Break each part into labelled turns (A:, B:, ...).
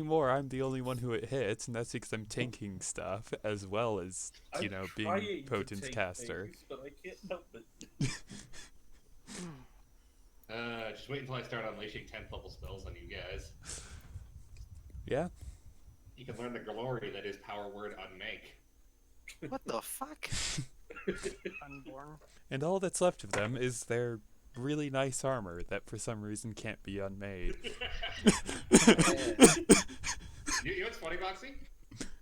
A: anymore. I'm the only one who it hits, and that's because I'm tanking stuff as well as,
B: I'm
A: being
B: trying to
A: potent
B: take
A: caster.
B: things, but I can't help it.
C: Just wait until I start unleashing 10th level spells on you guys.
A: Yeah.
C: You can learn the glory that is power word unmake.
D: What the fuck?
E: Unborn.
A: And all that's left of them is their really nice armor that for some reason can't be unmade.
C: You know what's funny, Boxy?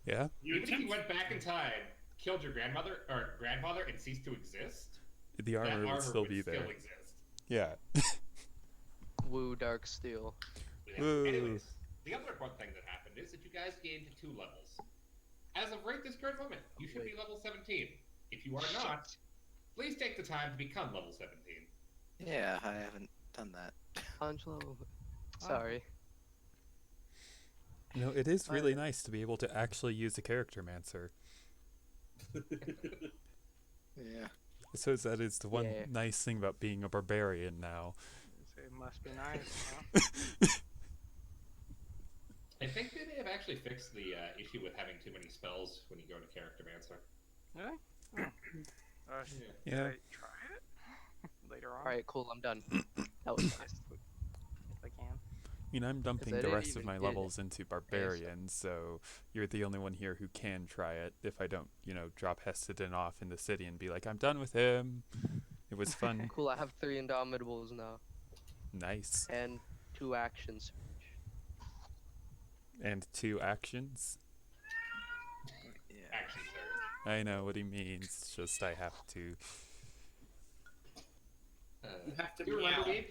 A: Yeah?
C: Even if you went back in time, killed your grandmother or grandfather, and ceased to exist,
A: The armor would still be there.
C: Still exist.
A: Yeah.
F: Woo, Dark Steel.
C: Yeah.
A: Woo.
C: Anyways, the other important thing that happened is that you guys gained 2 levels. As of right this current moment, you should be level 17. If you are not, please take the time to become level 17.
D: Yeah, I haven't done that.
F: Angelo. Sorry.
A: It is really nice to be able to actually use a character mancer.
D: Yeah.
A: I suppose that is the one
F: Yeah.
A: nice thing about being a barbarian now.
E: It must be nice, huh?
C: I think they may have actually fixed the issue with having too many spells when you go to Character Mancer.
E: Really? Should
A: Yeah.
E: I try it later on?
F: Alright, cool, I'm done. That was nice.
E: If I can.
A: I'm dumping
F: I
A: the
F: didn't
A: rest of
F: even
A: my
F: get
A: levels into barbarian, so you're the only one here who can try it. If I don't, drop Heston off in the city and be like, I'm done with him. It was fun.
F: Cool, I have 3 Indomitables now.
A: Nice.
F: And 2 actions.
A: And 2 actions.
D: Yeah.
C: Action surge.
A: I know what he means. Just I have to.
B: You have to
C: Do you remember,
B: meow.
C: Weeb?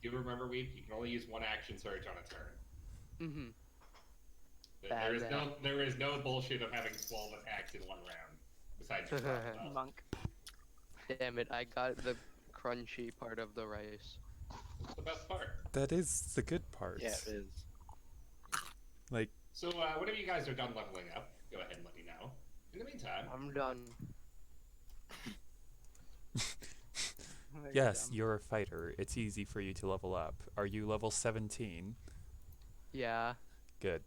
C: Do you remember, Weeb? You can only use 1 action surge on a turn.
F: Mm-hmm.
C: There is no bullshit of having 12 attacks in 1 round. Besides your crossbow.
E: Monk.
F: Damn it, I got the crunchy part of the rice.
C: That's the best part.
A: That is the good part.
D: Yeah, it is.
A: Like,
C: So, whenever you guys are done leveling up, go ahead and let me know. In the meantime,
F: I'm done.
A: yes, you're a fighter. It's easy for you to level up. Are you level 17?
F: Yeah,
A: Good.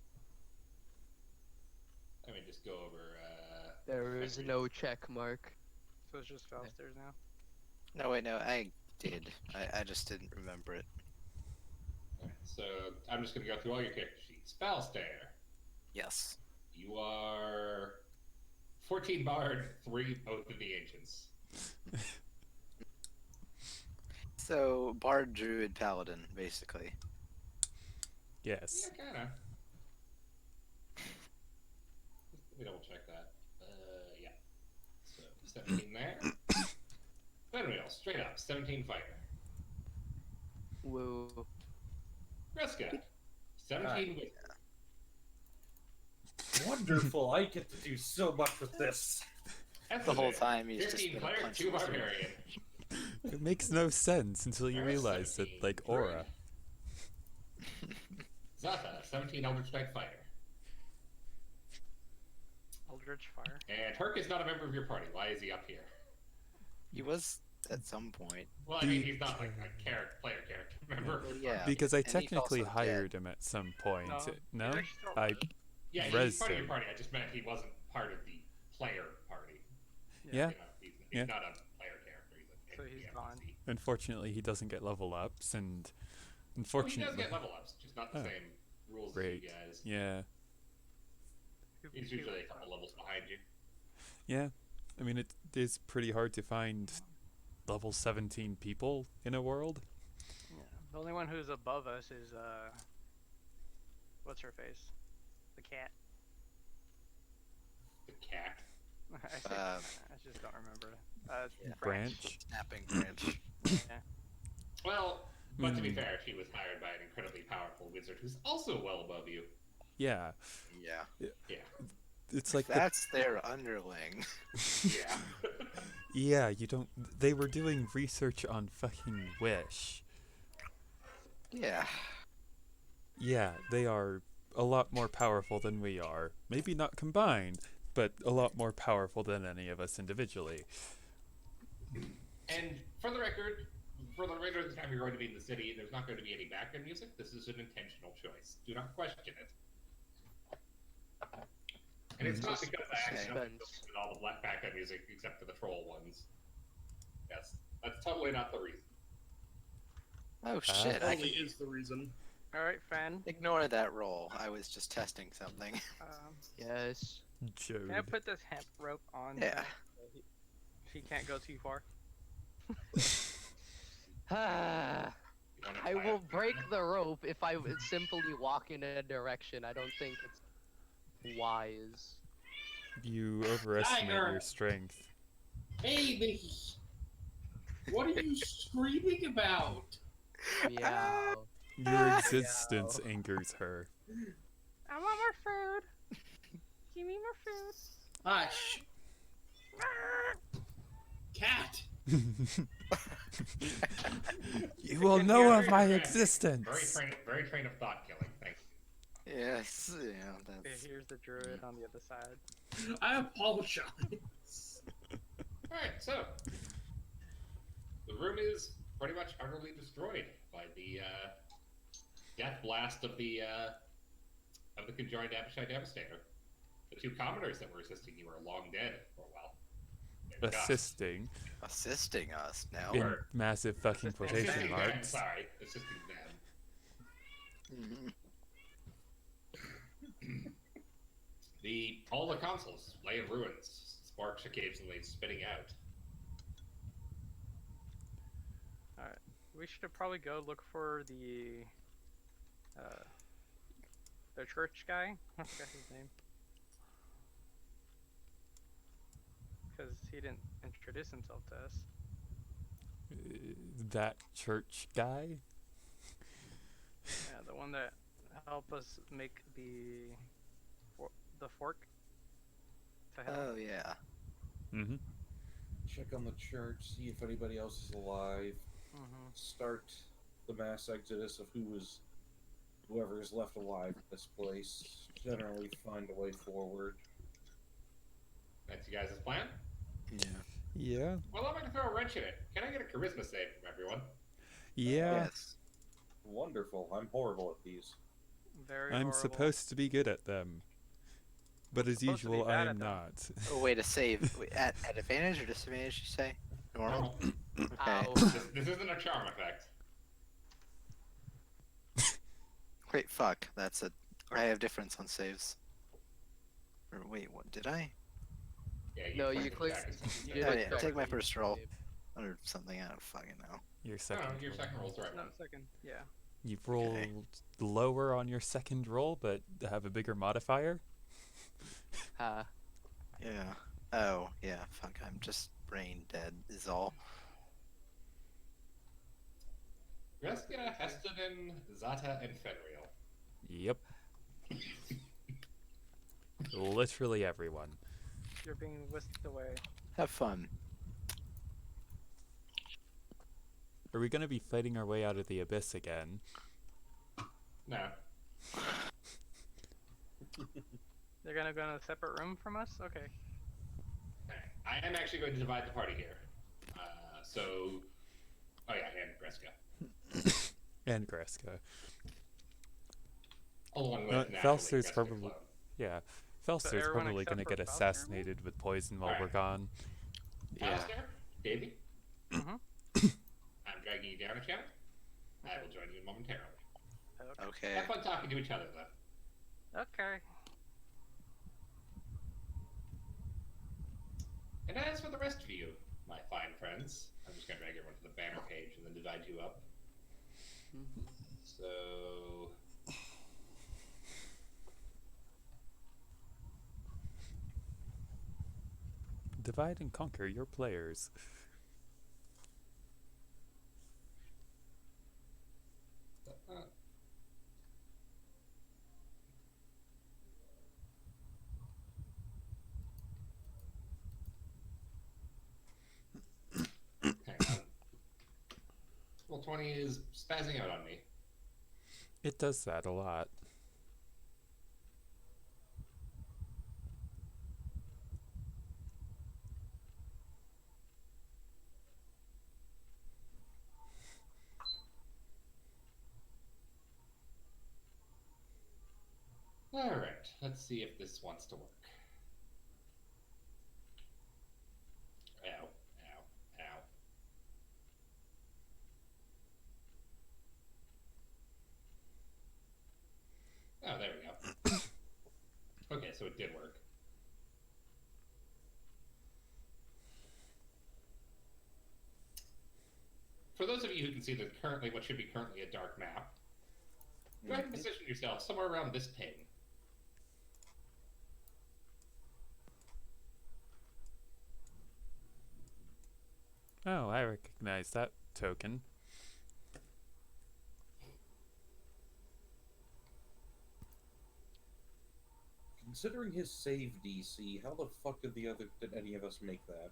C: let me just go over.
F: there is no check mark.
E: So it's just Falstaers now?
D: No, wait, no, I did. I just didn't remember it.
C: Alright, so I'm just gonna go through all your character sheets. Falstaer,
D: Yes.
C: you are 14 Bard, 3 Oath of the Ancients.
D: So, Bard, Druid, Paladin, basically.
A: Yes.
C: Yeah, kinda. Let me double check that. Yeah. So 17 there. Anyway, straight up, 17 fighter.
F: Woo.
C: Greska, 17 wizard.
B: Wonderful! I get to do so much with this.
D: The whole time he's just
C: 15
D: been a
C: cleric,
D: punch
C: 2
D: wizard.
C: barbarian.
A: It makes no sense until you
C: Alright,
A: realize that,
C: 17
A: like, aura.
C: Zata, 17 Eldritch Knight fighter.
E: Eldritch Fire.
C: And Turk is not a member of your party. Why is he up here?
D: He was at some point.
C: Well, I mean, he's not like a player character member.
D: Well, yeah.
A: Because I
D: and he's
A: technically
D: also
A: hired him at some point. No?
E: He's actually still
A: I
E: alive.
C: Yeah, he's
A: Rezzed
C: part of your
A: him.
C: party. I just meant he wasn't part of the player party.
A: Yeah.
C: He's
A: Yeah.
C: not a player character. He's
E: So
C: a
E: he's
C: NPC.
E: gone.
A: Unfortunately, he doesn't get level ups, and
C: Well, he
A: unfortunately,
C: does get level ups, just not the
A: Oh.
C: same rules
A: Great.
C: as you guys.
A: yeah,
C: He's usually a couple levels behind you.
A: yeah. I mean, it is pretty hard to find level 17 people in a world.
E: Yeah. The only one who's above us is what's her face? The cat.
C: The cat.
E: I just don't remember.
D: Yeah.
A: Branch.
D: Snapping branch.
E: Yeah.
C: Well, but to be
A: Hmm.
C: fair, she was hired by an incredibly powerful wizard who's also well above you.
A: Yeah,
D: Yeah.
C: Yeah.
A: it's like
D: That's their underling.
C: Yeah.
A: yeah. You don't. They were doing research on fucking Wish.
D: Yeah.
A: Yeah, they are a lot more powerful than we are. Maybe not combined, but a lot more powerful than any of us individually.
C: And for the record, of the time you're going to be in the city, there's not going to be any background music. This is an intentional choice. Do not question it. And it's not
F: Just
C: because I accidentally
F: suspense.
C: deleted all the black background music except for the troll ones. Yes, that's totally not the reason.
D: Oh shit! I
B: Totally
D: can
B: is the reason.
E: All right, Fan.
D: ignore that roll. I was just testing something.
F: Yes.
E: Can I
A: Jode.
E: put this hemp rope on?
D: Yeah.
E: So he can't go too far.
F: Ah,
C: You wanna
F: I
C: try
F: will
C: it?
F: break the rope if I would simply walk in a direction. I don't think it's wise.
A: You overestimate
B: Tiger.
A: your strength.
B: Hey, Mickey. What are you screaming about?
F: Meow.
A: Your existence angers her.
E: I want more food. Give me more food.
B: Hush. Cat.
A: You will
E: can
A: know
E: hear
A: of
E: it.
A: my
C: Very
A: existence.
C: very train of thought killing. Thank you.
D: Yes. Yeah.
E: Okay,
D: That's.
E: here's the druid on the other side.
B: I apologize.
C: Alright, so the room is pretty much utterly destroyed by the death blast of the conjoined Abishai Devastator. The two commoners that were assisting you are long dead for a while. They're dust.
A: Assisting
D: Assisting us now.
A: in massive fucking
E: Assisting
A: quotation
C: Assisting them,
A: marks.
C: sorry. Assisting them.
D: Mhm.
C: All the consoles lay in ruins, sparks occasionally spitting out.
E: We should probably go look for the church guy. I forgot his name. Because he didn't introduce himself to us.
A: That church guy?
E: Yeah, the one that helped us make the fork to hell.
D: Oh yeah.
A: Mm-hmm.
B: Check on the church, see if anybody else is alive.
E: Mm-hmm.
B: Start the mass exodus of whoever is left alive in this place. Generally find a way forward.
C: That's you guys' plan?
D: Yeah.
A: Yeah.
C: Well, I'm going to throw a wrench in it. Can I get a charisma save from everyone?
A: Yeah.
D: Yes.
B: Wonderful. I'm horrible at these.
E: Very
A: I'm
E: horrible.
A: supposed to be good at them. But as
E: Supposed to be
A: usual, I
E: bad
A: am
E: at them.
A: not.
D: Oh, way to save. Wait, at advantage or disadvantage? You say? Normal. Okay.
F: Ow.
C: This isn't a charm effect.
D: Wait, fuck. That's a. I have difference on saves. Or wait, what did I?
C: Yeah,
F: No,
C: clicked
F: you
C: the
F: clicked.
C: check.
F: You
D: Oh,
F: did
D: yeah,
F: it
D: take my
F: correctly.
D: first roll. Or something. I don't fucking know.
A: Your
C: No,
A: second.
C: your
A: roll.
C: second roll's the right
E: No,
C: one.
E: second. Yeah.
A: You've rolled lower on your second roll, but have a bigger modifier.
F: Ha.
D: Yeah. Oh, yeah. Fuck. I'm just brain dead. Is all.
C: Greska, Heston, Zata, and Fenriel.
A: Yep. Literally everyone.
E: You're being whisked away.
D: Have fun.
A: Are we gonna be fighting our way out of the abyss again?
C: No.
E: They're gonna go in a separate room from us? Okay.
C: I am actually going to divide the party here. Oh yeah, and Greska.
A: And Greska.
C: Along with naturally
A: Falstaer's
C: Greska
A: probably
C: clone.
A: yeah. Falstaer's
E: everyone
A: probably
E: except
A: gonna
E: for
A: get
E: Falstaer?
A: assassinated with poison while
C: Alright.
A: we're gone.
D: Yeah.
C: Falstaer, baby.
E: Mhm.
C: I'm dragging you down a channel. I will join you momentarily.
E: Okay.
D: Okay.
C: Have fun talking to each other, though.
E: Okay.
C: And as for the rest of you, my fine friends, I'm just going to drag everyone to the banner page and then divide you up. So...
A: Divide and conquer your players.
C: hang on. Roll 20 is spazzing out on me.
A: It does that a lot.
C: Alright, let's see if this wants to work. so it did work. For those of you who can see what should be currently a dark map, go ahead and position yourself somewhere around this pin.
A: Oh, I recognize that token.
B: Considering his save DC, how the fuck did any of us make that?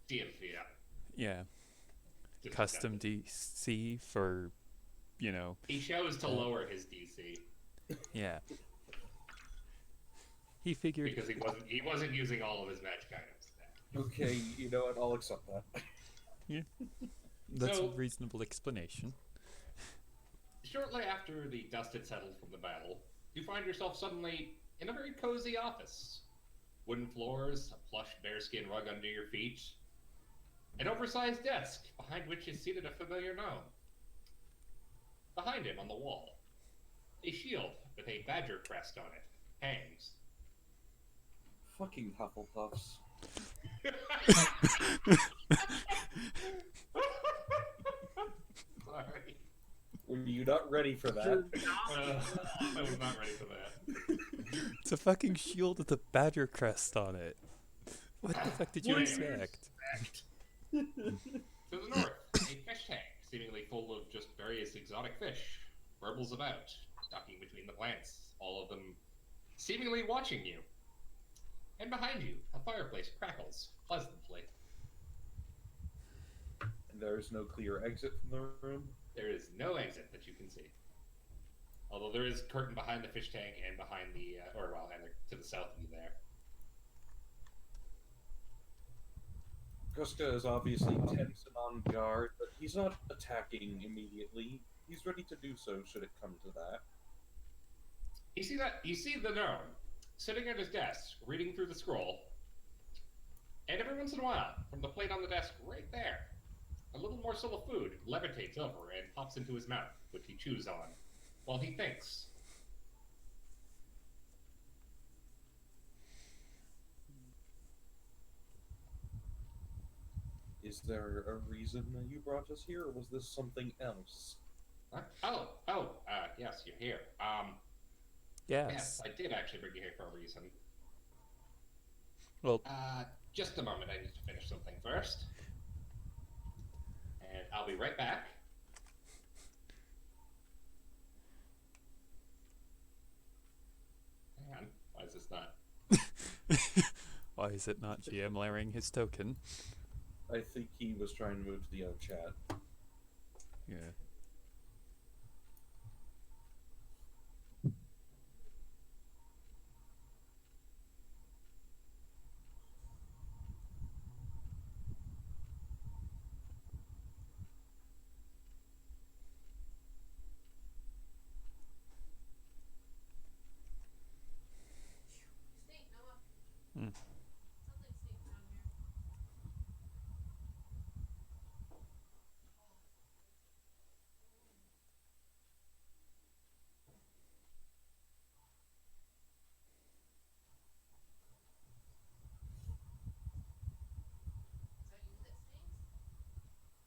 C: DMC, yeah.
A: Yeah.
C: Just
A: Custom
C: accepted.
A: DC for, you know.
C: He chose to lower his DC
A: Yeah. He figured.
C: because he wasn't using all of his magic items.
B: Okay, you know what? I'll accept that.
A: Yeah. That's
C: So-
A: a reasonable explanation.
C: Shortly after the dust had settled from the battle, you find yourself suddenly in a very cozy office. Wooden floors, a plush bearskin rug under your feet, an oversized desk behind which is seated a familiar gnome. Behind him on the wall, a shield with a badger crest on it hangs.
B: Fucking Hufflepuffs.
C: Sorry.
B: Were you not ready for that?
C: I was not ready for that.
A: It's a fucking shield with a badger crest on it. What the fuck did you
C: What?
A: expect?
C: To the north, a fish tank, seemingly full of just various exotic fish, burbles about, ducking between the plants, all of them seemingly watching you. And behind you, a fireplace crackles pleasantly.
B: And there's no clear exit from the room?
C: There is no exit that you can see. Although there is a curtain behind the fish tank and behind the, to the south of you there.
B: Greska is obviously tense and on guard, but he's not attacking immediately. He's ready to do so should it come to that.
C: You see the gnome sitting at his desk, reading through the scroll, and every once in a while, from the plate on the desk right there, a little morsel of food levitates over and pops into his mouth, which he chews on, while he thinks.
B: Is there a reason that you brought us here, or was this something else?
C: Huh? Yes, you're here. Yes, I did actually bring you here for a reason.
A: Well,
C: Just a moment, I need to finish something first. And I'll be right back. Hang on, why is this not?
A: why is it not GM layering his token?
B: I think he was trying to move to the other chat.
A: Yeah. Mm.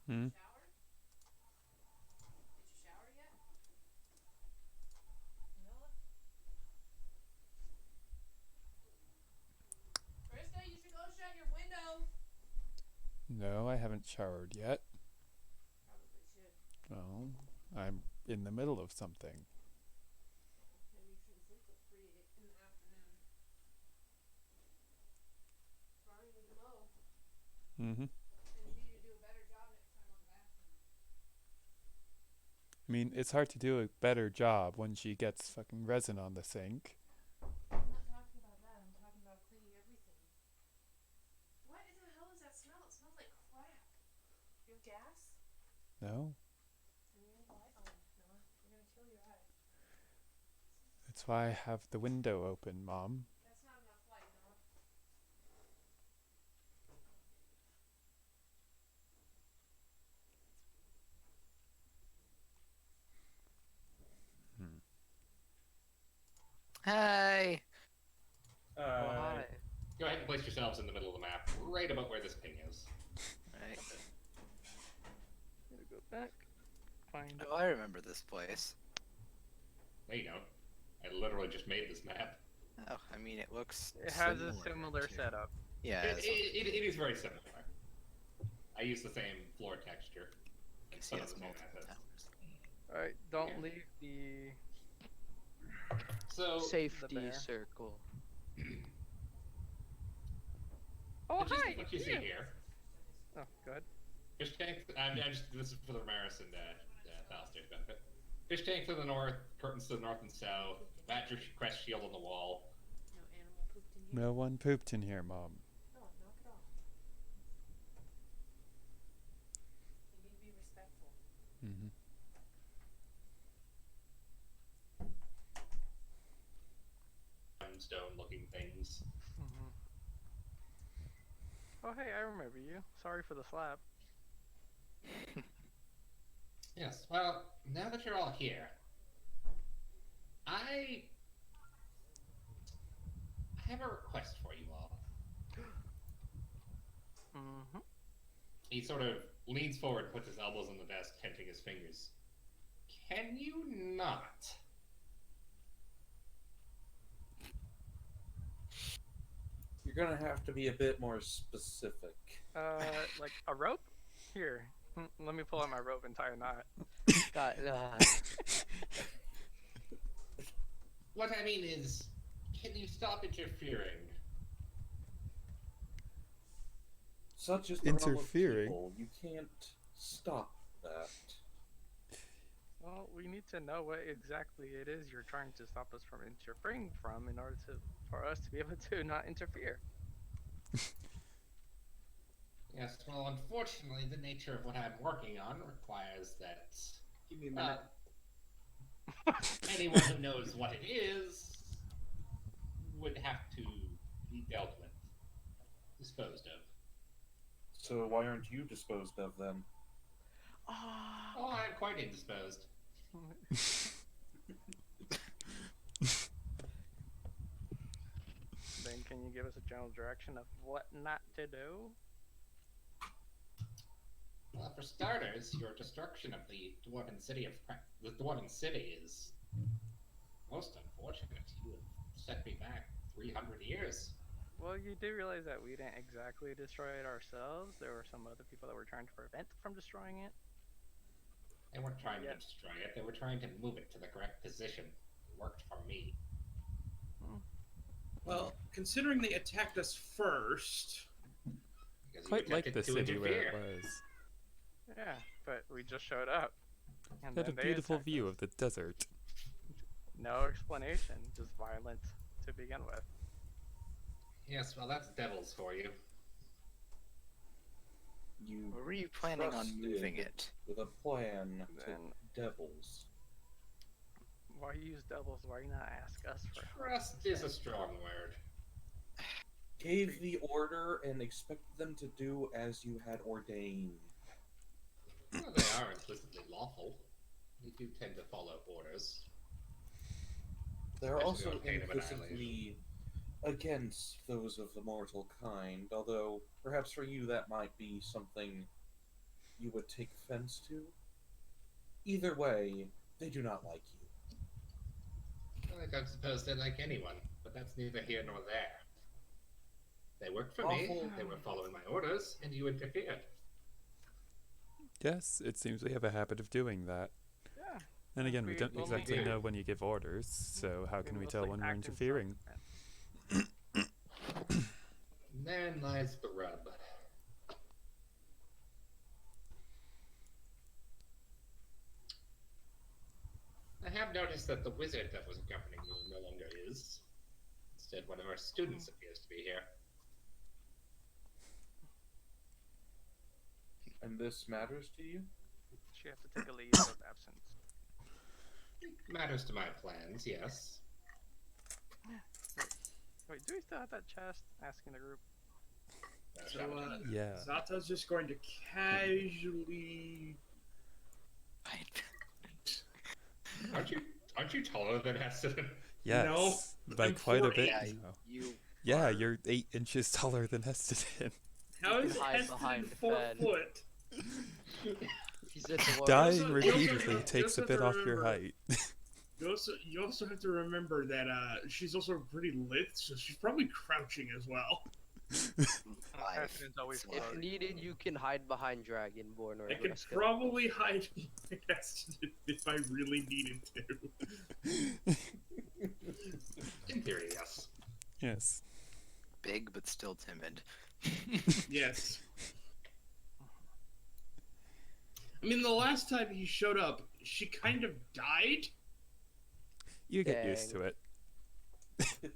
A: Hmm.
E: Greska, you should go shut your window.
A: No, I haven't showered yet.
E: Probably should.
A: Well, I'm in the middle of something.
E: Maybe you shouldn't sleep till 3 in the afternoon. Tomorrow you need to mow.
A: Mm-hmm.
E: And you need to do a better job next time on the bathroom.
A: I mean, it's hard to do a better job when she gets fucking resin on the sink.
E: I'm not talking about that. I'm talking about cleaning everything. What in the hell is that smell? It smells like crap. You have gas?
A: No?
E: Turn your light on, Noah. You're gonna kill your eyes.
A: That's why I have the window open, Mom.
E: That's not enough light, Noah.
D: Hi.
F: Oh, hi.
C: Go ahead and place yourselves in the middle of the map, right about where this ping is.
D: Right.
F: Gonna go back. Find.
D: Oh, I remember this place.
C: No, you don't. I literally just made this map.
D: Oh, I mean, it looks.
F: It has a
D: similar
F: similar
D: to-
F: setup.
D: Yeah.
C: It,
D: it's
C: it, it is very similar. I use the same floor texture. And
D: see
C: some of
D: it's
C: the same
D: multiple
C: assets.
D: towers.
F: Alright, don't
C: Yeah.
F: leave the
C: So,
F: safety
C: bear.
F: circle. Oh,
C: just
F: hi!
C: what you see here.
F: Oh, good.
C: Fish tank. This is for the Romaris and Falstaer's benefit. Fish tank to the north, curtains to the north and south. Badger crest shield on the wall.
E: No animal pooped in here.
A: No one pooped in here, Mom.
E: Oh, knock it off. You need to be respectful.
A: Mm-hmm.
C: Stone-looking things.
F: Mm-hmm. Oh, hey, I remember you. Sorry for the slap.
C: Yes. Well, now that you're all here, I have a request for you all.
F: Mm-hmm.
C: He sort of leans forward, puts his elbows on the desk, tenting his fingers. Can you not?
B: You're gonna have to be a bit more specific.
F: Like a rope? Here. Let me pull out my rope and tie a knot.
D: God,
C: What I mean is, can you stop interfering?
B: Such is the realm of
A: Interfering?
B: people. You can't stop that.
F: Well, we need to know what exactly it is you're trying to stop us from interfering from in order for us to be able to not interfere.
C: Yes, well, unfortunately, the nature of what I'm working on requires that
F: Give me a minute.
C: anyone who knows what it is would have to be dealt with, disposed of.
B: So why aren't you disposed of then?
C: Oh, I'm quite indisposed.
F: Then can you give us a general direction of what not to do?
C: Well, for starters, your destruction of the Dwarven city is most unfortunate. You have set me back 300 years.
F: Well, you do realize that we didn't exactly destroy it ourselves. There were some other people that were trying to prevent from destroying it.
C: They weren't trying
F: Yeah.
C: to destroy it, they were trying to move it to the correct position. It worked for me.
G: Well, considering they attacked us first,
C: Because you
A: Quite like
C: attempted
A: the
C: to
A: city where it
C: interfere.
A: was.
F: Yeah, but we just showed up. And
A: Had a
F: then they
A: beautiful
F: attacked
A: view
F: us.
A: of the desert.
F: No explanation, just violence to begin with.
C: Yes, well, that's devils for you.
B: You
D: where were you planning on moving
B: trusted
D: it?
B: with a plan
F: Then-
B: to devils.
F: Why use doubles? Why not ask us for help?
C: Trust is a strong word.
B: Gave the order and expected them to do as you had ordained.
C: Well, they are implicitly lawful. We do tend to follow orders.
B: They're
C: Especially
B: also
C: on pain of
B: implicitly against those of the mortal kind, although perhaps for you that might be something you would take offense to. Either way, they do not like you.
C: I don't suppose they like anyone, but that's neither here nor there. They worked for me,
B: Awful.
C: they were following my orders, and you interfered.
A: Yes, it seems we have a habit of doing that.
F: Yeah.
A: And again, we
F: We
A: don't
F: only
A: exactly
C: do.
A: know when you give orders, so how can we tell
F: mostly
A: when we're
F: act in
A: interfering?
F: self-defense.
C: Therein lies the rub. I have noticed that the wizard that was accompanying you no longer is. Instead, one of our students appears to be here.
B: And this matters to you?
F: She has to take a leave of absence.
C: Matters to my plans, yes.
F: Wait, do we still have that chest? Asking the group.
G: so
A: Yeah.
G: Zata's just going to casually.
C: Aren't you Aren't you taller than Heston?
A: Yes, by
G: I'm
A: quite a
G: 4'8".
A: bit
H: Yeah,
A: now.
H: you.
A: Yeah,
H: are-
A: you're 8 inches taller than Heston.
G: How
H: can
G: is
H: hide
G: Heston
H: behind
G: 4
H: Fen.
G: foot?
H: He's a dwarf.
A: Dying
G: you also
A: repeatedly
G: have- you
A: takes
G: also
A: a
G: have
A: bit
G: to
A: off your
G: remember-
A: height.
G: You also have to remember that she's also pretty lithe, so she's probably crouching as well.
D: Life.
F: Heston's always
D: If
F: floating.
H: If needed, you can hide behind Dragonborn or
G: I could
H: Greska.
G: probably hide behind Heston if I really needed to.
C: In theory, yes.
A: Yes.
D: Big but still timid.
G: Yes. I mean, the last time he showed up, she kind of died.
A: You get used
H: Dang.
A: to it.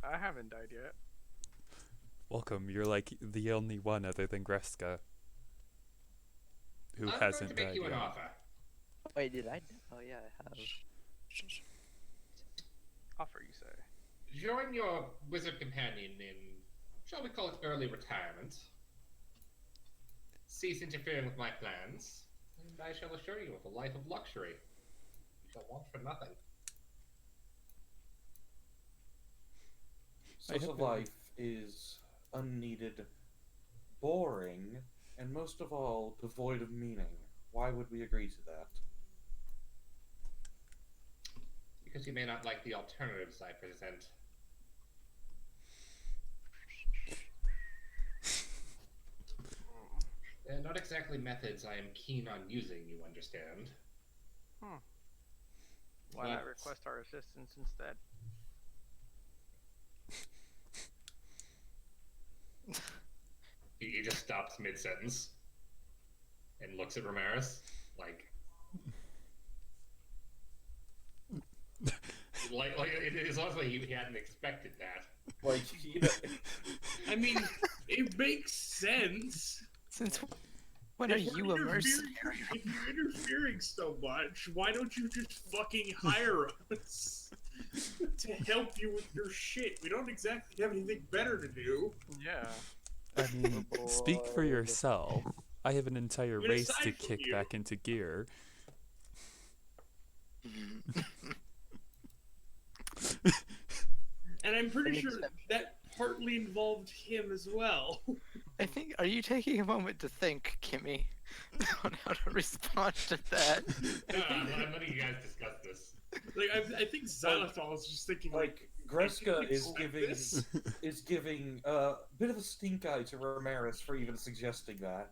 F: I haven't died yet.
A: Welcome, you're like the only one other than Greska who
C: I'm
A: hasn't
C: going to make
A: died
C: you an
A: yet.
C: offer.
H: Wait, did I? Oh yeah, I have.
F: Offer, you say?
C: Join your wizard companion in, shall we call it early retirement. Cease interfering with my plans, and I shall assure you of a life of luxury. You shall want for nothing.
B: Such a
A: have
B: life is unneeded, boring, and most of all, devoid of meaning. Why would we agree to that?
C: Because you may not like the alternatives I present. They're not exactly methods I am keen on using, you understand.
F: Why not
C: But-
F: request our assistance instead?
C: He just stops mid-sentence and looks at Romaris like it's almost like he hadn't expected that.
B: Like, you know,
G: I mean, it makes sense.
D: Since when are
G: If
D: you
G: we're
D: a
G: interfering-
D: mercenary?
G: If you're interfering so much, why don't you just fucking hire us to help you with your shit? We don't exactly have anything better to do.
F: Yeah.
A: I mean, speak for
H: Boy.
A: yourself. I have an entire
G: I mean,
A: race to
G: aside from
A: kick
G: you-
A: back into gear.
G: And I'm pretty
H: An
G: sure
H: exception.
G: that partly involved him as well.
D: I think. Are you taking a moment to think, Kimmy, on how to respond to that?
C: I'm letting you guys discuss this.
G: Like, I think Xylithol is just thinking,
B: like Greska is
G: expect
B: giving
G: this?
B: a bit of a stink eye to Romaris for even suggesting that.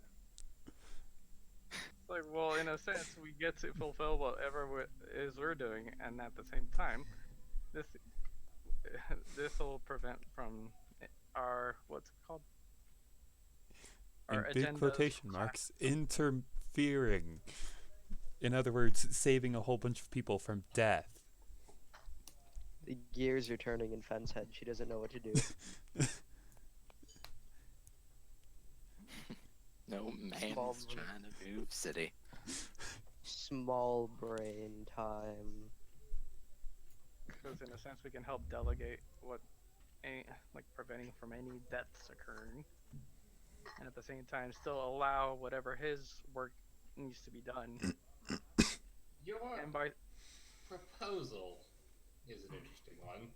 F: Like, well, in a sense, we get to fulfill whatever we're doing, and at the same time, this will prevent from our what's it called?
A: In
F: Our
A: big
F: agendas
A: quotation
F: clash.
A: marks, interfering. In other words, saving a whole bunch of people from death.
H: The gears are turning in Fen's head. She doesn't know what to do.
D: No man
H: Small
D: is trying to move city.
H: Small brain time.
F: Because in a sense, we can help delegate like preventing from any deaths occurring, and at the same time, still allow whatever his work needs to be done.
C: Your
F: And by
C: proposal is an interesting one.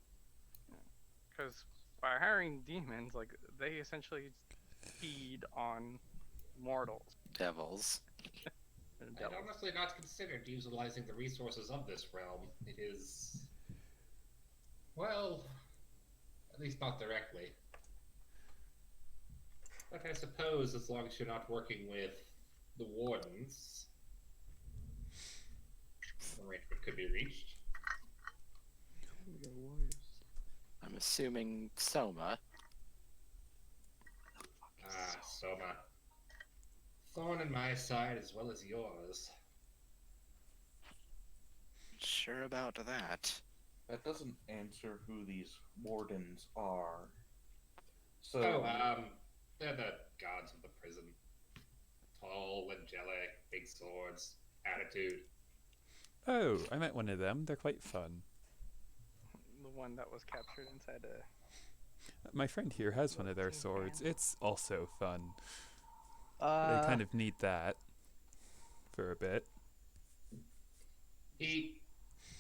F: because by hiring demons, like they essentially feed on mortals.
D: Devils.
F: And
C: I'd
F: devils.
C: honestly not considered utilizing the resources of this realm. It is, well, at least not directly. But I suppose as long as you're not working with the wardens, an arrangement could be reached.
D: I'm assuming Soma.
C: Ah, Soma. Thorn in my side as well as yours.
D: Sure about that.
B: That doesn't answer who these wardens are. So,
C: They're the gods of the prison. Tall, angelic, big swords, attitude.
A: Oh, I met one of them. They're quite fun.
F: The one that was captured inside a.
A: My friend here has one of their swords. It's also fun. They
H: Uh,
A: kind of need that for a bit.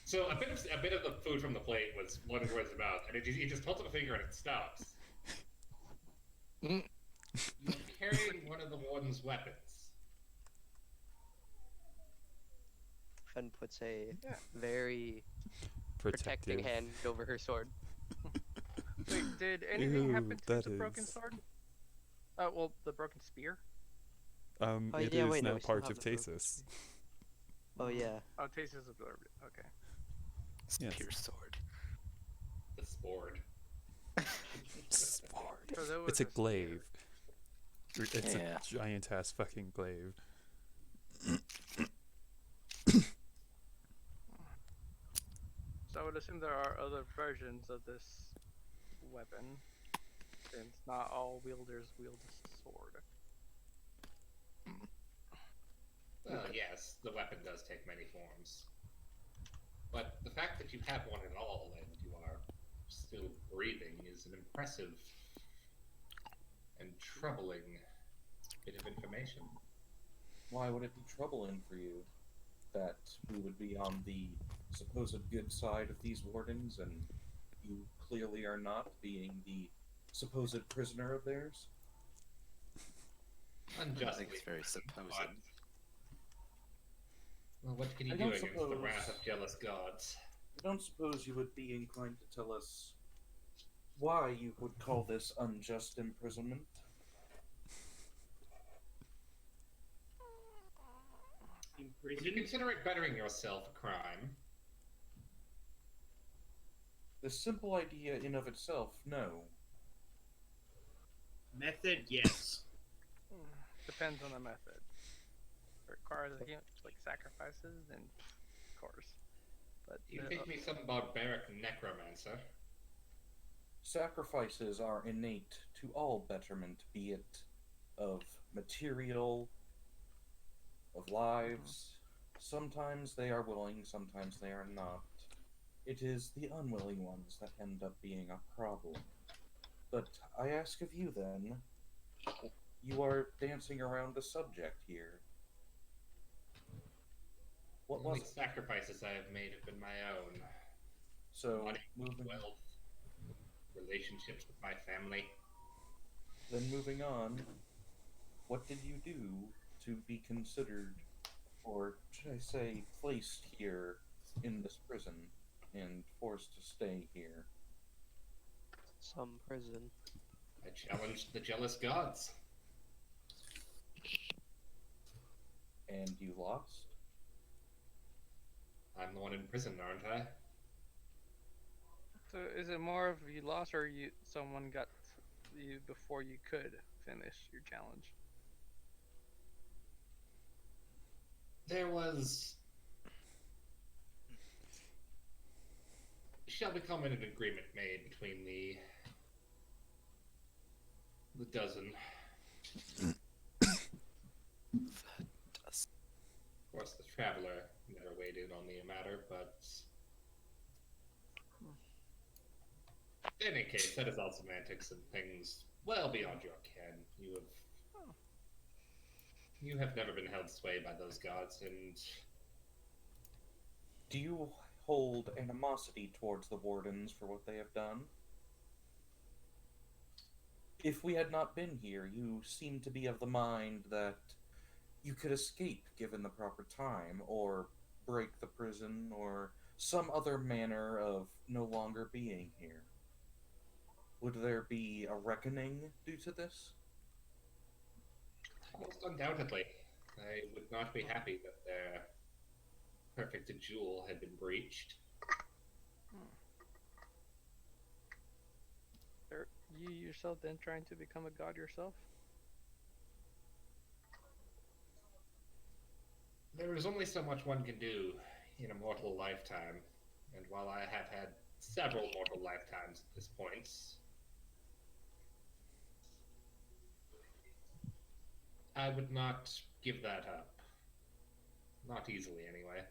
C: So a bit of the food from the plate was floating towards his mouth, and he just holds up a finger and it stops.
D: Mm.
C: You're carrying one of the warden's weapons.
H: Fen puts a
F: Yeah.
H: very protecting
A: Protective.
H: hand over her sword.
F: Wait, did anything
A: Ew,
F: happen to
A: that
F: the broken
A: is-
F: sword? Well, the broken spear.
H: Oh,
A: It
H: yeah,
A: is
H: wait, no,
A: now
H: we still
A: part
H: have
A: of
H: the broken
A: Tasis.
H: Oh yeah.
F: Oh, Taste has absorbed it. Okay.
A: Yes.
D: Spear sword.
C: The sport.
A: Sword.
F: So there
A: It's a
F: was a spear.
A: glaive. It's
D: Yeah.
A: a giant ass fucking glaive.
F: So I would assume there are other versions of this weapon, since not all wielders wield a sword.
C: Well, yes, the weapon does take many forms. But the fact that you have one at all and you are still breathing is an impressive and troubling bit of information.
B: Why would it be troubling for you that we would be on the supposed good side of these wardens and you clearly are not, being the supposed prisoner of theirs?
D: I
C: Unjustly.
D: think it's very supposed.
C: but- Well, what can you
B: I
C: do
B: don't
C: against the
B: suppose-
C: wrath of jealous gods?
B: I don't suppose you would be inclined to tell us why you would call this unjust imprisonment?
C: If you
G: Imprisoned?
C: consider it bettering yourself a crime,
B: The simple idea in of itself, no.
G: Method, yes.
F: Depends on the method. If it requires like sacrifices, then of course. But
C: you think me some barbaric necromancer.
B: Sacrifices are innate to all betterment, be it of material, of lives. Sometimes they are willing, sometimes they are not. It is the unwilling ones that end up being a problem. But I ask of you then, you are dancing around the subject here. What
C: The only
B: was it?
C: sacrifices I have made have been my own.
B: So,
C: Money,
B: moving,
C: wealth, relationships with my family.
B: then moving on, what did you do to be considered, or should I say, placed here in this prison and forced to stay here?
H: Some prison.
C: I challenged the jealous gods.
B: And you lost?
C: I'm the one in prison, aren't I?
F: So is it more of you lost, or someone got you before you could finish your challenge?
C: There was. Shall we call it an agreement made between the dozen?
D: Does.
C: Of course, the traveler never weighed in on the matter, but in any case, that is all semantics and things well beyond your ken. You have never been held sway by those gods, and
B: Do you hold animosity towards the wardens for what they have done? If we had not been here, you seem to be of the mind that you could escape given the proper time, or break the prison, or some other manner of no longer being here. Would there be a reckoning due to this?
C: most undoubtedly, I would not be happy that their perfect jewel had been breached.
F: Are you yourself then trying to become a god yourself?
C: There is only so much one can do in a mortal lifetime, and while I have had several mortal lifetimes at this point, I would not give that up. Not easily, anyway.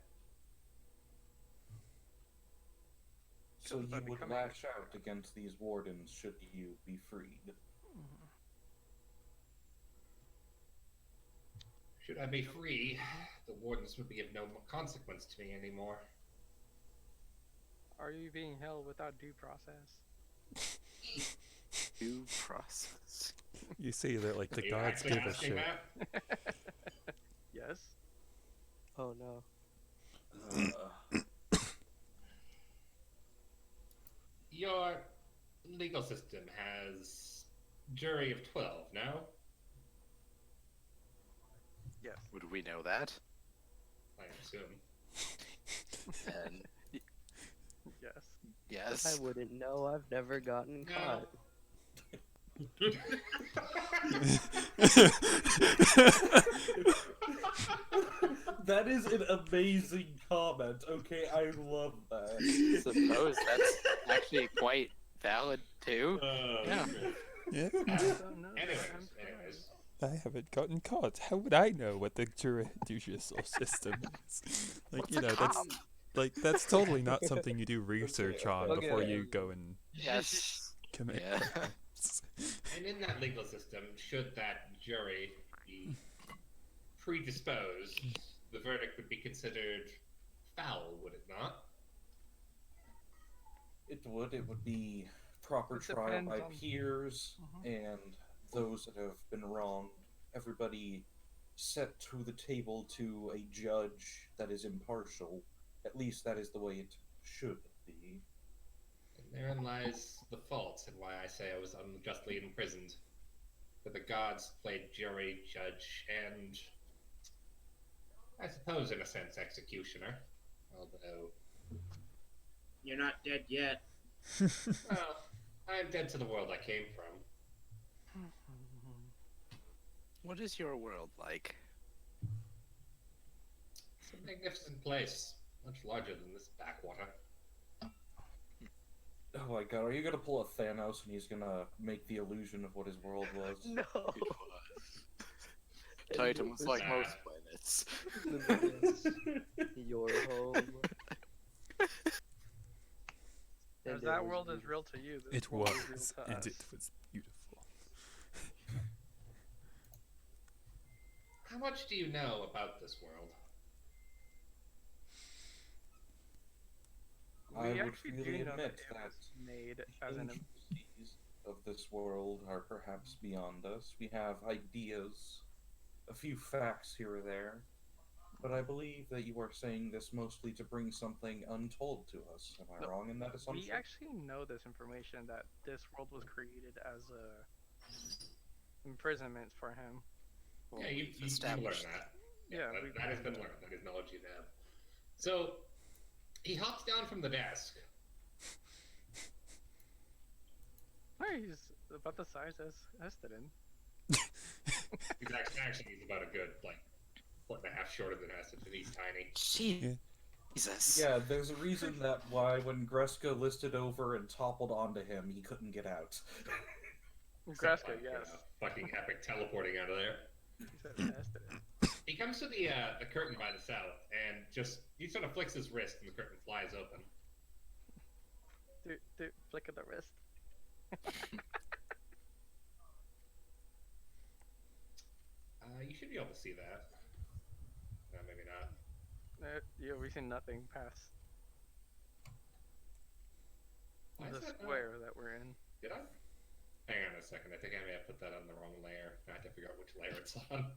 B: So
F: By
B: you would
F: becoming-
B: lash out against these wardens should you be freed.
C: Should I be free, the wardens would be of no consequence to me anymore.
F: Are you being held without due process?
D: Due process.
A: You see that like the
C: Are you
A: gods
C: actually
A: give a
C: asking
A: shit.
C: that?
F: Yes.
H: Oh no.
C: Your legal system has jury of 12 now.
F: Yes.
D: Would we know that?
C: I assume.
D: And
F: Yes.
D: yes.
H: I wouldn't know. I've never gotten
C: No.
H: caught.
B: That is an amazing comment. Okay, I love that.
D: Suppose that's actually quite valid too. Yeah.
A: Yeah,
F: So, no,
C: Anyways.
A: I haven't gotten caught. How would I know what the judicial system is? Like,
D: What's
A: you
D: a
A: know,
D: cop?
A: that's totally not something you do research on
H: okay.
A: before you go and
D: Yes.
A: commit
D: Yeah.
A: crimes.
C: And in that legal system, should that jury be predisposed, the verdict would be considered foul, would it not?
B: It would be proper
F: It
B: trial
F: depends
B: by
F: on-
B: peers and those that have been wronged. Everybody set to the table to a judge that is impartial. At least that is the way it should be.
C: And therein lies the fault, and why I say I was unjustly imprisoned. For the gods played jury, judge, and I suppose, in a sense, executioner. Although,
G: You're not dead yet.
C: well, I am dead to the world I came from.
D: What is your world like?
C: It's a magnificent place, much larger than this backwater.
B: Oh my god, are you gonna pull a Thanos and he's gonna make the illusion of what his world was?
H: No.
D: Titan was like
C: Nah.
D: most planets.
H: Your home.
F: As
H: And it
F: that
H: was
F: world is
H: beautiful.
F: real to you, this
A: It
F: world
A: was,
F: is real to
A: and
F: us.
A: it was beautiful.
C: How much do you know about this world?
B: I
F: We
B: would
F: actually
B: really
F: do know
B: admit
F: that it
B: that
F: was made as an
B: intricacies of this world are perhaps beyond us. We have ideas, a few facts here or there, but I believe that you are saying this mostly to bring something untold to us. Am I
F: No,
B: wrong in that assumption?
F: We actually know this information that this world was created as a imprisonment for him.
D: Well,
C: Yeah, you
D: we've
C: learned
D: established
C: that.
F: Yeah,
C: that has been learned. That is knowledge you have. So, he hops down from the desk.
F: He's about the size as Estedin.
C: He's actually he's about a good, like, foot and a half shorter than us, and he's tiny.
D: Jesus.
B: Yeah, there's a reason that why when Greska listed over and toppled onto him, he couldn't get out.
F: Greska,
C: Like,
F: yes.
C: fucking epic teleporting out of there.
F: He said Estedin.
C: He comes to the curtain by the south, and he sort of flicks his wrist, and the curtain flies open.
F: Dude, flick of the wrist.
C: You should be able to see that. No, maybe not.
F: Yeah, we see nothing past
C: Why is
F: the
C: that not-
F: square that we're in.
C: Did I? Hang on a second. I think I may have put that on the wrong layer. I have to figure out which layer it's on.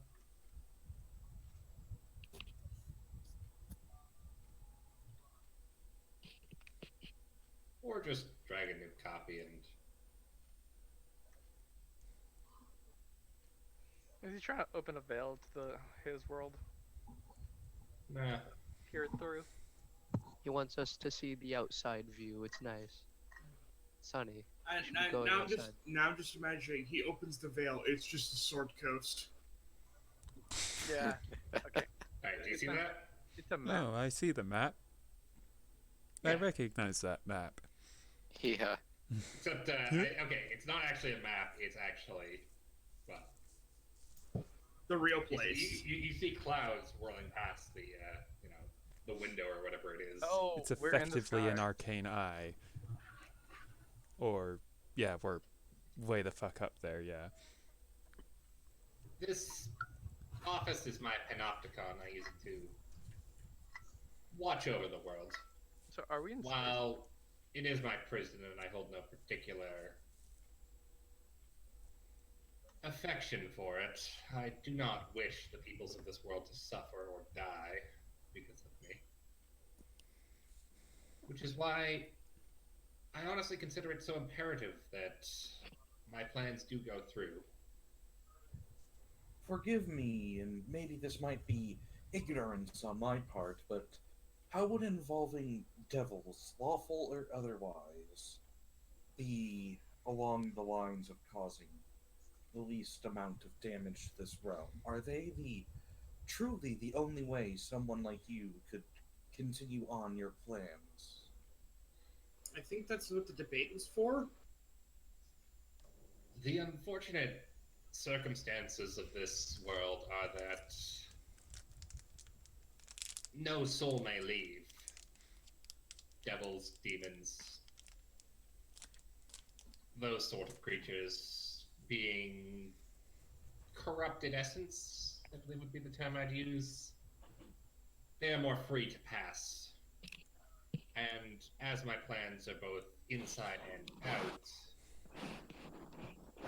C: Or just drag a new copy and.
F: Is he trying to open a veil to his world?
C: Nah.
F: Peer through?
H: He wants us to see the outside view. It's nice. Sunny.
G: And,
H: Should be going
G: now
H: outside.
G: just imagining he opens the veil. It's just the Sword Coast.
F: Yeah. Okay.
C: Alright, do you see that?
F: It's a map.
A: Oh, I see the map. I
C: Yeah.
A: recognize that map.
D: Yeah.
C: Except, okay, it's not actually a map. It's actually, well,
G: The real
C: you,
G: place.
C: you see clouds whirling past the, the window or whatever it is.
F: Oh,
A: It's
F: we're in the
A: effectively an
F: sky.
A: arcane eye. Or, yeah, we're way the fuck up there, yeah.
C: This office is my panopticon. I use it to watch over the world.
F: So are we in space?
C: While it is my prison and I hold no particular affection for it, I do not wish the peoples of this world to suffer or die because of me. Which is why I honestly consider it so imperative that my plans do go through.
B: Forgive me, and maybe this might be ignorance on my part, but how would involving devils, lawful or otherwise, be along the lines of causing the least amount of damage to this realm? Are they truly the only way someone like you could continue on your plans?
G: I think that's what the debate was for.
C: The unfortunate circumstances of this world are that no soul may leave. Devils, demons, those sort of creatures being corrupted essence, I believe would be the term I'd use. They are more free to pass. And as my plans are both inside and out,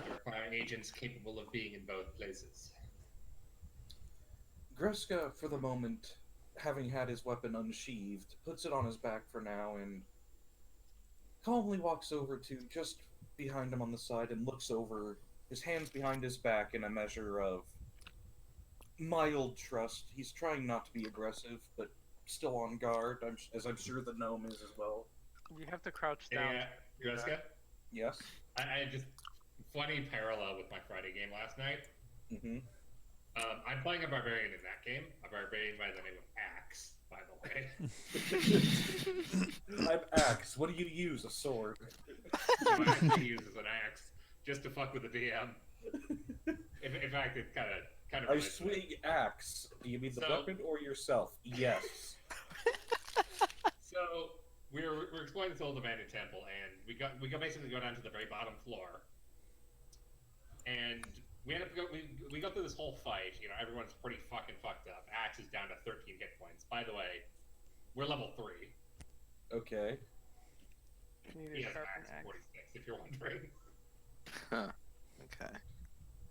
C: I require agents capable of being in both places.
B: Greska, for the moment, having had his weapon unsheathed, puts it on his back for now and calmly walks over to just behind him on the side and looks over, his hands behind his back in a measure of mild trust. He's trying not to be aggressive, but still on guard, as I'm sure the gnome is as well.
F: You have to crouch down.
C: Yeah, Greska?
B: Yes?
C: I just funny parallel with my Friday game last night.
B: Mm-hmm.
C: I'm playing a barbarian in that game. A barbarian by the name of Axe, by the way.
B: I'm Axe. What do you use? A sword?
C: Who actually uses an axe just to fuck with the DM. In fact, it kind of.
B: I swing axe. Do you mean the weapon or yourself? Yes.
C: So we're exploring this old abandoned temple, and we basically go down to the very bottom floor, and we end up we go through this whole fight. You know, everyone's pretty fucking fucked up. Axe is down to 13 hit points. By the way, we're level 3.
B: Okay.
F: You need
C: He
F: to
C: has
F: sharpen
C: Axe
F: axe.
C: 46, if you're wondering.
D: Huh. Okay.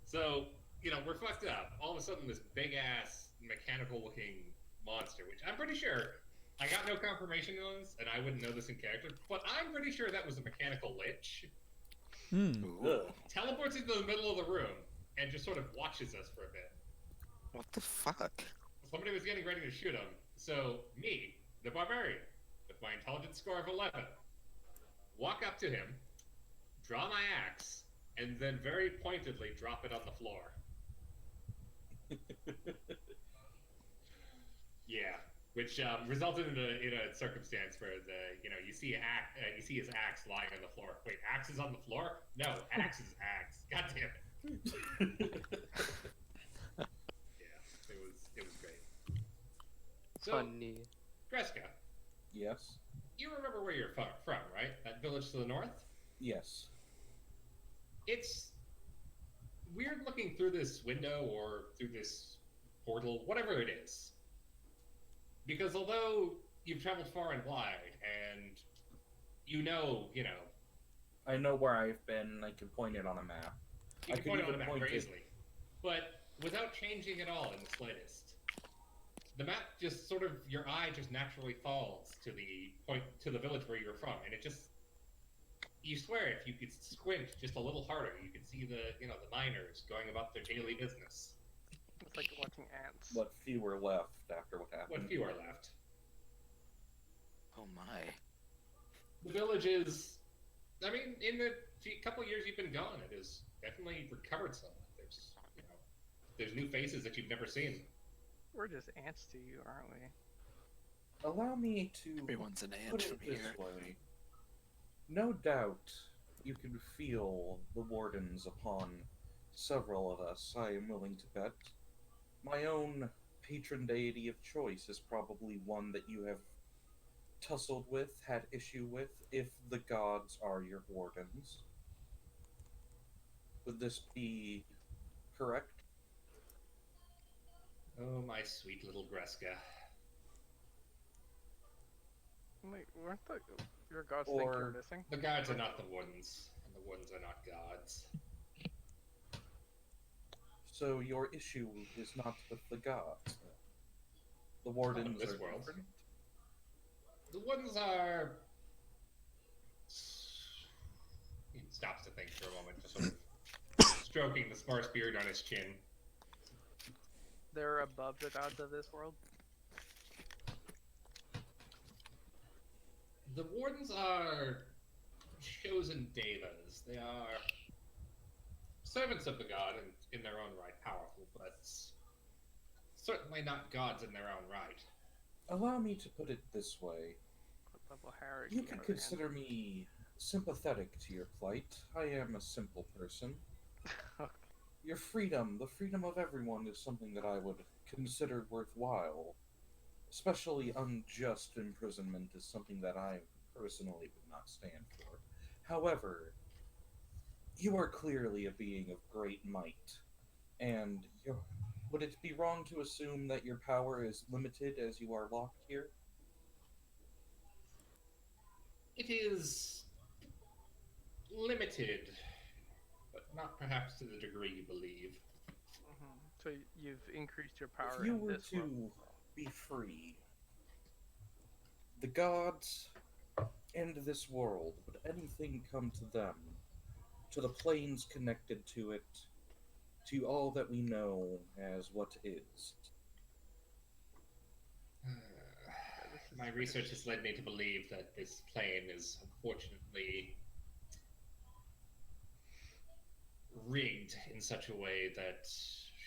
C: So, you know, we're fucked up. All of a sudden, this big-ass, mechanical-looking monster, which I'm pretty sure, I got no confirmation on this, and I wouldn't know this in character, but I'm pretty sure that was a mechanical lich,
D: Ooh.
C: teleports into the middle of the room, and just sort of watches us for a bit.
D: What the fuck?
C: Somebody was getting ready to shoot him, so me, the barbarian, with my intelligence score of 11, walk up to him, draw my axe, and then very pointedly drop it on the floor. Yeah, which resulted in a circumstance where you see his axe lying on the floor. Wait, axe is on the floor? No, axe is axe. God damn it. Yeah, it was great. So,
H: Funny.
C: Greska,
B: Yes.
C: you remember where you're from, right? That village to the north?
B: Yes.
C: It's weird looking through this window or through this portal, whatever it is. Because although you've traveled far and wide, and you know,
B: I know where I've been. I can point it on a map.
C: you
B: I
C: can
B: could
C: point it on
B: even
C: the map
B: point
C: very
B: it-
C: easily. But without changing at all in the slightest, the map just sort of, your eye just naturally falls to the village where you're from, and it just, you swear if you could squint just a little harder, you could see the miners going about their daily business.
F: It's like watching ants.
B: What few were left after what happened?
C: What few are left?
D: Oh my.
C: The village is, I mean, in the couple years you've been gone, it has definitely recovered somewhat. There's new faces that you've never seen.
F: We're just ants to you, aren't we?
B: Allow me to
D: Everyone's an ant
B: put
D: from
B: it this
D: here.
B: way. No doubt you can feel the wardens upon several of us, I am willing to bet. My own patron deity of choice is probably one that you have tussled with, had issue with, if the gods are your wardens. Would this be correct?
C: Oh, my sweet little Greska.
F: Wait, weren't your gods think you're
B: Or-
F: missing?
C: The gods are not the wardens, and the wardens are not gods.
B: So your issue is not with the gods. The
C: Not
B: wardens
C: in this
B: are
C: world.
B: different.
C: The wardens are. He stops to think for a moment, just sort of stroking the sparse beard on his chin.
F: They're above the gods of this world?
C: The wardens are chosen devas. They are servants of the god and in their own right powerful, but certainly not gods in their own right.
B: Allow me to put it this way.
F: What level hierarchy
B: You
F: are
B: can
F: they in?
B: consider me sympathetic to your plight. I am a simple person. Your freedom, the freedom of everyone, is something that I would consider worthwhile. Especially unjust imprisonment is something that I personally would not stand for. However, you are clearly a being of great might, and would it be wrong to assume that your power is limited as you are locked here?
C: It is limited, but not perhaps to the degree you believe.
F: Mhm. So you've increased your power
B: If you
F: in
B: were
F: this
B: to
F: world.
B: be free, the gods and this world, would anything come to them, to the planes connected to it, to all that we know as what is?
C: My research has led me to believe that this plane is unfortunately rigged in such a way that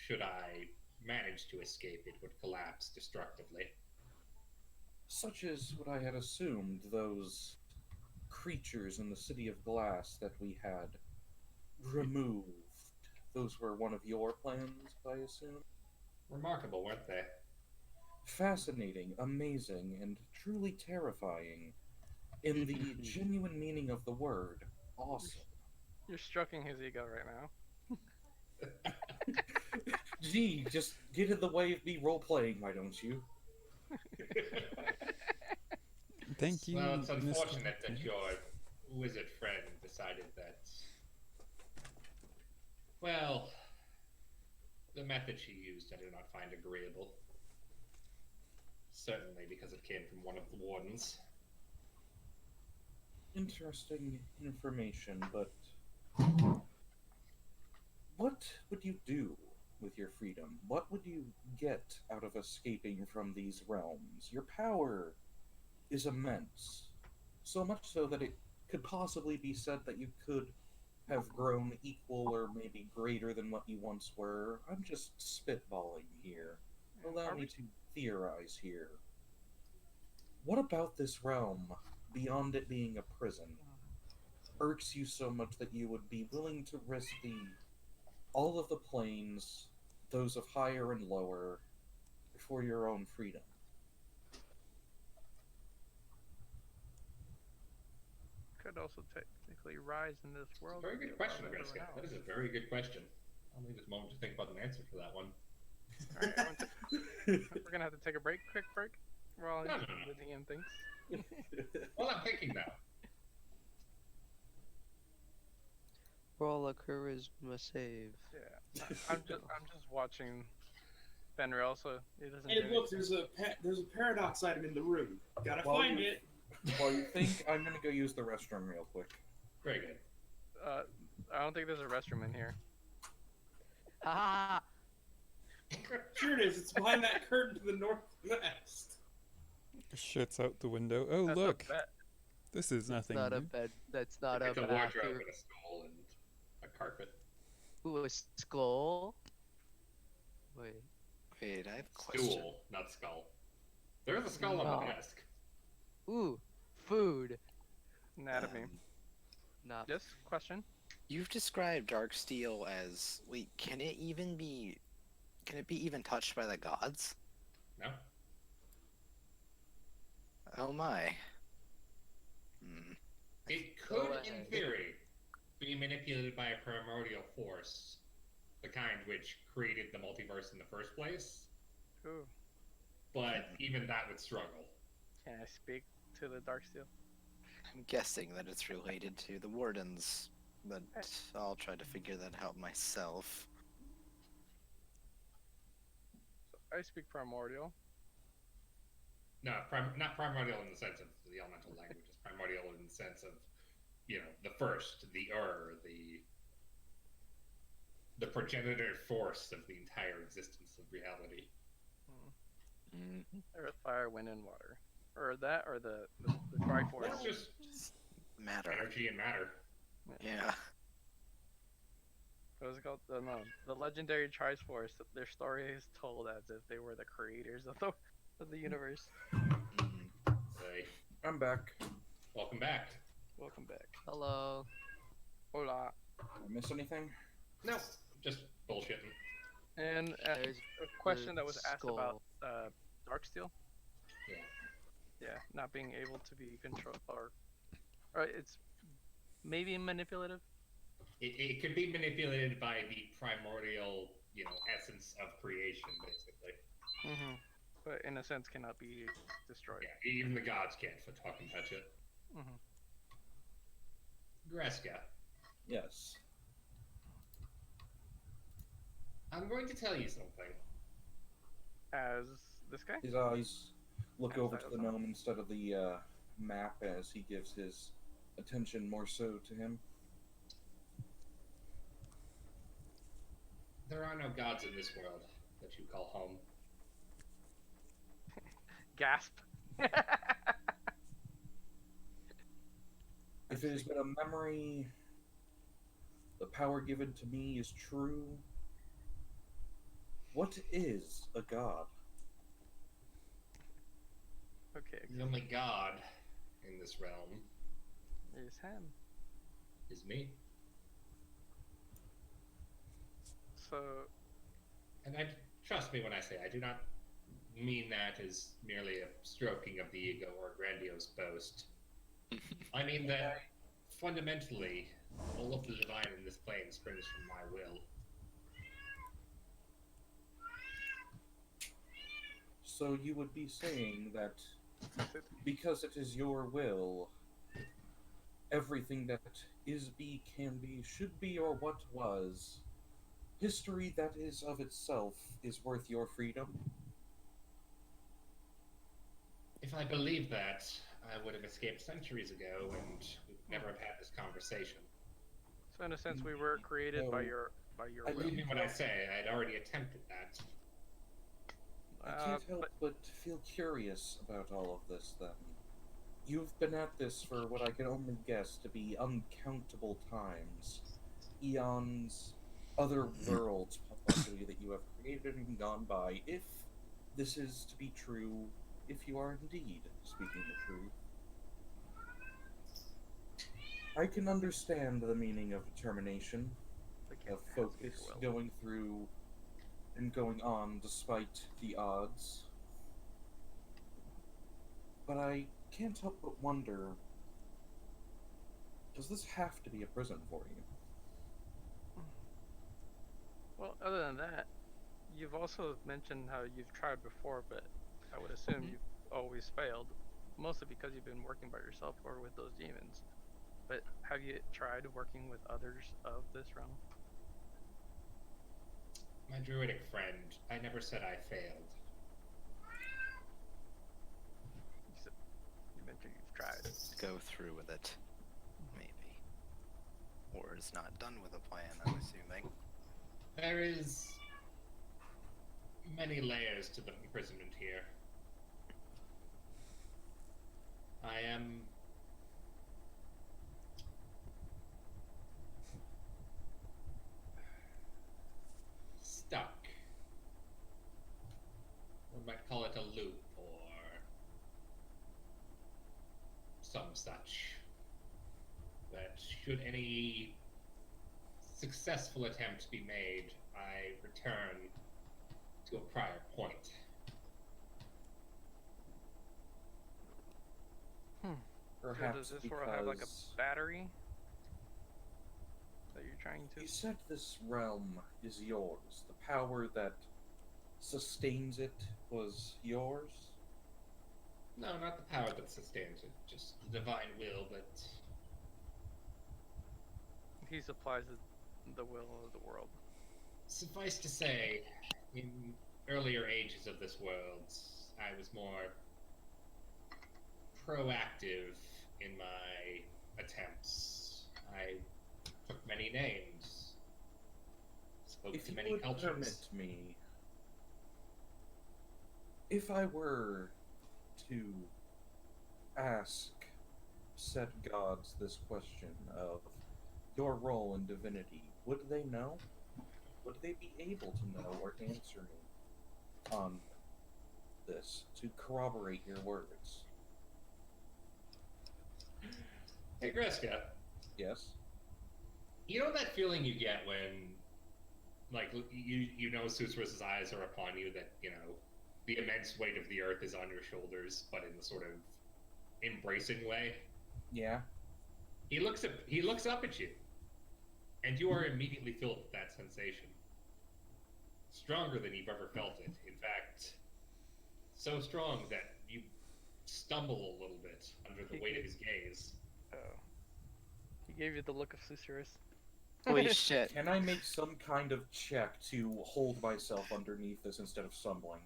C: should I manage to escape, it would collapse destructively.
B: Such as what I had assumed, those creatures in the City of Glass that we had removed. Those were one of your plans, I assume?
C: Remarkable, weren't they?
B: Fascinating, amazing, and truly terrifying. In the genuine meaning of the word, awesome.
F: You're stroking his ego right now.
B: Gee, just get in the way of me role-playing, why don't you?
A: Thank you.
C: Well, it's
A: Mr.
C: unfortunate that
A: Yes.
C: your wizard friend decided that. Well, the method she used I do not find agreeable. Certainly because it came from one of the wardens.
B: Interesting information, but what would you do with your freedom? What would you get out of escaping from these realms? Your power is immense. So much so that it could possibly be said that you could have grown equal or maybe greater than what you once were. I'm just spitballing here. Allow
F: Are
B: me
F: we-
B: to theorize here. What about this realm, beyond it being a prison, irks you so much that you would be willing to risk all of the planes, those of higher and lower, for your own freedom?
F: Could also technically rise in this world.
C: Very
F: and be
C: good
F: above
C: question,
F: everyone
C: Greska. That is
F: else.
C: a very good question. I'll need this moment to think about an answer for that one.
F: Alright, we're gonna have to take a quick break. While
C: No.
F: the DM thinks.
C: Well, I'm thinking now.
H: Roll a charisma save.
F: Yeah, I'm just watching Benrail, so it doesn't.
G: Hey,
F: do
G: look, there's a paradox item in the room. Gotta
B: Well,
G: find
B: you-
G: it.
B: While you think, I'm gonna go use the restroom real quick.
C: Very good.
F: I don't think there's a restroom in here.
H: Ha
G: Sure it is. It's behind that curtain to the northwest.
A: Shit's out the window. Oh,
F: That's
A: look.
F: A bet.
A: This is nothing
H: Not a
A: new.
H: bed. That's not
C: It's
H: a
C: a wardrobe
H: bathroom.
C: and a stool and a carpet.
H: Ooh, a skull. Wait.
D: Wait, I have a question.
C: Stool, not skull. There is a skull on the
H: Oh.
C: desk.
H: Ooh, food.
F: Anatomy.
H: Not.
F: Yes. Question.
D: You've described dark steel as wait, can it be even touched by the gods?
C: No?
D: Oh my. Hmm.
C: It
H: Go
C: could, in
H: ahead.
C: theory, be manipulated by a primordial force, the kind which created the multiverse in the first place,
F: Ooh.
C: but even that would struggle.
F: Can I speak to the Darksteel?
D: I'm guessing that it's related to the wardens, but I'll try to figure that out myself.
F: I speak Primordial.
C: No, not primordial in the sense of the elemental language. It's primordial in the sense of, the first, the progenitor force of the entire existence of reality.
F: Earth, fire, wind, and water. Or that, or the Triforce.
C: That's just
D: Matter.
C: energy and matter.
D: Yeah.
F: What was it called? No, the legendary Triforce. Their story is told as if they were the creators of the universe.
C: Hey,
B: I'm back.
C: welcome back.
F: Welcome back.
H: Hello.
F: Hola.
B: Did I miss anything?
C: No, just bullshitting.
F: And
H: There's
F: a question that was asked about
H: skull.
F: Darksteel.
C: Yeah.
F: Yeah, not being able to be controlled, or it's maybe manipulative.
C: It could be manipulated by the primordial, essence of creation, basically.
F: Mm-hmm. But in a sense, cannot be destroyed.
C: Yeah, even the gods can't fucking touch it.
F: Mm-hmm.
C: Greska,
B: Yes.
C: I'm going to tell you something.
F: As this guy.
B: His eyes look over to the
F: Outside of
B: gnome instead of the map as he gives his attention more so to him.
C: There are no gods in this world that you call home.
F: Gasp.
B: If it has been a memory, the power given to me is true. What is a god?
F: Okay.
C: The only god in this realm
F: Is him.
C: is me.
F: So.
C: And trust me when I say I do not mean that as merely a stroking of the ego or a grandiose boast. I mean that fundamentally, all of the divine in this plane springs from my will.
B: So you would be saying that because it is your will, everything that is, be, can be, should be, or what was, history that is of itself is worth your freedom?
C: If I believed that, I would have escaped centuries ago, and we would never have had this conversation.
F: So in a sense, we were created by your
B: I
F: will.
C: Believe me when I say I'd already attempted that.
B: I can't help but feel curious about all of this, then. You've been at this for what I can only guess to be uncountable times. Eons, other worlds, possibly, that you have created and gone by. If this is to be true, if you are indeed speaking the truth, I can understand the meaning of determination, of focus, going through and going on despite the odds. But I can't help but wonder, does this have to be a prison for you?
F: Well, other than that, you've also mentioned how you've tried before, but I would assume you've always failed, mostly because you've been working by yourself or with those demons. But have you tried working with others of this realm?
C: My druidic friend, I never said I failed.
F: You mentioned you've tried.
D: Go through with it. Maybe. Or is not done with a plan, I'm assuming.
C: There is many layers to the imprisonment here. I am stuck. One might call it a loop or some such. That should any successful attempt be made, I return to a prior point.
B: Perhaps
F: so does this
B: because
F: world have like a battery that you're trying to?
B: you said this realm is yours, the power that sustains it was yours?
C: No, not the power that sustains it, just the divine will that.
F: He supplies the will of the world.
C: Suffice to say, in earlier ages of this world, I was more proactive in my attempts. I took many names, spoke
B: If
C: to
B: you
C: many
B: would
C: cultures.
B: permit me, if I were to ask said gods this question of your role in divinity, would they know? Would they be able to know or answer me on this to corroborate your words?
C: Hey, Greska,
B: Yes?
C: you know that feeling you get when, like, you know Susura's eyes are upon you, that, you know, the immense weight of the earth is on your shoulders, but in the sort of embracing way?
B: Yeah?
C: He looks up at you, and you are immediately filled with that sensation. Stronger than you've ever felt it. In fact, so strong that you stumble a little bit under the weight of his gaze.
F: Oh. He gave you the look of Susurrus.
D: Holy shit.
B: Can I make some kind of check to hold myself underneath this instead of stumbling?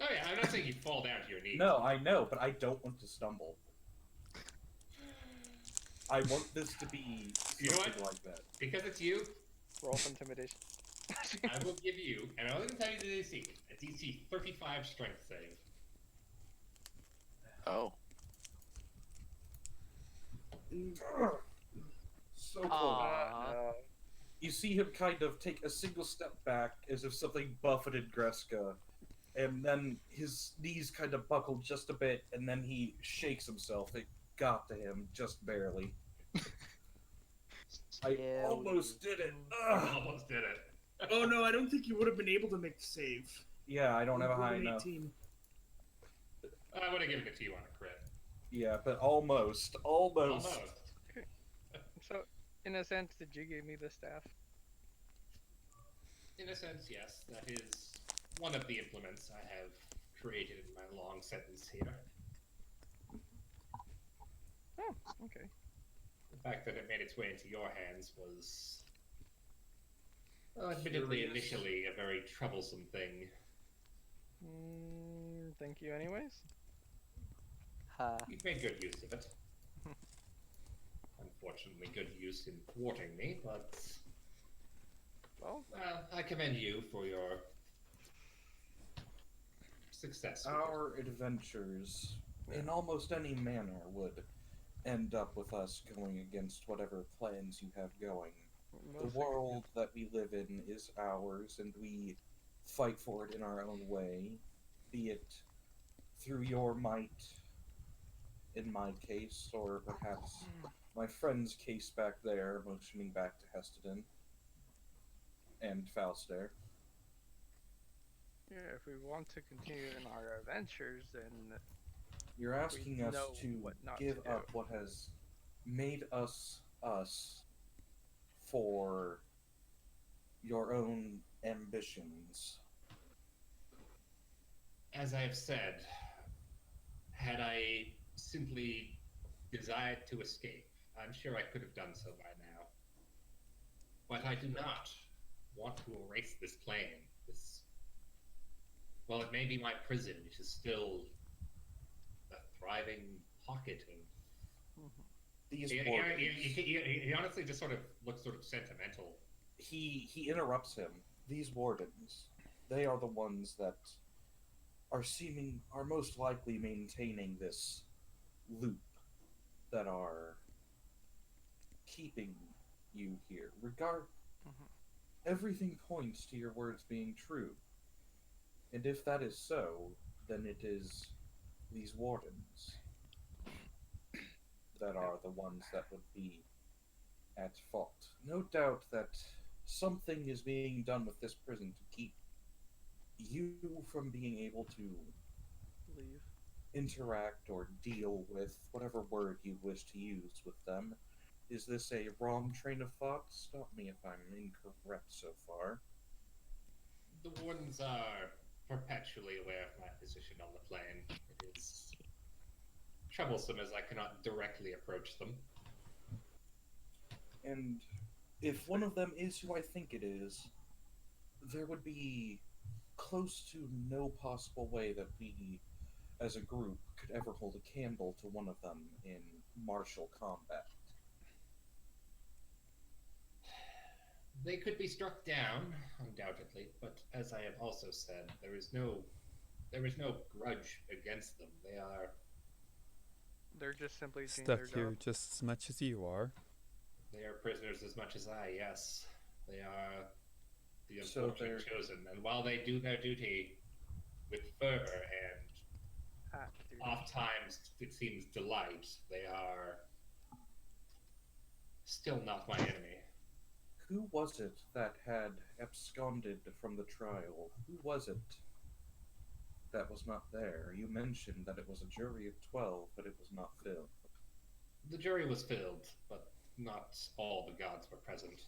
C: Oh yeah, I'm not saying you fall down to your knees.
B: No, I know, but I don't want to stumble. I want this to be
C: You know
B: something
C: what?
B: like that.
C: Because it's you,
F: Roll for intimidation.
C: I will give you, and I'm only going to tell you the DC. A DC 35 strength save.
D: Oh.
B: So close.
H: Aw.
F: No.
B: You see him kind of take a single step back as if something buffeted Greska, and then his knees kind of buckle just a bit, and then he shakes himself. It got to him just barely. I
H: Yeah,
B: almost did it.
C: You
B: Ugh.
C: almost did it.
G: Oh no, I don't think you would have been able to make the save.
B: Yeah, I don't have a
G: You
B: high
G: rolled an
B: enough.
G: 18.
C: I would have given it to you on a crit.
B: Yeah, but almost. Almost.
C: Almost.
F: So, in a sense, did you give me the staff?
C: In a sense, yes. That is one of the implements I have created in my long sentence here.
F: Oh, okay.
C: The fact that it made its way into your hands was, well, admittedly,
B: Curious.
C: initially a very troublesome thing.
F: Thank you, anyways.
H: Ha.
C: You've made good use of it. Unfortunately, good use in thwarting me, but
F: Well,
C: I commend you for your success. with it.
B: Our adventures, in almost any manner, would end up with us going against whatever plans you have going. The
F: most
B: world that we live in is ours, and we fight for it in our own way, be it through your might, in my case, or perhaps my friend's case back there, motioning back to Hestedon and Falstaer.
F: Yeah, if we want to continue in our adventures, then
B: You're asking us
F: know
B: to
F: what not to
B: give
F: do.
B: up what has made us us for your own ambitions.
C: As I have said, had I simply desired to escape, I'm sure I could have done so by now. But I do not want to erase this plane. This, well, it may be my prison, it is still a thriving pocket of.
B: These
C: He
B: wardens,
C: he honestly just sort of looks sort of sentimental.
B: he interrupts him. These wardens, they are the ones that are most likely maintaining this loop, that are keeping you here. Everything points to your words being true. And if that is so, then it is these wardens that are the ones that would be at fault. No doubt that something is being done with this prison to keep you from being able to
F: leave.
B: interact or deal with whatever word you wish to use with them. Is this a wrong train of thought? Stop me if I'm incorrect so far.
C: The Wardens are perpetually aware of my position on the plane. It is troublesome as I cannot directly approach them.
B: And if one of them is who I think it is, there would be close to no possible way that we, as a group, could ever hold a candle to one of them in martial combat.
C: They could be struck down, undoubtedly, but as I have also said, there is no grudge against them.
F: They're just simply doing
A: Stuck
F: their
A: here
F: job.
A: just as much as you are.
C: They are prisoners as much as I, yes. They are the
B: So
C: unfortunate chosen, and while they do their duty with fervor and
F: Ah, dude.
C: oft-times it seems delight, they are still not my enemy.
B: Who was it that had absconded from the trial? Who was it that was not there? You mentioned that it was a jury of 12, but it was not filled.
C: The jury was filled, but not all the gods were present.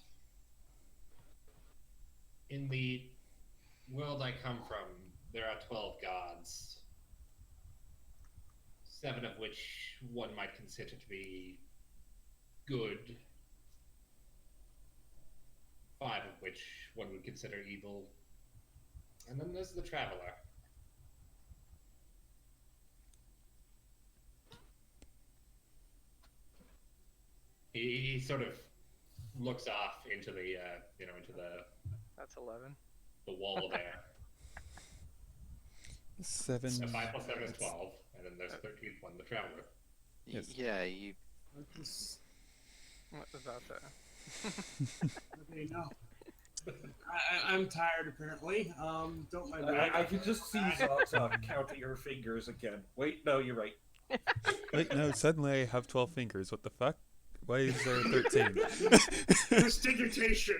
C: In the world I come from, there are 12 gods, 7 of which one might consider to be good, 5 of which one would consider evil, and then there's the Traveler. He sort of looks off into the
F: That's 11.
C: the wall there.
A: 7.
C: So 5 plus 7 is 12, and then there's 13th one, the Traveler.
A: Yes.
D: Yeah, you.
F: What was that?
G: Okay, no. I'm tired apparently. Don't mind me.
B: I could just see Zata counting her fingers again. Wait, no, you're right.
A: Wait, no, suddenly I have 12 fingers. What the fuck? Why is there 13?
G: Prestidigitation.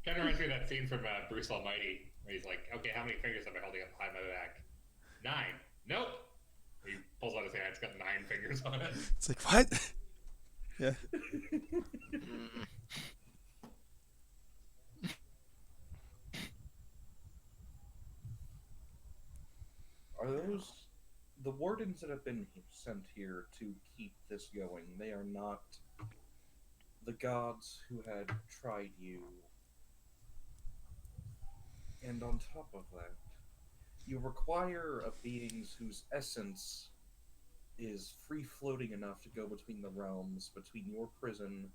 C: Kind of reminds me of that scene from Bruce Almighty, where he's like, okay, how many fingers am I holding up behind my back? 9. Nope. He pulls out his hand, it's got 9 fingers on it.
A: It's like, what? Yeah.
D: Mm,
B: Are those the wardens that have been sent here to keep this going? They are not the gods who had tried you. And on top of that, you require a beings whose essence is free floating enough to go between the realms, between your prison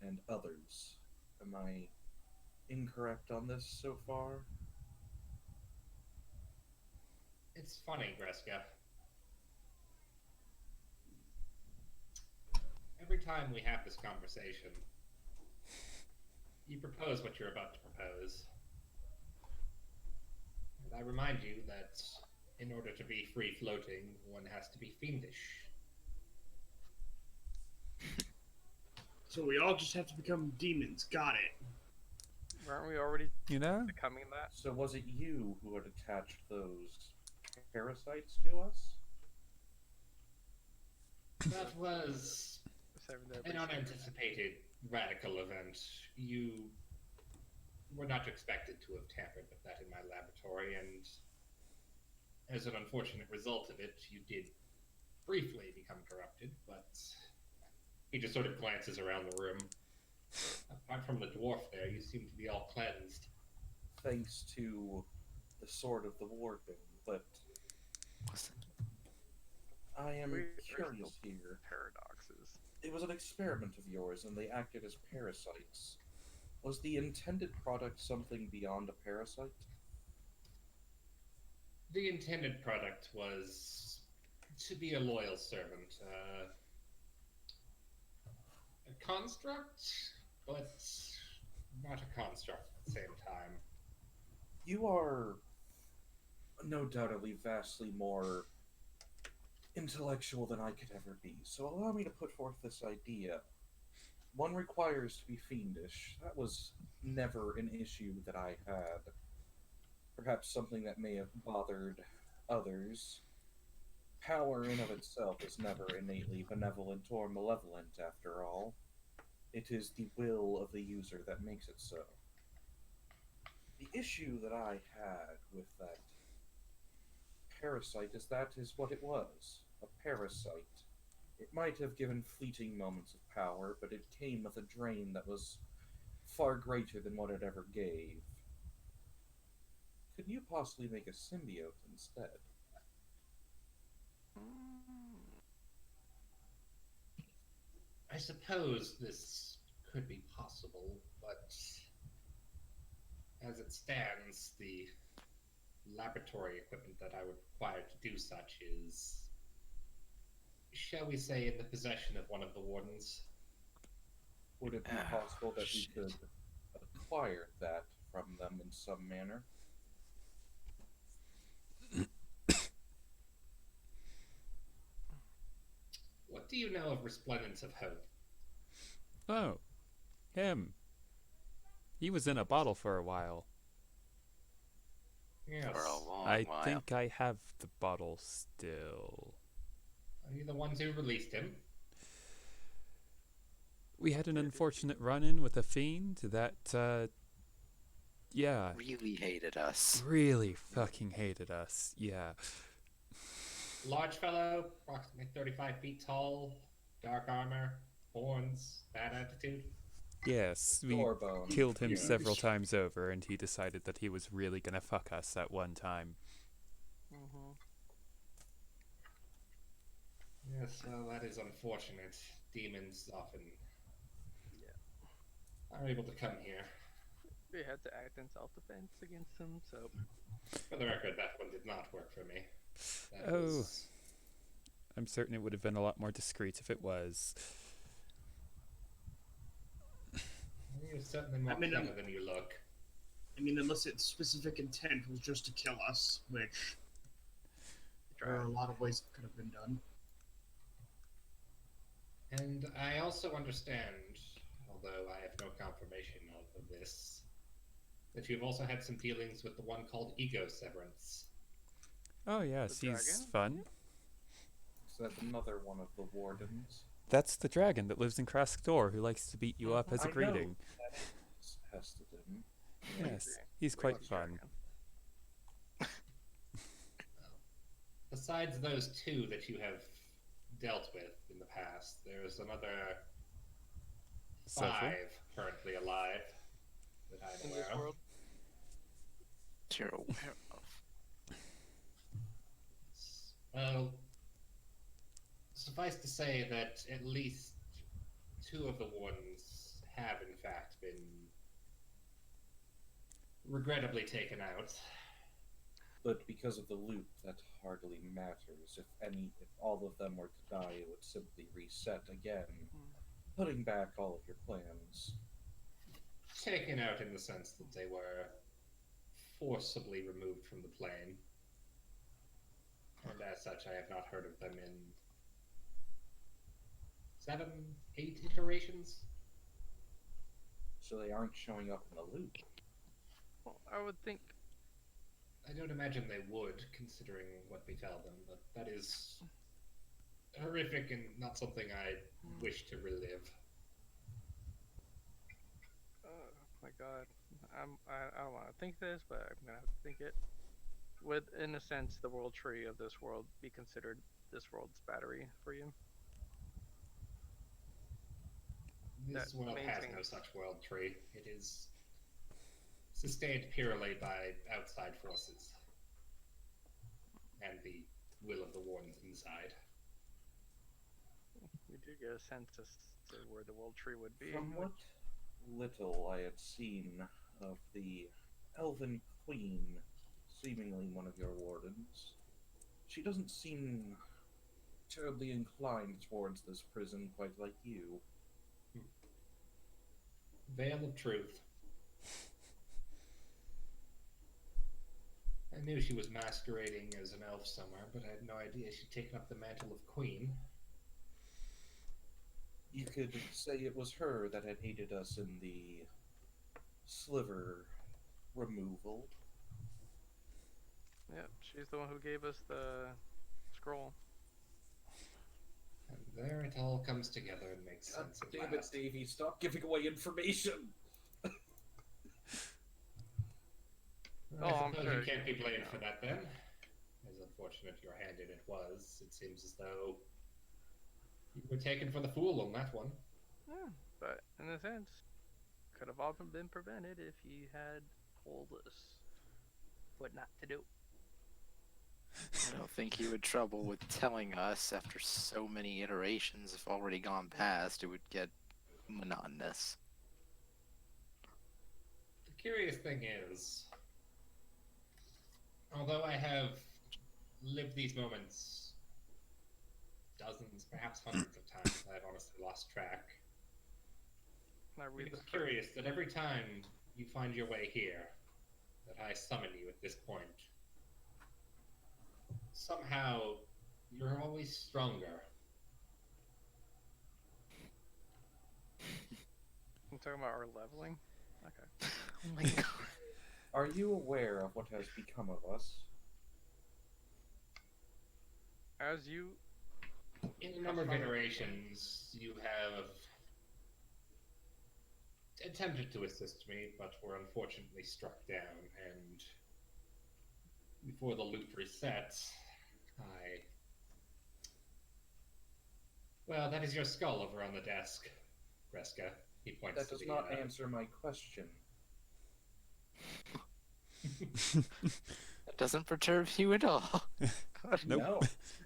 B: and others. Am I incorrect on this so far?
C: It's funny, Greska. Every time we have this conversation, you propose what you're about to propose. And I remind you that in order to be free-floating, one has to be fiendish.
G: So we all just have to become demons. Got it.
F: Aren't we already
A: You know?
F: becoming that?
B: So was it you who had attached those parasites to us?
C: That was
F: Saving their
C: an unanticipated radical event. You were not expected to have tampered with that in my laboratory, and as an unfortunate result of it, you did briefly become corrupted, but he just sort of glances around the room. Apart from the dwarf there, you seem to be all cleansed.
B: Thanks to the sword of the warden, but I am curious here.
F: Paradoxes.
B: It was an experiment of yours, and they acted as parasites. Was the intended product something beyond a parasite?
C: The intended product was to be a loyal servant. A construct, but not a construct at the same time.
B: You are no doubtedly vastly more intellectual than I could ever be, so allow me to put forth this idea. One requires to be fiendish. That was never an issue that I had. Perhaps something that may have bothered others. Power in of itself is never innately benevolent or malevolent, after all. It is the will of the user that makes it so. The issue that I had with that parasite is that is what it was, a parasite. It might have given fleeting moments of power, but it came with a drain that was far greater than what it ever gave. Could you possibly make a symbiote instead?
C: I suppose this could be possible, but as it stands, the laboratory equipment that I would require to do such is, shall we say, in the possession of one of the wardens.
B: Would it be possible that we could acquire that from them in some manner?
C: What do you know of Resplendence of Hope?
A: Oh, him. He was in a bottle for a while.
C: Yes.
D: For a long
A: I
D: while.
A: think I have the bottle still.
C: Are you the ones who released him?
A: We had an unfortunate run-in with a fiend that, yeah,
D: Really hated us.
A: really fucking hated us. Yeah.
C: Large fellow, approximately 35 feet tall, dark armor, horns, bad attitude.
A: Yes, we
B: Gorebone.
A: killed him
C: Yeah.
A: several times over, and he decided that he was really gonna fuck us at one time.
F: Mm-hmm.
C: Yes, well, that is unfortunate. Demons often are able to come here.
F: We had to act in self-defense against him, so
C: For the record, that one did not work for me. That
A: Oh.
C: was-
A: I'm certain it would have been a lot more discreet if it was.
C: You're certainly more
G: I mean,
C: clever than you look.
G: I mean, unless its specific intent was just to kill us, which there are a lot of ways it could have been done.
C: And I also understand, although I have no confirmation of this, that you've also had some dealings with the one called Ego Severance.
A: Oh yes,
F: The
A: he's
F: dragon?
A: fun.
B: So that's another one of the wardens.
A: That's the dragon that lives in Krasktor who likes to beat you up as a
B: I know.
A: greeting.
B: That is Hestedin.
A: Yes, he's quite fun.
C: Besides those two that you have dealt with in the past, there's another
A: Several?
C: 5 currently alive that I'm
H: In
C: aware
H: this
C: of.
H: world?
D: That you're aware of.
C: Well, suffice to say that at least 2 of the wardens have in fact been regrettably taken out.
B: But because of the loop, that hardly matters. If all of them were to die, it would simply reset again, putting back all of your plans.
C: Taken out in the sense that they were forcibly removed from the plane. And as such, I have not heard of them in 7, 8 iterations.
B: So they aren't showing up in the loop.
F: Well, I would think
C: I don't imagine they would, considering what befell them, but that is horrific and not something I wish to relive.
F: oh my god. I don't want to think this, but I'm gonna have to think it. Would, in a sense, the world tree of this world be considered this world's battery for you?
C: This
F: That
C: world has
F: maintains-
C: no such world tree. It is sustained purely by outside forces and the will of the wardens inside.
F: We do get a sense as to where the world tree would be.
B: From what little I had seen of the Elven Queen, seemingly one of your wardens, she doesn't seem terribly inclined towards this prison quite like you.
C: Veil of truth. I knew she was masquerading as an elf somewhere, but I had no idea she'd taken up the mantle of queen.
B: You could say it was her that had aided us in the sliver removal.
F: Yep, she's the one who gave us the scroll.
C: And there it all comes together and makes
B: God
C: sense at
B: damn it,
C: last.
B: Davey, stop giving away information!
F: Oh,
C: I
F: I'm
C: suppose
F: sure
C: you can't be
F: you
C: blamed
F: know.
C: for that then. As unfortunate your handed it was, it seems as though you were taken for the fool on that one.
F: Yeah, but in a sense, could have often been prevented if he had told us what not to do.
D: I don't think he would trouble with telling us after so many iterations have already gone past. It would get monotonous.
C: The curious thing is, although I have lived these moments dozens, perhaps hundreds of times, I've honestly lost track.
F: I read
C: It's
F: the
C: curious that every time you find your way here, that I summon you at this point, somehow you're always stronger.
F: I'm talking about our leveling. Okay.
D: Oh my god.
B: Are you aware of what has become of us?
F: As you
C: In a number of iterations, you have attempted to assist me, but were unfortunately struck down, and before the loot resets, Well, that is your skull over on the desk, Greska. He points
B: That
C: to
B: does
C: the,
B: not answer my question.
D: That doesn't perturb you at all.
A: Nope.
B: No.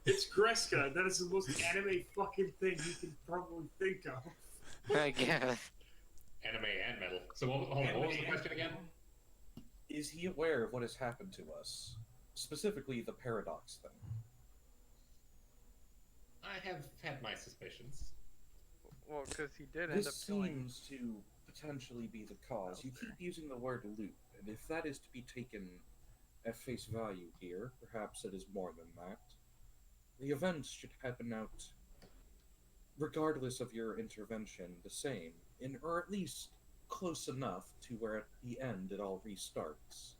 G: It's Greska. That is the most anime fucking thing you can probably think of.
D: I guess.
C: anime and metal. So hold on, what was the question again?
B: Is he aware of what has happened to us? Specifically, the paradox thing.
C: I have had my suspicions.
F: well, because he did end up
B: This
F: killing.
B: seems to potentially be the cause. You keep using the word loop, and if that is to be taken at face value here, perhaps it is more than that. The events should happen out, regardless of your intervention, the same, or at least close enough to where at the end it all restarts.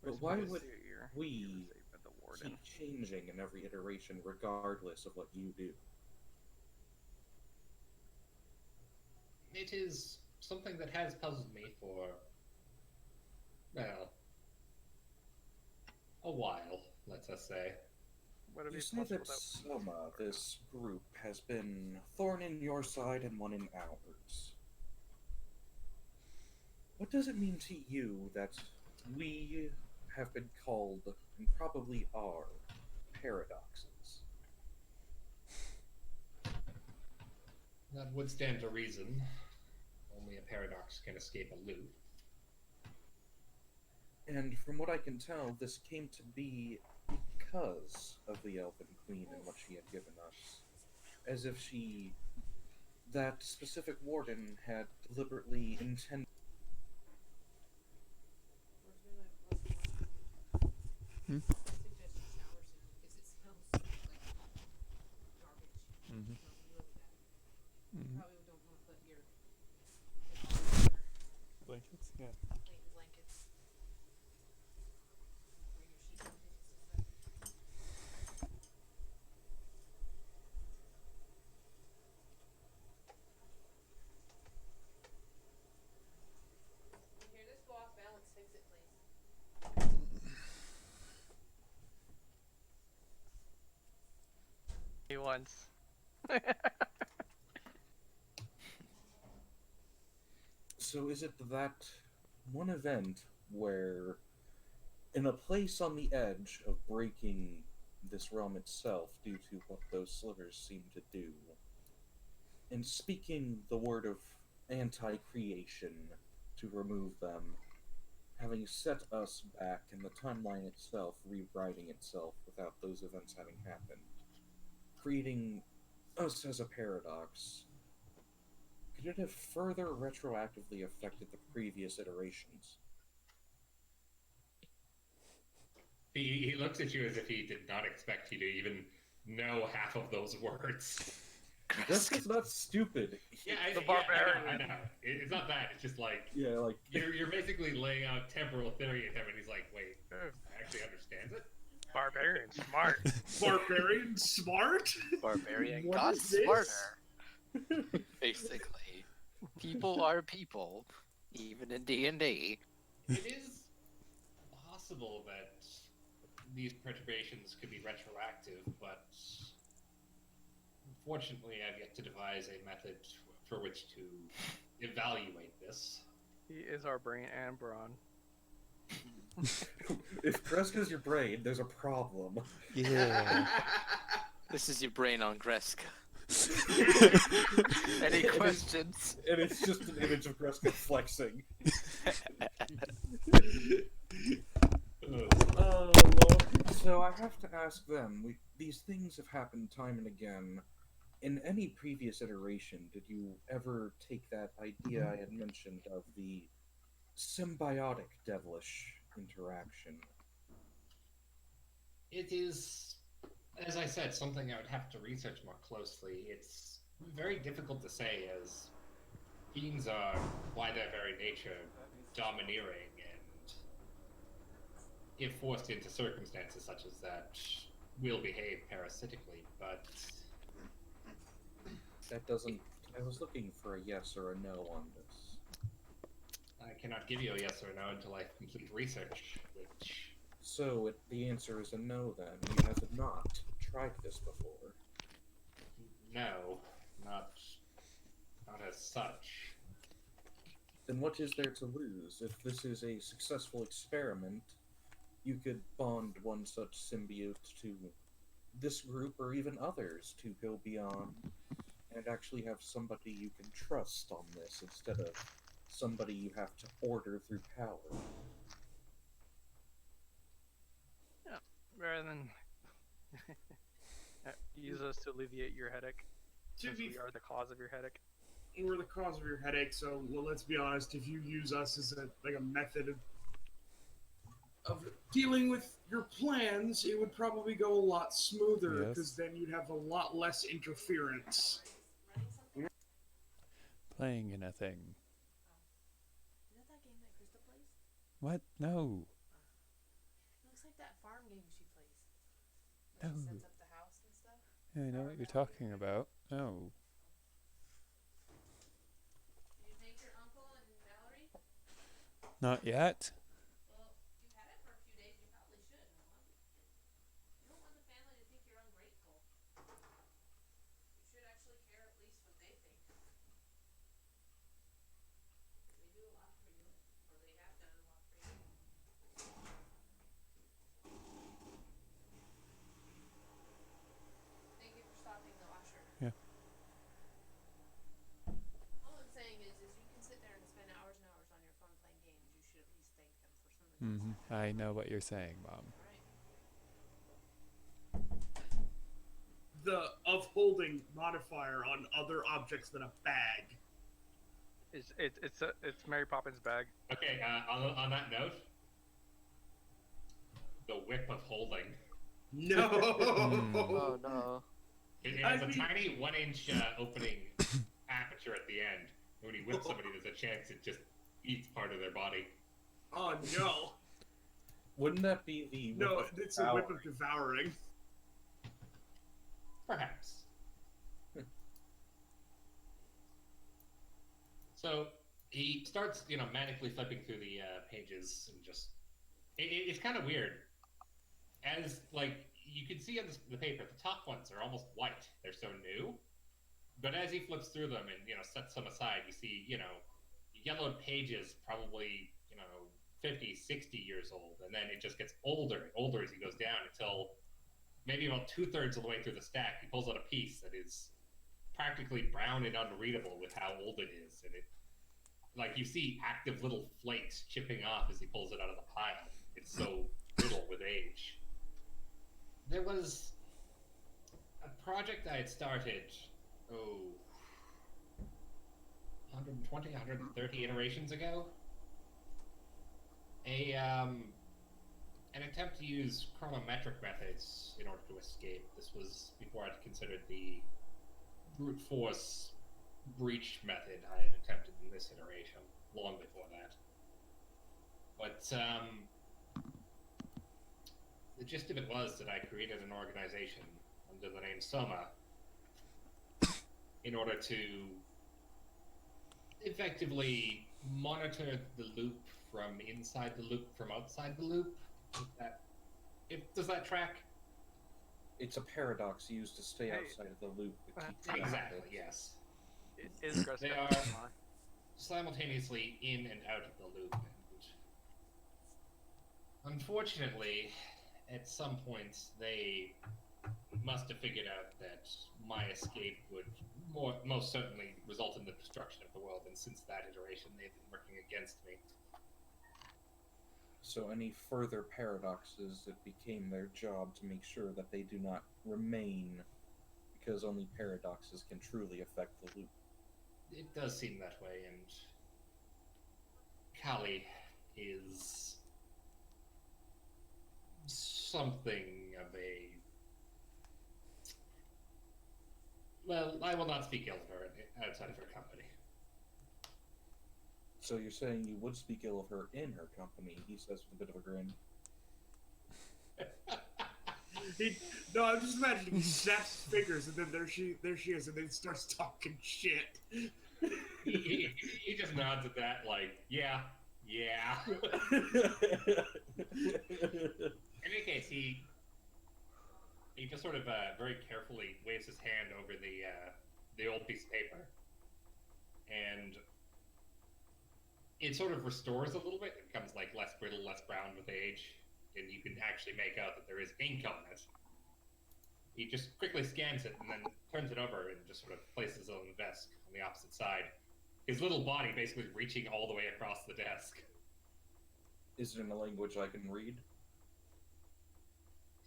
B: But why would we keep changing in every iteration regardless of what you do?
C: It is something that has puzzled me for, well, a while, let us say.
B: You say that Soma, this group, has been thorn in your side and one in ours. What does it mean to you that we have been called, and probably are, paradoxes?
C: That would stand to reason. Only a paradox can escape a loop.
B: And from what I can tell, this came to be because of the Elven Queen and what she had given us. As if that specific warden had deliberately intended.
A: Hmm? Blankets? Yeah.
E: Hear this go off balance, fix it, please.
F: He once.
B: So is it that one event where, in a place on the edge of breaking this realm itself due to what those slivers seem to do, and speaking the word of anti-creation to remove them, having set us back and the timeline itself rewriting itself without those events having happened, creating us as a paradox, could it have further retroactively affected the previous iterations?
C: He looks at you as if he did not expect you to even know half of those words.
B: That's just not stupid.
C: Yeah,
F: The
C: I
F: barbarian.
C: know. It's not that. It's just like
B: Yeah, like
C: you're basically laying out temporal theory at him, and he's like, "Wait, I actually understands it."
F: Barbarian, smart.
G: Barbarian smart?
D: Barbarian
G: What
D: got
G: is this?
D: smarter. Basically, people are people, even in D&D.
C: It is possible that these perturbations could be retroactive, but unfortunately, I've yet to devise a method for which to evaluate this.
F: He is our brain and brawn.
B: If Greska's your brain, there's a problem.
A: Yeah.
D: This is your brain on Greska. Any questions?
B: And it's just an image of Greska flexing. So I have to ask them, these things have happened time and again. In any previous iteration, did you ever take that idea I had mentioned of the symbiotic devilish interaction?
C: It is, as I said, something I would have to research more closely. It's very difficult to say, as fiends are, by their very nature, domineering, and if forced into circumstances such as that, will behave parasitically, but...
B: That doesn't... I was looking for a yes or a no on this.
C: I cannot give you a yes or a no until I complete research, which...
B: So, the answer is a no then. You have not tried this before.
C: No, not as such.
B: Then what is there to lose? If this is a successful experiment, you could bond one such symbiote to this group or even others to go beyond and actually have somebody you can trust on this instead of somebody you have to order through power.
F: Yeah, rather than use us to alleviate your headache,
G: To
F: since
G: be
F: we are the cause of your headache.
G: We're the cause of your headache, so well, let's be honest. If you use us as a method of dealing with your plans, it would probably go a lot smoother
A: Yes.
G: because then you'd have a lot less interference.
A: Playing in a thing.
E: Is that game that Krista plays?
A: What? No.
E: It looks like that farm game she plays.
A: No.
E: She sets up the house and stuff.
A: I know what you're talking about. No.
E: Did you take your uncle and Mallory?
A: Not yet.
E: Well, you've had it for a few days. You probably should, Noah. You don't want the family to think you're ungrateful. You should actually care at least what they think. They do a lot for you, or they have done a lot for you. Thank you for stopping the washer.
A: Yeah.
E: All I'm saying is you can sit there and spend hours and hours on your phone playing games. You should at least thank them for some of the things that
A: I know what you're saying, Mom.
E: right?
G: The upholding modifier on other objects than a bag.
F: It's Mary Poppins' bag.
C: Okay, on that note, the whip of holding.
G: No.
H: Oh no.
C: It
G: I
C: has a
G: mean-
C: tiny 1-inch opening aperture at the end. When you whip somebody, there's a chance it just eats part of their body.
G: Oh no.
B: Wouldn't that be the whip
G: No,
B: of
G: it's a whip
B: devouring?
G: of devouring.
C: Perhaps. So he starts, manically flipping through the pages and just. It's kind of weird. As, you can see on the paper, the top ones are almost white. They're so new. But as he flips through them and, sets them aside, you see, yellowed pages probably, 50, 60 years old. And then it just gets older and older as he goes down until maybe about 2/3 of the way through the stack, he pulls out a piece that is practically brown and unreadable with how old it is. And it, you see active little flakes chipping off as he pulls it out of the pile. It's so brittle with age. There was a project I had started, 120, 130 iterations ago. An attempt to use chronometric methods in order to escape. This was before I'd considered the brute force breach method I had attempted in this iteration, long before that. But the gist of it was that I created an organization under the name Soma in order to effectively monitor the loop from inside the loop, from outside the loop, Does that track?
B: It's a paradox used to stay
F: Hey,
B: outside of the loop. But keep track of
C: Exactly.
B: it.
C: Yes.
F: Is Greska
C: They are-
F: on?
C: Simultaneously in and out of the loop. And unfortunately, at some points, they must have figured out that my escape would most certainly result in the destruction of the world, and since that iteration, they've been working against me.
B: So any further paradoxes, it became their job to make sure that they do not remain, because only paradoxes can truly affect the loop.
C: It does seem that way, and Kali is something of a... Well, I will not speak ill of her outside of her company.
B: So you're saying you would speak ill of her in her company? He says with a bit of a grin.
G: No, I'm just imagining he snaps his fingers and then there she is, and then starts talking shit.
C: he just nods at that, like, yeah. In any case, he just sort of very carefully waves his hand over the old piece of paper, and it sort of restores a little bit. It becomes like less brittle, less brown with age, and you can actually make out that there is ink on it. He just quickly scans it and then turns it over and just sort of places it on the desk on the opposite side. His little body basically reaching all the way across the desk.
B: Is it in a language I can read?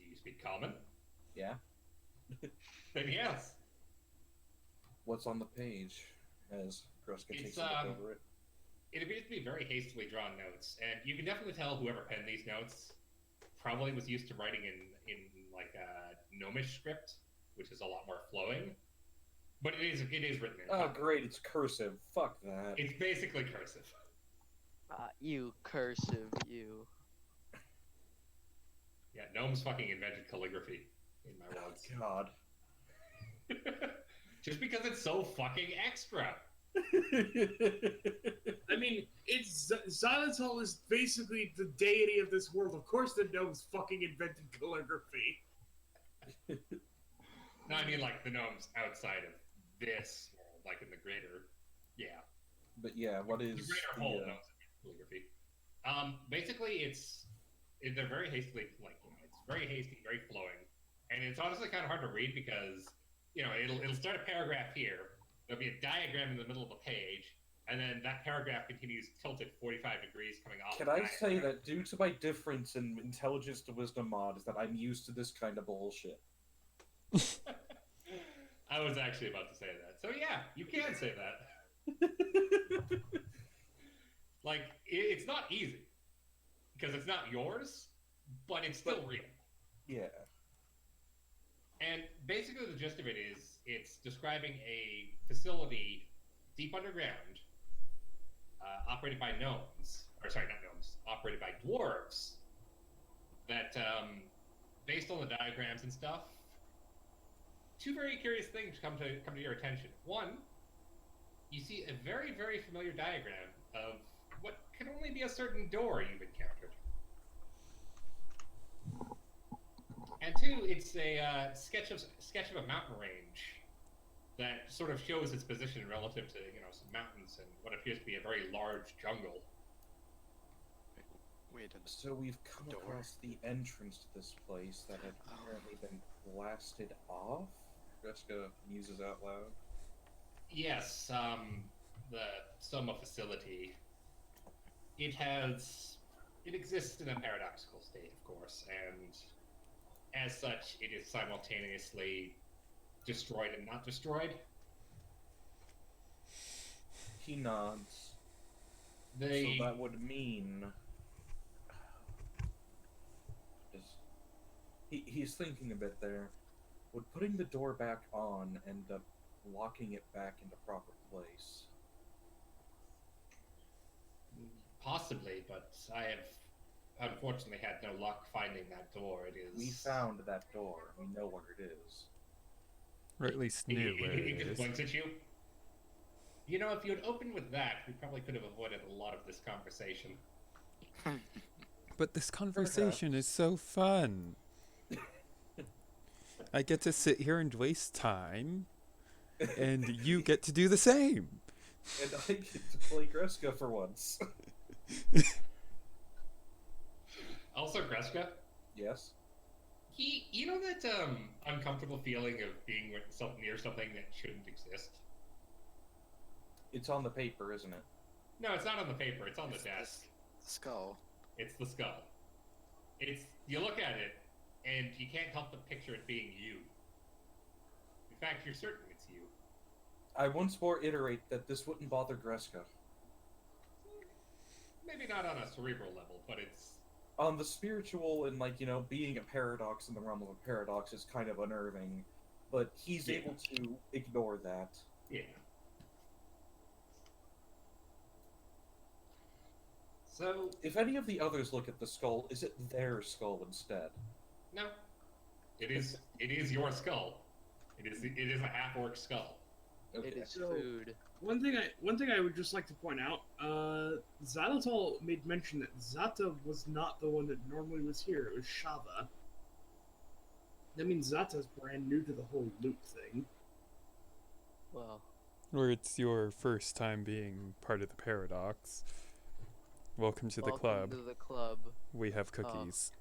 C: Do you speak Common?
B: Yeah.
C: Then yes.
B: What's on the page? As Greska takes a look over it.
C: It appears to be very hastily drawn notes, and you can definitely tell whoever penned these notes probably was used to writing in like a gnomish script, which is a lot more flowing. But it is written in.
B: Oh, great! It's cursive. Fuck that.
C: It's basically cursive.
H: You cursive, you.
C: Yeah, gnomes fucking invented calligraphy in my world.
B: Oh, God.
C: Just because it's so fucking extra.
G: I mean, it's Xylitol is basically the deity of this world. Of course, the gnomes fucking invented calligraphy.
C: No, I mean like the gnomes outside of this world, like in the greater, yeah.
B: But yeah, what is
C: The greater whole gnomes invent calligraphy. Basically, they're very hastily, like, you know, it's very hasty, very flowing, and it's honestly kind of hard to read because, you know, it'll start a paragraph here. There'll be a diagram in the middle of the page, and then that paragraph continues tilted 45 degrees coming off.
B: Can I say that due to my difference in intelligence to wisdom mod is that I'm used to this kind of bullshit.
C: I was actually about to say that. So yeah, you can say that. Like, it's not easy, because it's not yours, but it's still real.
B: Yeah.
C: And basically the gist of it is, it's describing a facility deep underground, operated by gnomes, or sorry, not gnomes, operated by dwarves, that, based on the diagrams and stuff, two very curious things come to your attention. One, you see a very, very familiar diagram of what can only be a certain door you've encountered. And two, it's a sketch of a mountain range that sort of shows its position relative to, you know, some mountains and what appears to be a very large jungle.
D: Wait a
B: So we've come
D: Door.
B: across the entrance to this place that had apparently been blasted off? Greska muses out loud.
C: Yes, the Soma facility. It exists in a paradoxical state, of course, and as such, it is simultaneously destroyed and not destroyed.
B: He nods. So that would mean... He's thinking a bit there. Would putting the door back on end up locking it back into proper place?
C: Possibly, but I have unfortunately had no luck finding that door. It is.
B: We found that door. We know where it is.
A: Or at least knew where
C: He
A: it
C: just
A: is.
C: blinks at you. You know, if you had opened with that, we probably could have avoided a lot of this conversation.
A: But this conversation is so fun. I get to sit here and waste time, and you get to do the same.
B: And I get to play Greska for once.
C: Also, Greska,
B: Yes.
C: you know that uncomfortable feeling of being with near something that shouldn't exist?
B: It's on the paper, isn't it?
C: No, it's not on the paper. It's on the
D: It's
C: desk.
D: the skull.
C: It's the skull. You look at it, and you can't help but picture it being you. In fact, you're certain it's you.
B: I once more iterate that this wouldn't bother Greska.
C: Maybe not on a cerebral level, but it's
B: On the spiritual and, like, being a paradox in the realm of a paradox is kind of unnerving, but he's
C: Yeah.
B: able to ignore that.
C: yeah. So
B: If any of the others look at the skull, is it their skull instead?
C: no, it is your skull. It is a half orc skull.
H: It is
G: So-
H: food.
G: One thing I would just like to point out, Xylitol made mention that Zata was not the one that normally was here. It was Shava. That means Zata's brand new to the whole loot thing.
H: Well,
A: Or it's your first time being part of the paradox. Welcome to the
H: welcome
A: club.
H: to the club.
A: We have cookies.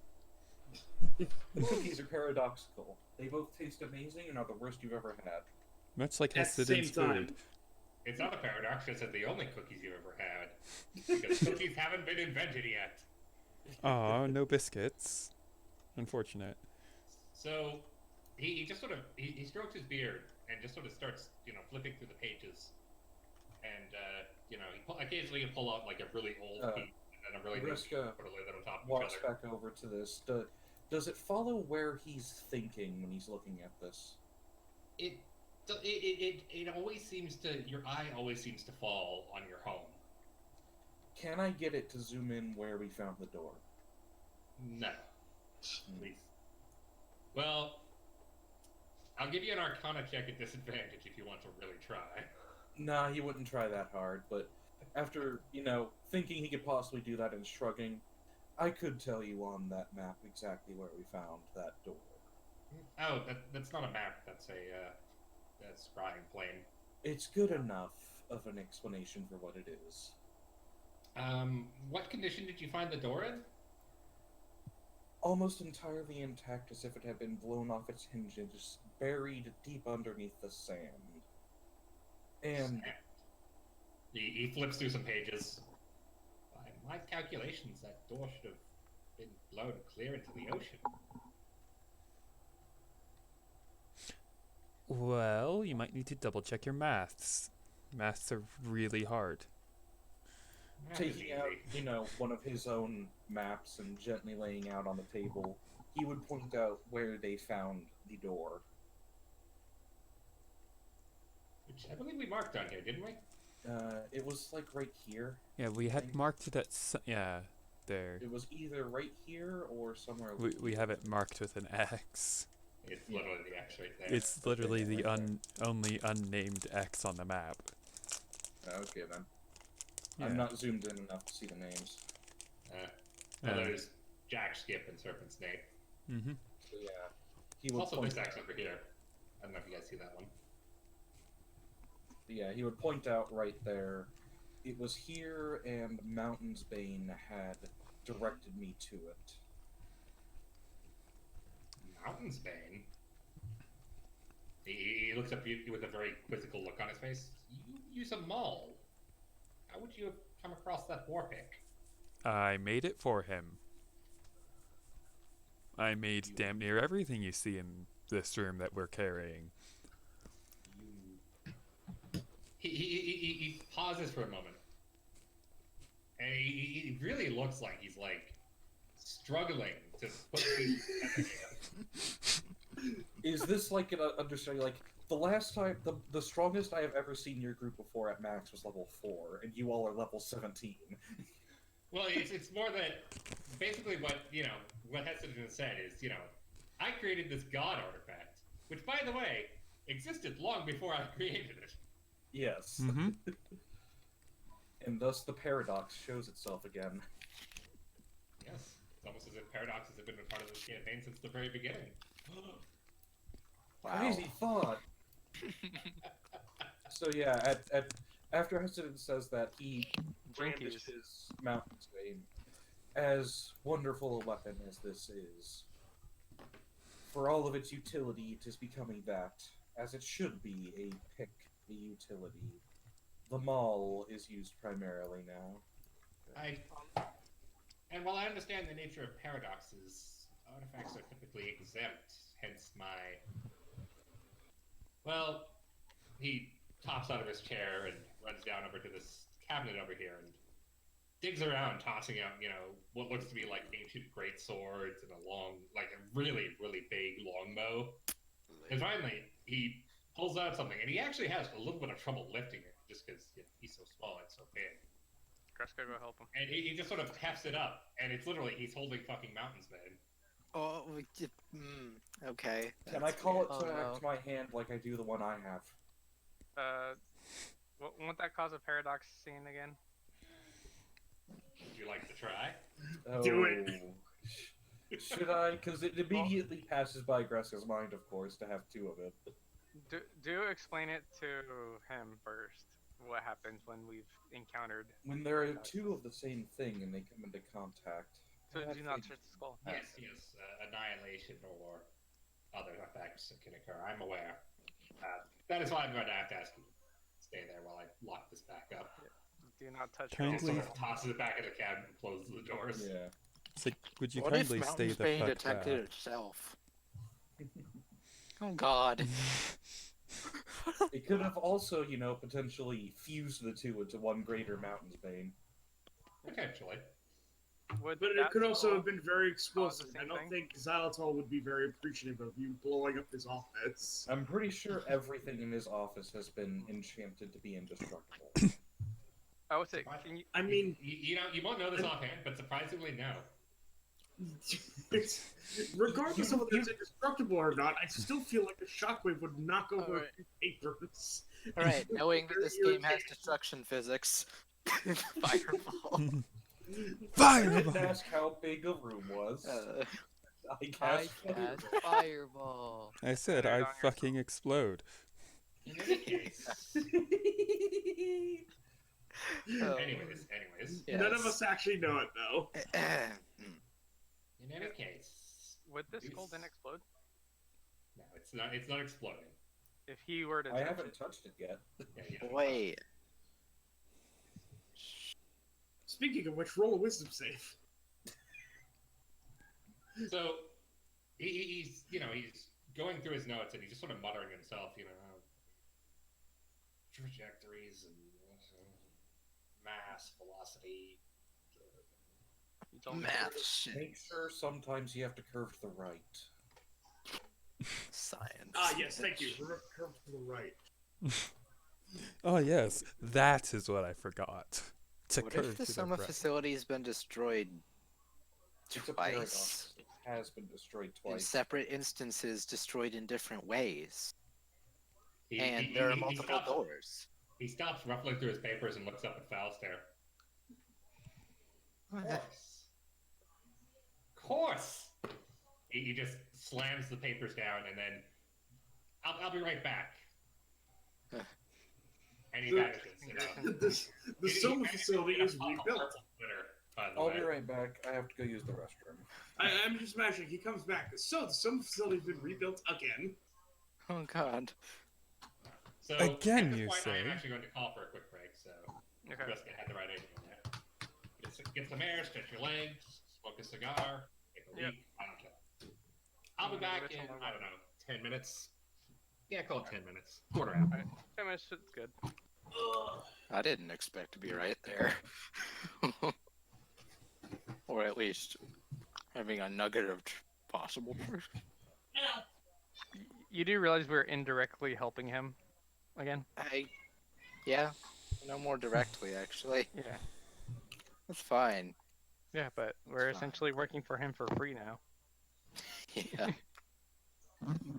B: The cookies are paradoxical. They both taste amazing and are the worst you've ever had.
A: Much like
G: At the same
A: Hessidon's
G: time,
A: food.
C: It's not a paradox. It's the only cookies you've ever had because cookies haven't been invented yet.
A: Aw, no biscuits. Unfortunate.
C: So he just sort of he strokes his beard and just sort of starts flipping through the pages, and occasionally he'll pull out like a really old piece and then a really new piece,
B: Greska
C: sort of lay that on top of
B: walks
C: each other.
B: back over to this. Does it follow where he's thinking when he's looking at this?
C: It always seems to your eye always seems to fall on your home.
B: Can I get it to zoom in where we found the door?
C: No, please. Well, I'll give you an Arcana check at disadvantage if you want to really try.
B: Nah, he wouldn't try that hard, but after, thinking he could possibly do that and shrugging, I could tell you on that map exactly where we found that door.
C: Oh, that's not a map. That's a scrying plane.
B: It's good enough of an explanation for what it is.
C: What condition did you find the door in?
B: Almost entirely intact, as if it had been blown off its hinges, buried deep underneath the sand. And
C: He flips through some pages. By my calculations, that door should have been blown clear into the ocean.
A: Well, you might need to double check your maths. Maths are really hard.
C: That is
B: taking out,
C: easy.
B: one of his own maps and gently laying out on the table, he would point out where they found the door.
C: Which I believe we marked on here, didn't we?
B: It was like right here.
A: Yeah, we had marked it at there.
B: It was either right here or somewhere.
A: We have it marked with an X.
C: It's literally the X right there.
A: It's literally the only unnamed X on the map.
B: Okay then.
A: Yeah.
B: I'm not zoomed in enough to see the names.
C: Well, there's Jack, Skip, and Serpent's Snake.
A: Mm-hmm.
B: So yeah, he would
C: Also,
B: point.
C: this X over here. I don't know if you guys see that one.
B: Yeah, he would point out right there. It was here, and Mountain's Bane had directed me to it.
C: Mountain's Bane. He looks up at you with a very quizzical look on his face. You use a maul. How would you have come across that war pick?
A: I made it for him. I made damn near everything you see in this room that we're carrying.
C: He pauses for a moment, and he really looks like he's like struggling to put things together.
B: Is this like an understanding? Like the last time, the strongest I have ever seen your group before at max was level 4, and you all are level 17.
C: Well, it's more that basically what Heston said is I created this god artifact, which by the way existed long before I created it.
B: Yes.
A: Mm-hmm.
B: And thus the paradox shows itself again.
C: Yes. It's almost as if paradoxes have been a part of this campaign since the very beginning.
D: Wow.
B: Crazy thought. So yeah, after Heston says that, he brandished
F: Jinkies.
B: his mountain spade. As wonderful a weapon as this is, for all of its utility, it is becoming that, as it should be, a pick, a utility. The maul is used primarily now.
C: And while I understand the nature of paradoxes, artifacts are typically exempt, hence my... Well, he tops out of his chair and runs down over to this cabinet over here and digs around, tossing out, what looks to be like ancient great swords and a long, like a really, really big longbow. And finally, he pulls out something, and he actually has a little bit of trouble lifting it, just because he's so small and so big.
F: Greska, go help him.
C: And he just sort of hefts it up, and it's literally, he's holding fucking Mountain's Mane.
D: Oh, okay.
B: Can I call it
H: Oh,
B: to my hand like I do the one I have?
F: Won't that cause a paradox scene again?
C: Would you like to try?
G: Do it.
B: Should I? Because it immediately passes by Greska's mind, of course, to have two of it.
F: Do explain it to him first. What happens when we've encountered?
B: When there are two of the same thing and they come into contact.
F: So do not search the skull.
C: Yes, annihilation or other effects that can occur. I'm aware. That is why I'm going to have to ask you to stay there while I lock this back up.
F: Do not touch.
A: Kindly-
C: He sort of tosses it back in the cabinet and closes the doors.
B: Yeah.
A: It's like, would you
D: What if
A: kindly stay
D: Mountain's
A: the
D: Bane
A: fuck
D: detected
A: back?
D: itself? Oh God.
B: It could have also, potentially fused the two into one greater Mountain's Bane.
C: Potentially.
F: Would
G: But it
F: that
G: could also
F: skull
G: have been very
F: cause
G: explosive.
F: the
G: I
F: same
G: don't
F: thing?
G: think Xylitol would be very appreciative of you blowing up his office.
B: I'm pretty sure everything in his office has been enchanted to be indestructible.
F: I would say, can you?
G: I mean,
C: You won't know this offhand, but surprisingly, no.
G: regardless of whether it's indestructible or not, I still feel like a shockwave would knock over
D: Alright.
G: papers.
D: Alright, knowing that this
G: Very
D: game has
G: irritating.
D: destruction physics, fireball.
B: I didn't
A: Fireball!
B: ask how big a room was. I
H: I
B: guess.
H: cast fireball.
A: I said I'd fucking explode.
C: In any case.
D: Oh.
C: Anyways.
G: None of us actually know it, though.
C: In any case.
F: Would this skull then explode
C: No, it's not exploding.
F: if he were to?
B: I
F: touch
B: haven't
F: it?
B: touched it yet.
C: Yeah, you don't-
D: Wait.
G: Speaking of which, roll a wisdom save.
C: So he's going through his notes and he's just sort of muttering to himself, trajectories and mass, velocity.
F: You told me.
D: Math shit.
B: Make sure sometimes you have to curve to the right.
D: Science.
G: Ah, yes, thank you. Curve to the right.
A: Oh yes, that is what I forgot. To
D: What
A: curve
D: if the
A: to
D: summer
A: right.
D: facility has been destroyed
B: It's a
D: twice?
B: paradox. It has been destroyed
D: In
B: twice.
D: separate instances, destroyed in different ways.
C: He-
D: And
C: he-
D: there are
C: he
D: multiple
C: stops-
D: doors.
C: He stops ruffling through his papers and looks up at Falstaer. Of course. He just slams the papers down and then I'll be right back. And he vanishes.
G: The summer facility is rebuilt.
B: I'll be right back. I have to go use the restroom.
G: I'm just imagining he comes back. So the summer facility's been rebuilt again.
D: Oh God.
C: So
A: Again,
C: at this
A: you
C: point,
A: say?
C: I'm actually going to call for a quick break. So
F: Okay.
C: Greska had the right idea in there. Get some air, stretch your legs, smoke a cigar, take a
F: Yep.
C: leak. I don't care. I'll be back in, I don't know, 10 minutes. Yeah, call it 10 minutes. Quarter hour.
F: 10 minutes, it's good.
D: I didn't expect to be right there. Or at least having a nugget of possible truth.
F: You do realize we're indirectly helping him again?
D: Yeah, no more directly, actually.
F: Yeah.
D: That's fine.
F: Yeah, but we're
D: It's fine.
F: essentially working for him for free now.
D: Yeah.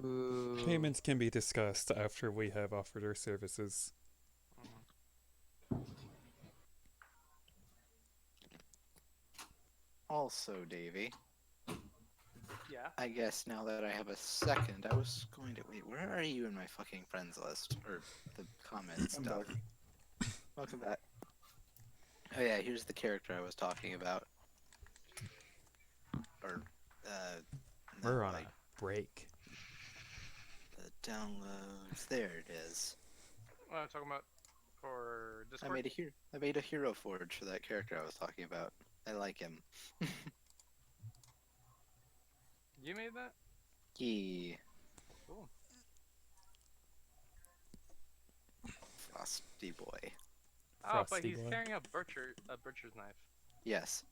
H: Ooh.
A: Payments can be discussed after we have offered our services.
D: Also, Davey,
F: Yeah.
D: I guess now that I have a second, I was going to wait. Where are you in my fucking friends list or the comments
B: I'm
D: stuff?
B: back.
D: Welcome back. Oh yeah, here's the character I was talking about. Or, no,
A: We're on
D: like
A: a break.
D: the downloads. There it is.
F: What I'm talking about for
D: I
F: Discord.
D: made a hero forge for that character I was talking about. I like him.
F: You made that?
D: Yeah,
F: Cool.
D: frosty boy.
F: Oh, but
A: Frosty
F: he's
A: boy.
F: carrying a butcher's knife.
D: Yes.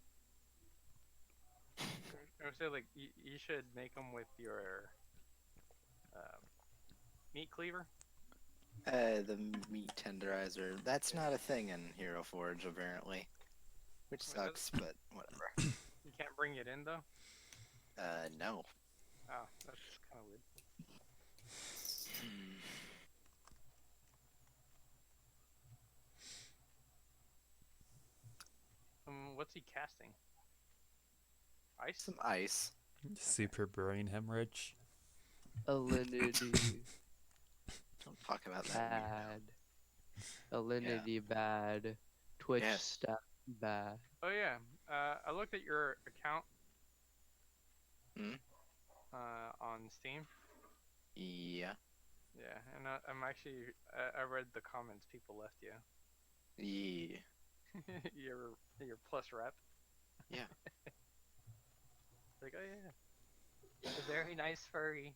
F: I would say like you should make them with your um, meat cleaver.
D: The meat tenderizer. That's not a thing in Hero Forge apparently, which
F: Wait,
D: sucks, but whatever.
F: You can't bring it in though.
D: No.
F: Oh, that's kind of weird. What's he casting? Ice?
D: Some ice.
A: Super brain hemorrhage.
H: Alinity
D: Don't talk about that.
H: bad. Alinity bad. Twitch
D: Yes.
H: stuff bad.
F: Oh yeah. I looked at your account.
D: Hmm?
F: On Steam.
D: Yeah.
F: Yeah, and I'm actually I read the comments people left you.
D: Yeah.
F: your plus rep.
D: Yeah.
F: Like, oh yeah, a very nice furry.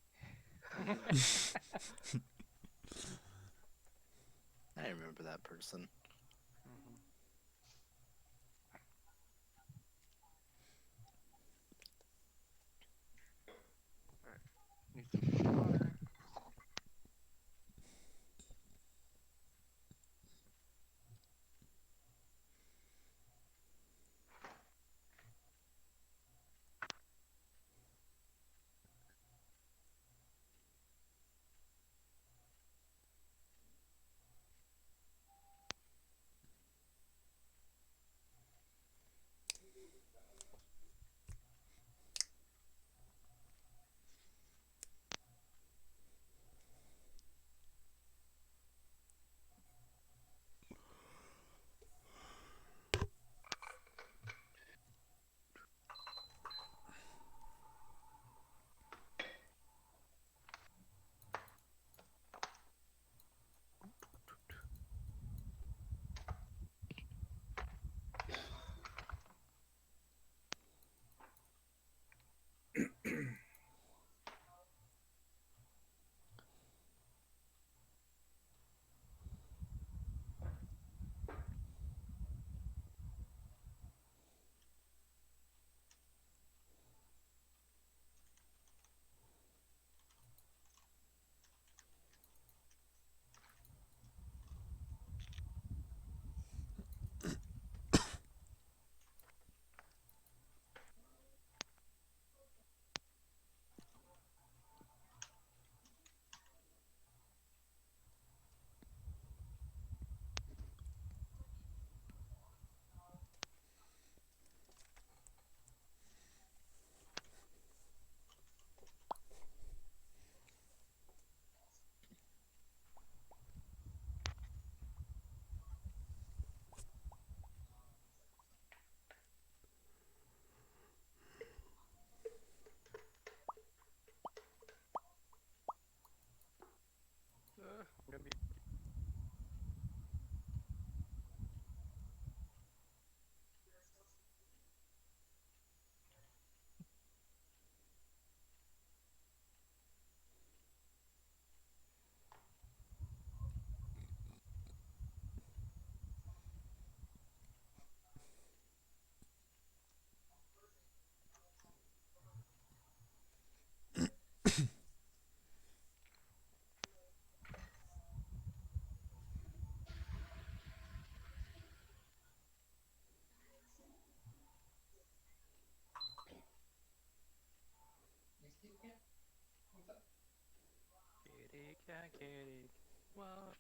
D: I remember that person.
F: Mhm. Alright. Need some water. I'm gonna be. Kitty cat, kitty. What?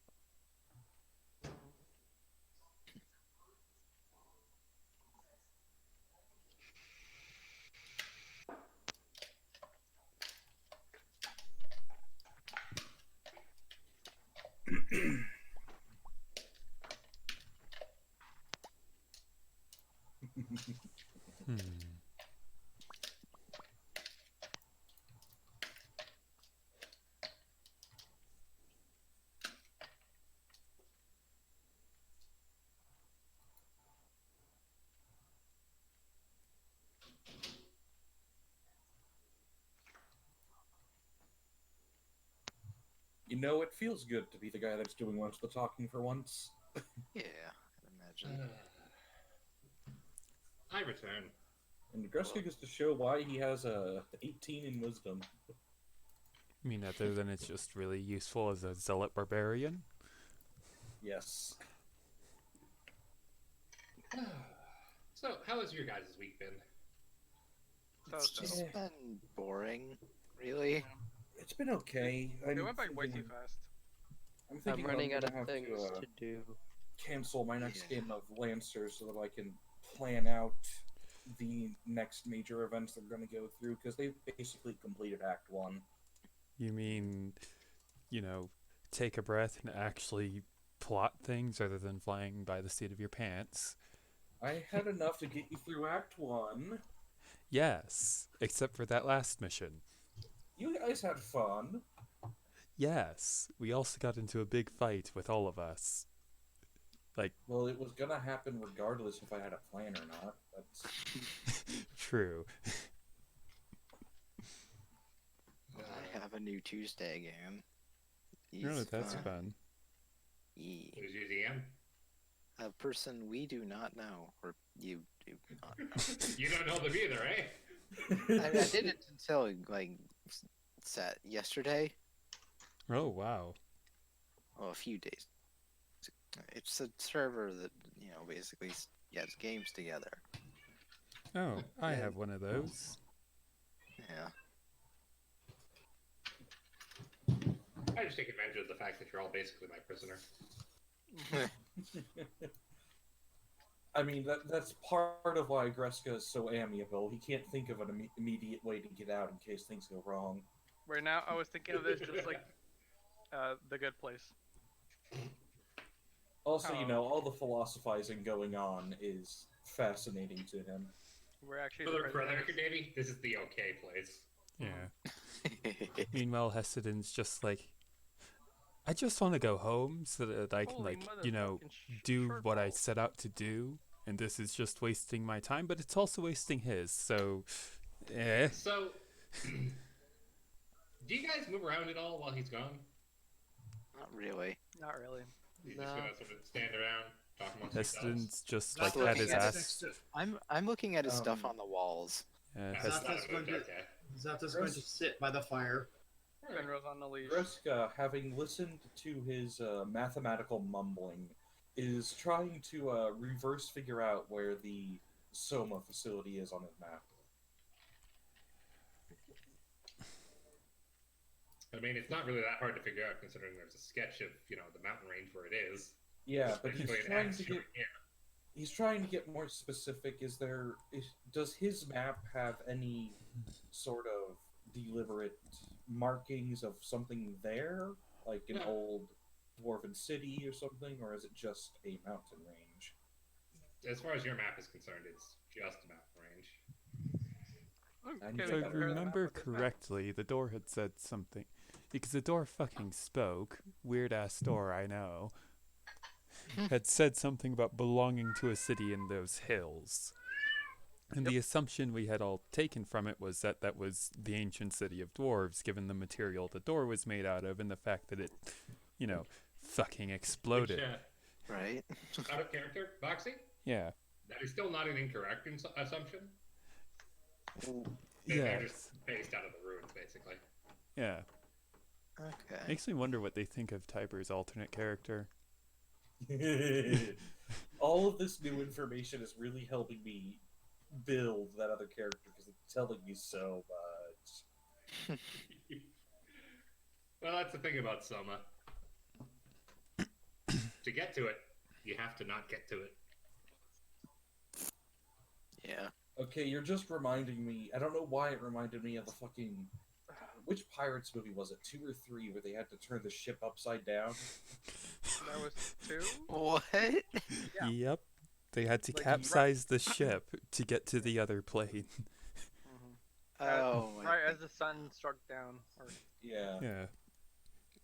A: Hmm.
B: You know, it feels good to be the guy that's doing most of the talking for once.
D: Yeah, I imagine.
C: I return.
B: And Greska gets to show why he has a 18 in wisdom.
A: I mean, other than it's just really useful as a zealot barbarian.
B: Yes.
C: So, how has your guys' week been?
B: It's
D: It's
B: just-
D: just been boring, really.
B: It's been okay.
F: It went by way too fast.
B: I'm
H: I'm
B: thinking
H: running out
B: gonna
H: of
B: have
H: things
B: to,
H: to do.
B: cancel my next
D: Yeah.
B: game of Lancers so that I can plan out the next major events they're going to go through because they basically completed Act 1.
A: You mean, take a breath and actually plot things rather than flying by the seat of your pants?
B: I had enough to get you through Act 1.
A: Yes, except for that last mission.
B: You guys had fun.
A: Yes, we also got into a big fight with all of us.
B: Well, it was going to happen regardless if I had a plan or not. That's...
A: True.
D: I have a new Tuesday game.
A: No, that's
D: fun.
A: fun.
D: Yeah.
C: Who's your DM?
D: A person we do not know, or you do not know.
C: You don't know them either, eh?
D: I didn't until yesterday.
A: Oh, wow.
D: Well, a few days. It's a server that basically gets games together.
A: Oh, I
D: Yeah.
A: have one of those.
D: Yeah.
C: I just take advantage of the fact that you're all basically my prisoner.
B: I mean, that's part of why Greska is so amiable. He can't think of an immediate way to get out in case things go wrong.
F: Right now, I was thinking of this just like The Good Place.
B: Also,
F: Oh.
B: all the philosophizing going on is fascinating to him.
F: We're actually
C: For
F: the
C: the record,
F: president.
C: Davey, this is the okay place.
A: Yeah. Meanwhile, Hessidon's just like, I just want to go home so that I can,
F: Holy motherfucking
A: do what I
F: shortfall.
A: set out to do. And this is just wasting my time, but it's also wasting his. So,
C: So, do you guys move around at all while he's gone?
D: Not really.
F: Not really.
C: You
H: No.
C: just gonna sort of stand around, talk amongst yourselves?
A: Hessidon's just
G: Zato's
A: like at his
G: next
A: ass.
G: to-
D: I'm looking at his stuff
B: Um,
D: on the walls.
C: That's
A: Heston-
C: not
G: Zato's
C: a
G: going
C: move,
G: to
C: okay.
G: Zato's going to sit by the fire.
F: Fenrir's on the leash.
B: Greska, having listened to his mathematical mumbling, is trying to reverse figure out where the Soma facility is on his map.
C: I mean, it's not really that hard to figure out considering there's a sketch of, the mountain range where it is.
B: Yeah, but he's
C: Basically an
B: trying
C: X
B: to
C: showing
B: get
C: here.
B: he's trying to get more specific. Does his map have any sort of deliberate markings of something there, like an
C: No.
B: old dwarven city or something, or is it just a mountain range?
C: As far as your map is concerned, it's just a mountain range.
B: And
F: Okay,
A: If
B: we
A: I
B: compare the map
A: remember
F: with this map.
A: correctly, the door had said something. Because the door fucking spoke. Weird ass door, I know. Had said something about belonging to a city in those hills. And the assumption we had all taken from it was that that was the ancient city of dwarves, given the material the door was made out of and the fact that it, fucking exploded.
C: Which,
D: Right?
C: out of character, Boxy,
A: Yeah.
C: that is still not an incorrect assumption. They're
A: Yes.
C: just based out of the ruins, basically.
A: Yeah.
D: Okay.
A: Makes me wonder what they think of Tiber's alternate character.
B: All of this new information is really helping me build that other character because it's telling me so much.
C: Well, that's the thing about Soma. To get to it, you have to not get to it.
D: Yeah.
B: Okay, you're just reminding me. I don't know why it reminded me of the fucking. Which Pirates movie was it? 2 or 3, where they had to turn the ship upside down?
F: That was 2?
D: What?
F: Yeah.
A: Yep. They had to
F: Like,
A: capsize the ship to get to the other plane.
D: Oh my
F: right as the sun struck down. Or,
B: Yeah.
A: Yeah.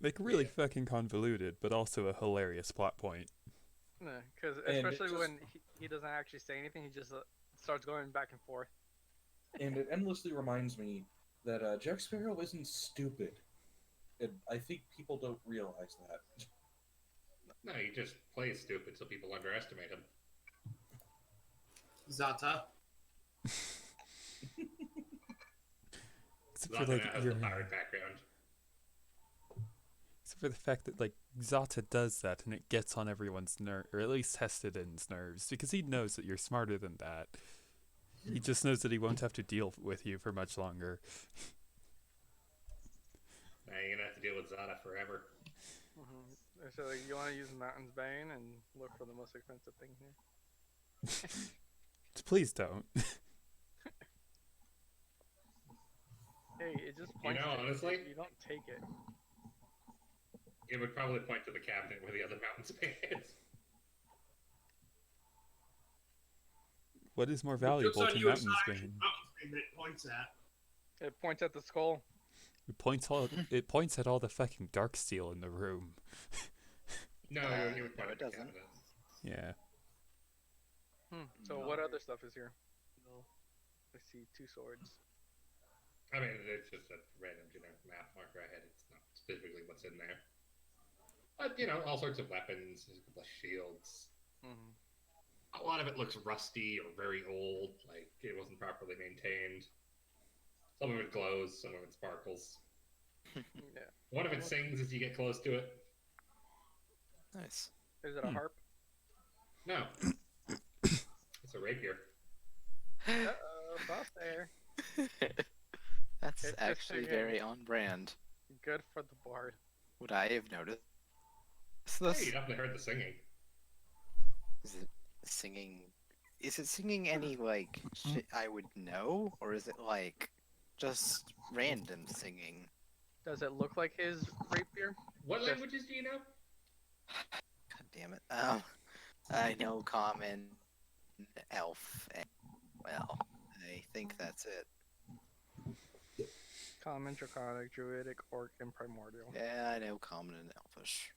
A: Like, really
C: Yeah.
A: fucking convoluted, but also a hilarious plot point.
F: because
B: And it
F: especially
B: just-
F: when he doesn't actually say anything, he just starts going back and forth.
B: And it endlessly reminds me that Jack Sparrow isn't stupid. And I think people don't realize that.
C: No, he just plays stupid so people underestimate him.
G: Zata.
A: Except for,
C: Zata
A: like,
C: now has the pirate background.
A: except for the fact that, like, Zata does that and it gets on everyone's nerve, or at least Hestedin's nerves, because he knows that you're smarter than that. He just knows that he won't have to deal with you for much longer.
C: Now you're gonna have to deal with Zata forever.
F: So you want to use Mountain's Bane and look for the most expensive thing here.
A: Please don't.
F: Hey, it just
C: You
F: points
C: know,
F: to
C: honestly-
F: it. You don't take it.
C: It would probably point to the cabinet where the other mountain span is.
A: What is more
G: Jokes
A: valuable
G: on
A: to
G: you, it's
A: Mountain's
G: not actually
A: Bane?
G: Mountain's Bane that it points at.
F: It points at the skull.
A: It points at all the fucking dark steel in the room.
C: No, it would point
D: no,
C: at
D: it
C: the
D: doesn't.
C: cabinet.
A: Yeah.
F: So what other stuff is here? I see 2 swords.
C: I mean, it's just a random generic map marker I had. It's not specifically what's in there. But, you know, all sorts of weapons, there's a couple of shields. A lot of it looks rusty or very old, like it wasn't properly maintained. Some of it glows, some of it sparkles.
F: Yeah.
C: One of it sings as you get close to it.
D: Nice.
F: Is it a harp?
C: No. It's a rapier.
F: Uh-oh, Falstaer.
D: That's
F: It's just
D: actually
F: a-
D: very on brand.
F: Good for the bard.
D: Would I have noticed
C: Hey,
D: this?
C: you definitely heard the singing.
D: Is it singing? Is it singing any like shit I would know, or is it like just random singing?
F: Does it look like his rapier?
C: What
F: Yes.
C: languages do you know?
D: God damn it! I know Common, Elf, and, well, I think that's it.
F: Common, Draconic, Druidic, Orc, and Primordial.
D: Yeah, I know Common and Elfish.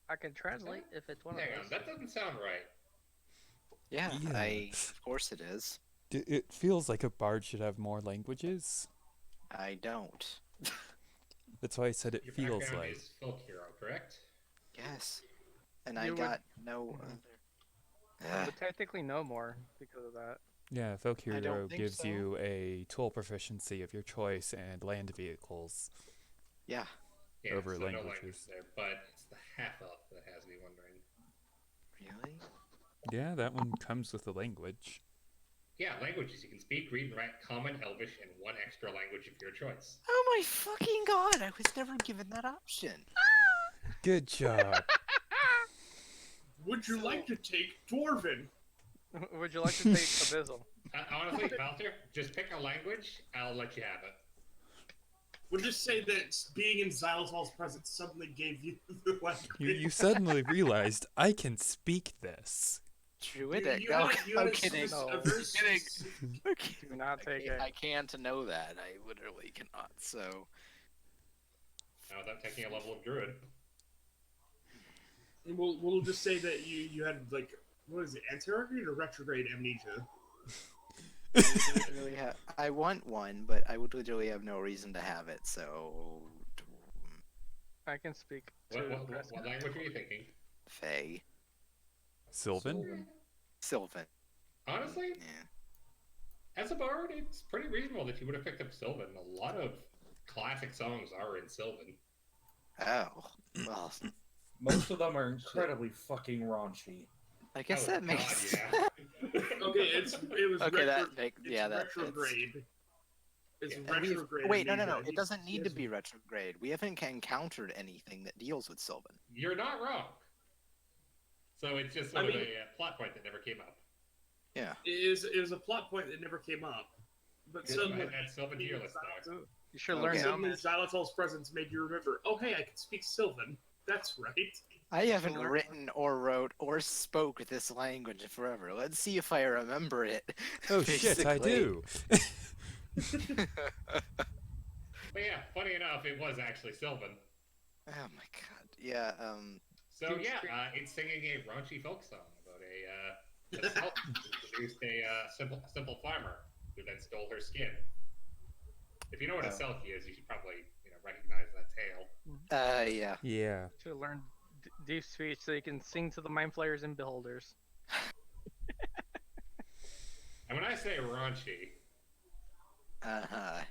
F: I can translate if it's one
C: Hang
F: of
C: on,
F: those.
C: that doesn't sound right.
D: Yeah,
A: Yeah.
D: of course it is.
A: It feels like a bard should have more languages.
D: I don't.
A: That's why I said it
C: Your
A: feels
C: background
A: like.
C: is folk hero, correct?
D: Yes, and I
F: You would-
D: got no
F: Mhm.
D: other.
F: I would technically know more because of that.
A: Yeah, Folk
D: I don't
A: Hero
D: think
A: gives
D: so.
A: you a tool proficiency of your choice and land vehicles.
D: Yeah,
C: Yeah,
A: Over
C: so no
A: languages.
C: language there, but it's the half elf that has me wondering.
D: really?
A: Yeah, that one comes with a language.
C: Yeah, languages you can speak, read, and write Common, Elvish, and one extra language of your choice.
D: Oh my fucking god! I was never given that option.
A: Good job.
G: Would you like to take Dwarven?
F: Would you like to take Abyssal?
C: Honestly, Falstaer, just pick a language, I'll let you have it.
G: We'll just say that being in Xylitol's presence suddenly gave you the language.
A: You suddenly realized I can speak this.
D: Druidic?
G: You
D: No,
G: had- you
D: I'm
G: had a
D: kidding.
G: spec- a
F: No.
G: very
D: Kidding.
G: specific-
F: Do not take it.
D: I can't know that. I literally cannot. So
C: Now, without taking a level of Druid.
G: We'll just say that you had like what is it, anterograde or retrograde amnesia?
D: I want one, but I would literally have no reason to have it. So
F: I can speak to
C: What language are you thinking?
D: Fae,
A: Sylvan?
D: Sylvan.
C: Honestly,
D: Yeah.
C: as a bard, it's pretty reasonable that you would have picked up Sylvan. A lot of classic songs are in Sylvan.
D: Oh well.
B: Most of them are incredibly fucking raunchy.
D: I guess
C: Oh,
D: that makes.
C: God, yeah.
G: Okay, it was
D: Okay, that
G: it's
D: yeah, that fits.
G: retrograde. It's
C: Yeah.
D: And we've-
G: retrograde.
D: Wait, no.
G: amnesia.
D: It doesn't
G: He
D: need to
G: has-
D: be retrograde. We haven't encountered anything that deals with Sylvan.
C: You're not wrong. So it's just sort of a plot point that never came up.
D: Yeah.
G: It was a plot point that never came up. But
C: Good,
G: suddenly,
C: right, that's Sylvan tier list there.
F: You should
D: Okay.
F: learn
G: suddenly
F: Nomad.
G: Xylitol's presence made you remember, oh hey, I can speak Sylvan. That's right.
D: I haven't
F: learn-
D: written or wrote or spoke this language forever. Let's see if I remember it.
A: Oh shit, I
D: Basically.
A: do.
C: But yeah, funny enough, it was actually Sylvan.
D: Oh my god. Yeah,
C: So
F: Dude,
C: yeah,
F: straight-
C: it's singing a raunchy folk song about a self who seduced a simple farmer who then stole her skin. If you know what a
B: Oh.
C: selkie is, you should probably recognize that tale.
D: yeah.
A: Yeah.
F: should learn deep speech so you can sing to the mind flayers and beholders.
C: And when I say raunchy,
D: Uh-huh.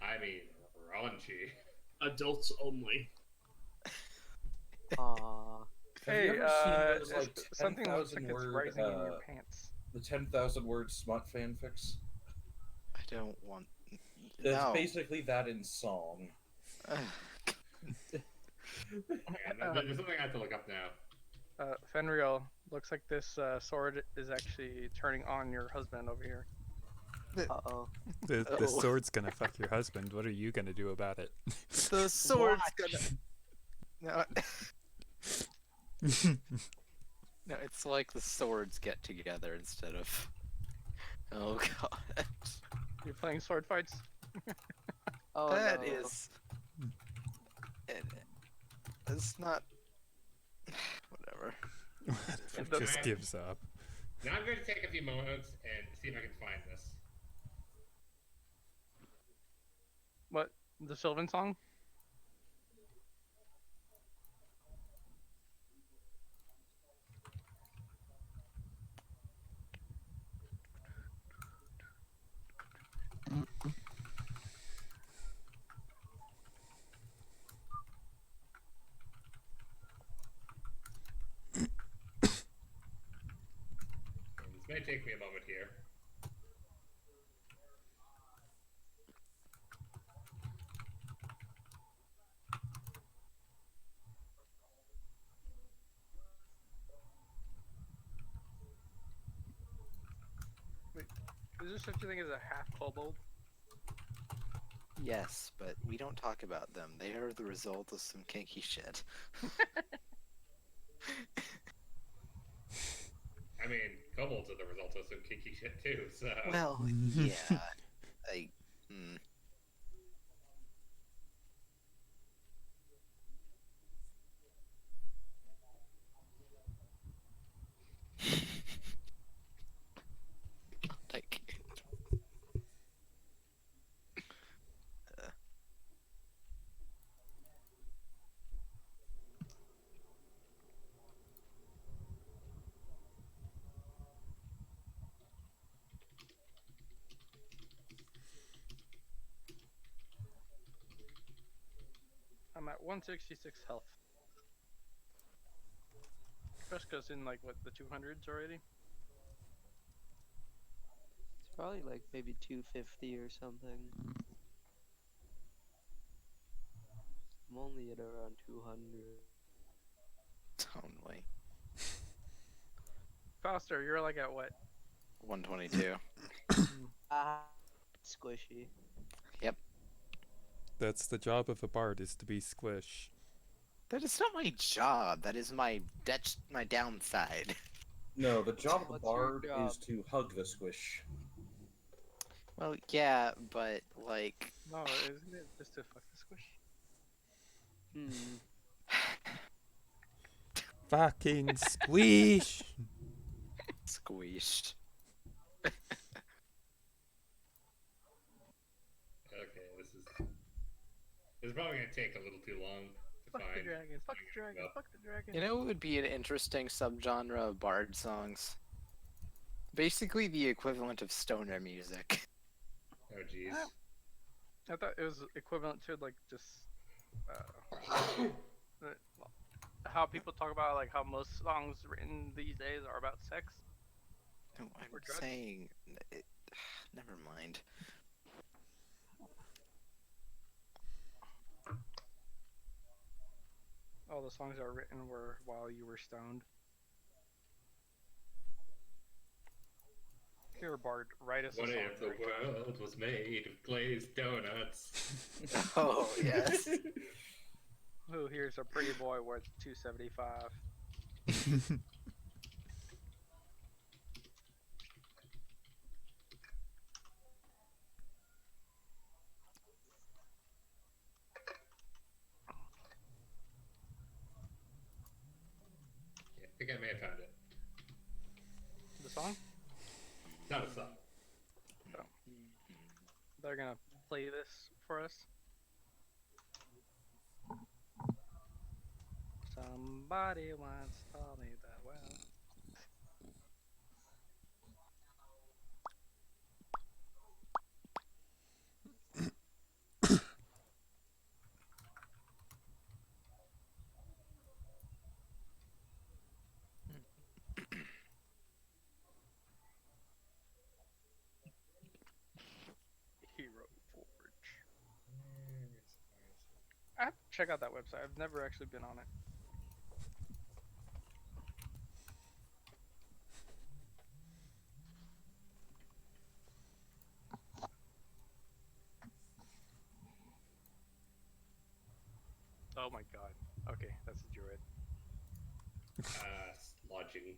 C: I mean raunchy.
G: Adults only.
H: Aw.
B: Have
F: Hey,
B: you ever seen those like
F: something looks like
B: 10,000
F: it's
B: word
F: rising in your pants.
B: the 10,000 word smut fanfics?
D: I don't want.
B: It's
D: No.
B: basically that in song.
D: Ugh.
C: And there's something I have to look up now.
F: Fenrir, looks like this sword is actually turning on your husband over here.
H: Uh-oh.
A: The
D: Oh.
A: sword's gonna fuck your husband. What are you gonna do about it?
D: The sword's gonna. No. No, it's like the swords get together instead of. Oh god.
F: You're playing sword fights?
H: Oh,
D: That
H: no.
D: is. It's not. Whatever.
A: Whatever, just gives up.
C: Now I'm going to take a few moments and see if I can find this.
F: What? The Sylvan song?
C: And this may take me a moment here.
F: Is there such a thing as a half kobold?
D: Yes, but we don't talk about them. They are the result of some kinky shit.
C: I mean, kobolds are the result of some kinky shit too, so...
D: Well, yeah. I. Hmm. Like.
F: I'm at 166 health. Greska's in like what, the 200s already?
H: It's probably like maybe 250 or something. I'm only at around 200.
D: Totally.
F: Falstaer, you're like at what?
D: 122.
H: Ah, squishy.
A: That's the job of a bard, is to be squish.
D: That is not my job. That is my my downside.
B: No, the job of the
H: What's your
B: bard
H: job?
B: is to hug the squish.
D: Well, yeah, but like.
F: No, isn't it just to fuck the squish?
H: Hmm.
A: Fucking squish!
D: Squeezed.
C: Okay, this is probably going to take a little too long to
F: Fuck the
C: find.
F: dragon, fuck the dragon,
C: Well,
F: fuck the dragon.
D: You know what would be an interesting subgenre of bard songs? Basically the equivalent of stoner music.
C: Oh, jeez.
F: I thought it was equivalent to like just how people talk about like how most songs written these days are about sex.
D: No,
F: Or
D: I'm
F: drugs?
D: saying. Never mind.
F: All the songs that were written were while you were stoned. Here, Bard, write us a
C: What
F: song.
C: if the world was made of glazed donuts?
D: Oh, yes.
F: Who here's a pretty boy worth 275?
C: Yeah, I think I may have found it.
F: The song?
C: Not a song.
F: They're gonna play this for us. Somebody once told me that well. Hero Forge. I have to check out that website. I've never actually been on it. Oh my god. Okay, that's a druid.
C: Lodging.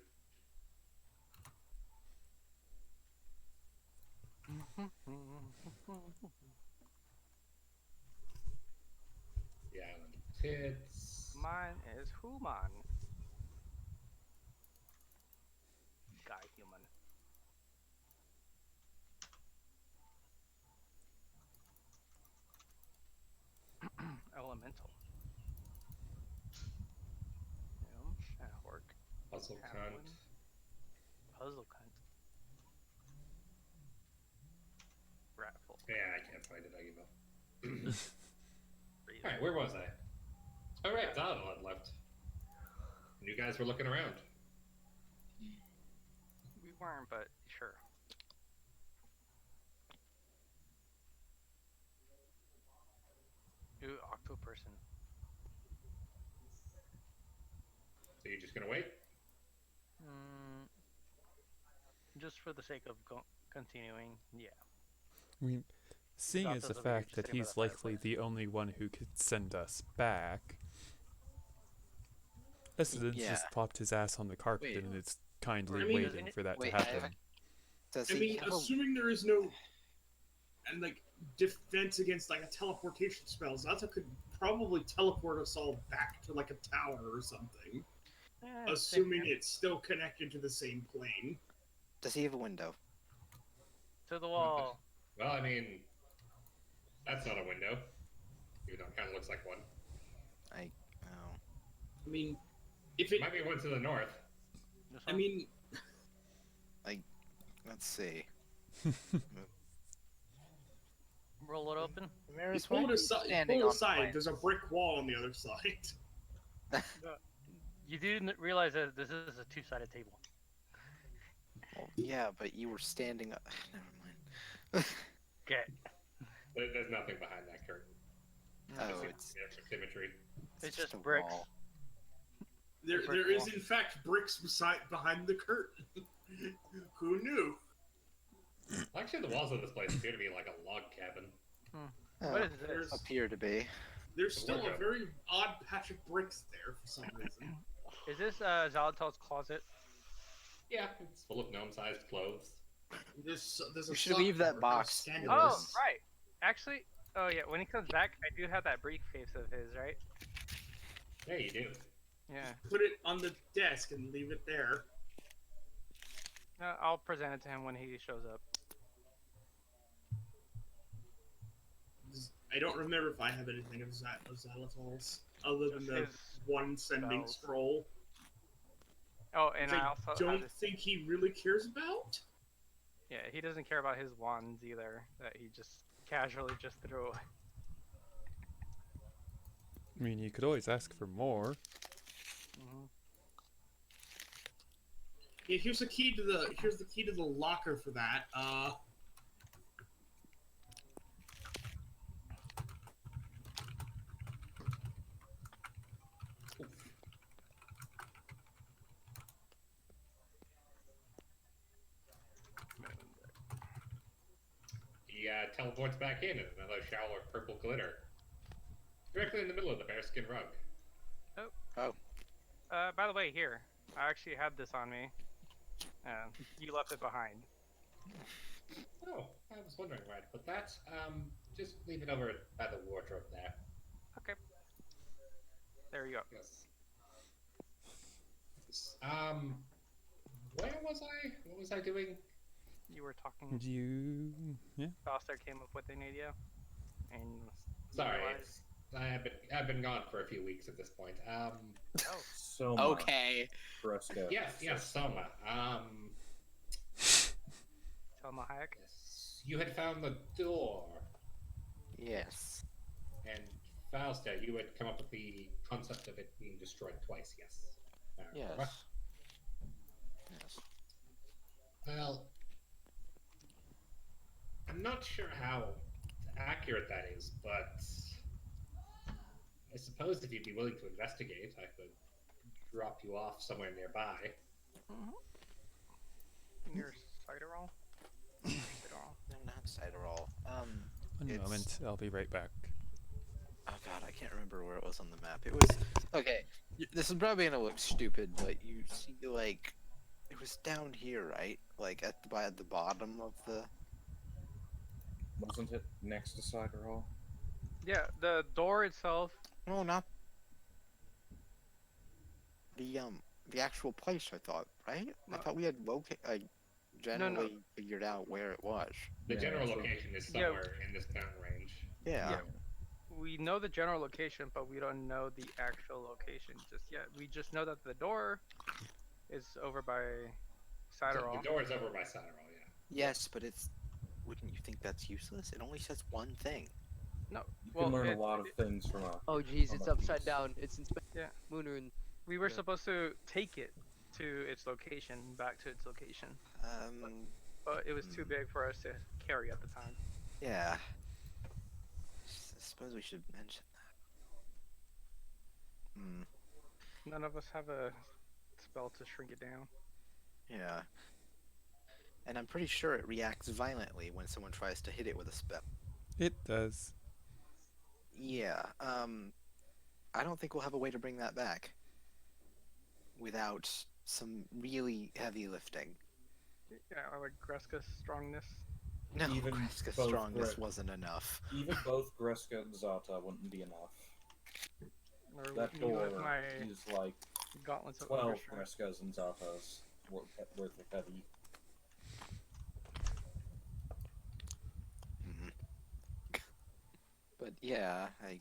C: The island of tits.
F: Mine is human. Guy human. Elemental. Orc.
C: Puzzle cunt.
F: Halfling. Puzzle cunt. Ratful.
C: Yeah, I can't find it. I give up. Alright, where was I? Alright, Donald had left. And you guys were looking around.
F: We weren't, but sure. Ooh, octo person.
C: So you're just gonna wait?
F: Just for the sake of continuing, yeah.
A: I mean, seeing as the
F: Zato's over here
A: fact
F: just
A: that
F: sitting by
A: he's
F: the
A: likely
F: fireplace.
A: the only one who could send us back, Essendon's
D: Yeah.
A: just plopped his ass on the carpet
D: Wait.
A: and is kindly
G: I mean,
A: waiting for that
D: wait,
A: to
D: I have
A: happen.
D: Does
G: I
D: he
G: mean,
D: have a-
G: assuming there is no and like defense against like a teleportation spell, Zata could probably teleport us all back to like a tower or something. Assuming it's still connected to the same plane.
D: Does he have a window?
F: To the wall.
C: Well, I mean, that's not a window. Even though it kind of looks like one.
D: Oh.
G: I mean, if it,
C: Might be one to the north.
G: I mean,
D: Let's see.
F: Roll it open.
D: Ramirez,
G: pull
D: why
G: it
D: are you
G: aside.
D: standing
G: Pull
D: on
G: it aside.
D: plants?
G: There's a brick wall on the other side.
F: You do realize that this is a two-sided table.
D: Well, yeah, but you were standing up. Never mind.
F: Okay.
C: There's nothing behind that curtain.
D: Oh,
C: It's there for symmetry.
F: It's
D: just
F: just
D: a
F: bricks.
D: wall.
G: There
F: brick
G: is
F: wall.
G: in fact bricks behind the curtain. Who knew?
C: Actually, the walls of this place appear to be like a log cabin.
F: What is
G: There's-
F: this?
D: Appear to be.
G: There's still a
C: wardrobe.
G: very odd patch of bricks there for some reason.
F: Is this Zalatal's closet?
C: Yeah, it's full of gnome-sized clothes.
G: There's a
D: You should
G: sock
D: leave that
G: drawer,
D: box.
G: scandalous.
F: Oh, right. Actually, oh yeah, when he comes back, I do have that briefcase of his, right?
C: Yeah, you do.
F: Yeah.
G: Put it on the desk and leave it there.
F: I'll present it to him when he shows up.
G: I don't remember if I have anything of Xylotal's other than
F: Just
G: the
F: his
G: one sending
F: spells.
G: scroll,
F: Oh, and
G: which
F: I
G: I
F: also have
G: don't
F: this,
G: think he really cares about.
F: yeah, he doesn't care about his wands either, that he just casually just threw away.
A: I mean, you could always ask for more.
G: Yeah, here's the key to the locker for that.
C: He teleports back in another shower of purple glitter. Directly in the middle of the bearskin rug.
D: Oh,
F: By the way, here. I actually had this on me. You left it behind.
C: Oh, I was wondering where to put that. Just leave it over by the wardrobe there.
F: Okay. There you go.
C: Yes. Where was I? What was I doing?
F: You were talking.
A: Yeah.
F: Falstaer came up with an idea, and you
C: Sorry,
F: realized-
C: I've been gone for a few weeks at this point.
F: Oh,
B: So
D: okay.
B: Greska.
C: Yes, Soma.
F: Selma Hayek.
C: Yes, you had found the door,
D: Yes.
C: and Falstaer, you had come up with the concept of it being destroyed twice. Yes. I remember.
D: Yes. Yes.
C: Well, I'm not sure how accurate that is, but I suppose if you'd be willing to investigate, I could drop you off somewhere nearby.
F: Near Ciderall.
D: No, not Ciderall.
A: One
D: It's-
A: moment, I'll be right back.
D: Oh god, I can't remember where it was on the map. It was okay. This is probably gonna look stupid, but you see, like, it was down here, right? Like at the bottom of the.
B: Wasn't it next to Ciderall?
F: Yeah, the door itself.
D: No, not the actual place. I thought, right? I
F: No.
D: thought we had generally figured out where it was.
C: The
B: Yeah,
C: general
B: so-
C: location is
F: Yeah.
C: somewhere in this mountain range.
D: Yeah.
F: We know the general location, but we don't know the actual location just yet. We just know that the door is over by Ciderall.
C: The door is over by Ciderall, yeah.
D: Yes, but it's. Wouldn't you think that's useless? It only says one thing.
B: You
F: Well,
B: can learn
F: it-
B: a lot of things from a.
H: Oh jeez,
B: On
H: it's
B: the
H: upside
B: piece.
H: down. It's in
F: Yeah.
H: Moonrune.
F: We were
H: Yeah.
F: supposed to take it to its location, back to its location, but it was too big for us to carry at the time.
D: Yeah. I suppose we should mention that.
F: None of us have a spell to shrink it down.
D: Yeah. And I'm pretty sure it reacts violently when someone tries to hit it with a spell.
A: It does.
D: Yeah. I don't think we'll have a way to bring that back without some really heavy lifting.
F: Yeah, or like Greska's strongness.
D: No,
B: Even
D: Greska's
B: both
D: strongness
B: Gre-
D: wasn't enough.
B: Even both Greska and Zata wouldn't be enough.
F: Or
B: That
F: me
B: door
F: with my
B: is like
F: gauntlets of
B: 12
F: Understrength.
B: Greskas and Zatas worth of heavy.
D: But yeah, I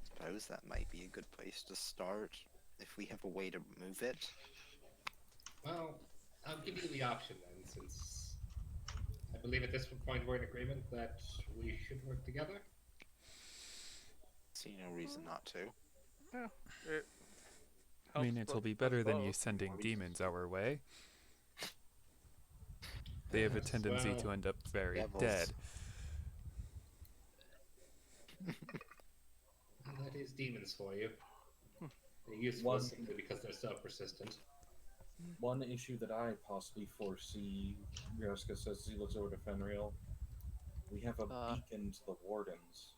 D: suppose that might be a good place to start if we have a way to move it.
C: Well, I'll give you the option then, since I believe at this point we're in agreement that we should work together.
D: See no reason not to.
F: It
A: I mean,
F: helps
A: it'll
F: both-
A: be better
F: us
A: than you
F: both.
A: sending demons our way. They have a
C: Yes,
A: tendency
C: well,
A: to end up very
D: devils.
A: dead.
C: That is demons for you. They're useful
B: One-
C: simply because they're so persistent.
B: One issue that I possibly foresee, Greska says as he looks over to Fenrir, we have a beacon to the wardens.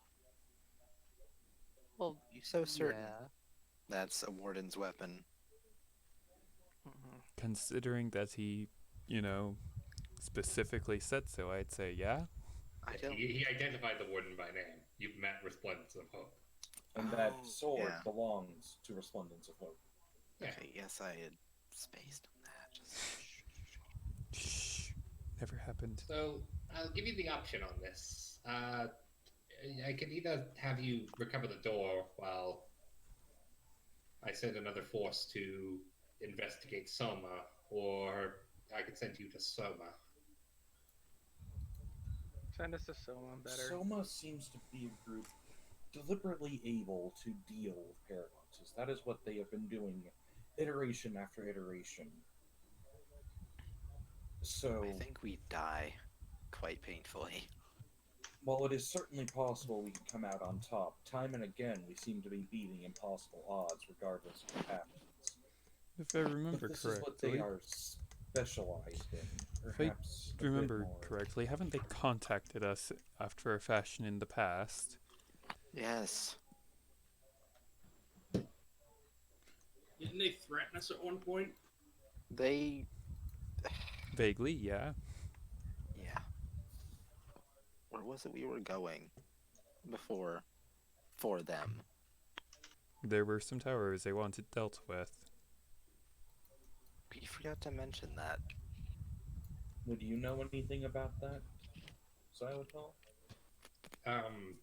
H: Well,
D: You so certain
H: yeah.
D: that's a warden's weapon?
F: Mhm.
A: Considering that he, specifically said so, I'd say yeah.
D: I don't.
C: He identified the warden by name. You've met Resplendence of Hope.
B: And that
D: Oh,
B: sword
D: yeah.
B: belongs to Resplendence of Hope.
C: Yeah.
D: Okay, yes, I had spaced on that. Just...
A: Shh. Never happened.
C: So I'll give you the option on this. I can either have you recover the door while I send another force to investigate Soma, or I could send you to Soma.
F: Send us to someone better.
B: Soma seems to be a group deliberately able to deal with paradoxes. That is what they have been doing, iteration after iteration. So,
D: I think we die quite painfully.
B: while it is certainly possible we can come out on top, time and again we seem to be beating impossible odds regardless of what happens.
A: If I remember
B: But this is what they
A: correctly,
B: are specialized in.
A: I
B: Perhaps a bit
A: remember
B: more.
A: correctly, haven't they contacted us after a fashion in the past?
D: Yes.
G: Didn't they threaten us at one point?
D: They,
A: Vaguely, yeah.
D: yeah. Where was it we were going before for them?
A: There were some towers they wanted dealt with.
D: We forgot to mention that.
B: Would you know anything about that, Xylitol?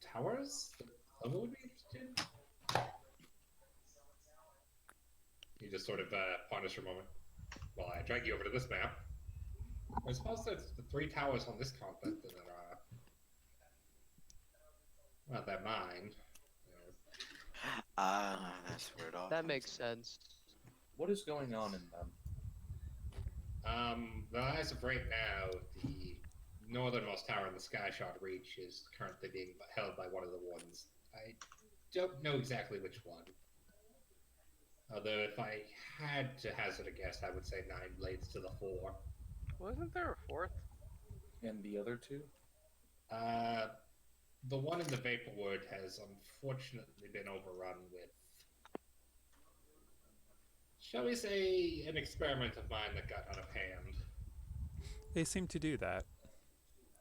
C: Towers? Someone would be interested? You just sort of ponders for a moment. Well, I drag you over to this map. I suppose there's the 3 towers on this continent that are, well, they're mine.
D: That's where it all
H: That
D: comes
H: makes
D: in.
H: sense.
B: What is going on in them?
C: Well, as of right now, the northernmost tower in the Sky Shard Reach is currently being held by one of the ones. I don't know exactly which one. Although, if I had to hazard a guess, I would say 9 blades to the 4.
F: Wasn't there a fourth?
B: And the other two?
C: The one in the Vaporwood has unfortunately been overrun with, shall we say, an experiment of mine that got out of hand.
A: They seem to do that.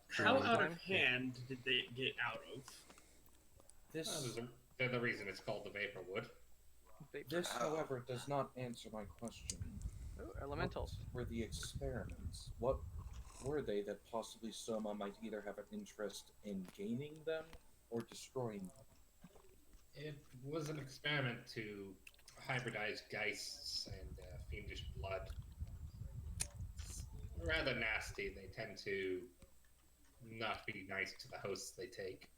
G: How
A: Really?
G: out of hand did they get out of?
B: This,
C: They're the reason it's called the Vaporwood.
B: this, however, does not answer my question.
F: Ooh, elementals.
B: What were the experiments? What were they that possibly Soma might either have an interest in gaining them or destroying them?
C: It was an experiment to hybridize geists and fiendish blood. It's rather nasty. They tend to not be nice to the hosts they take.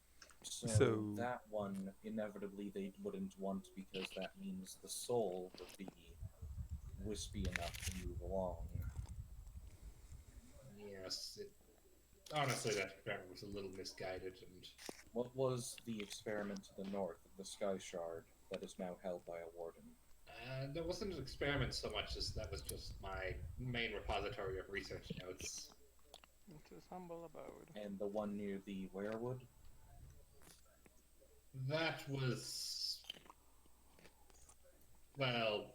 B: So that one, inevitably, they wouldn't want because that means the soul would be wispy enough to move along.
C: Yes, honestly, that experiment was a little misguided, and
B: What was the experiment to the north of the Sky Shard that is now held by a warden?
C: there wasn't an experiment so much as that was just my main repository of research notes.
F: It's his humble abode.
B: And the one near the werewood?
C: That was, well,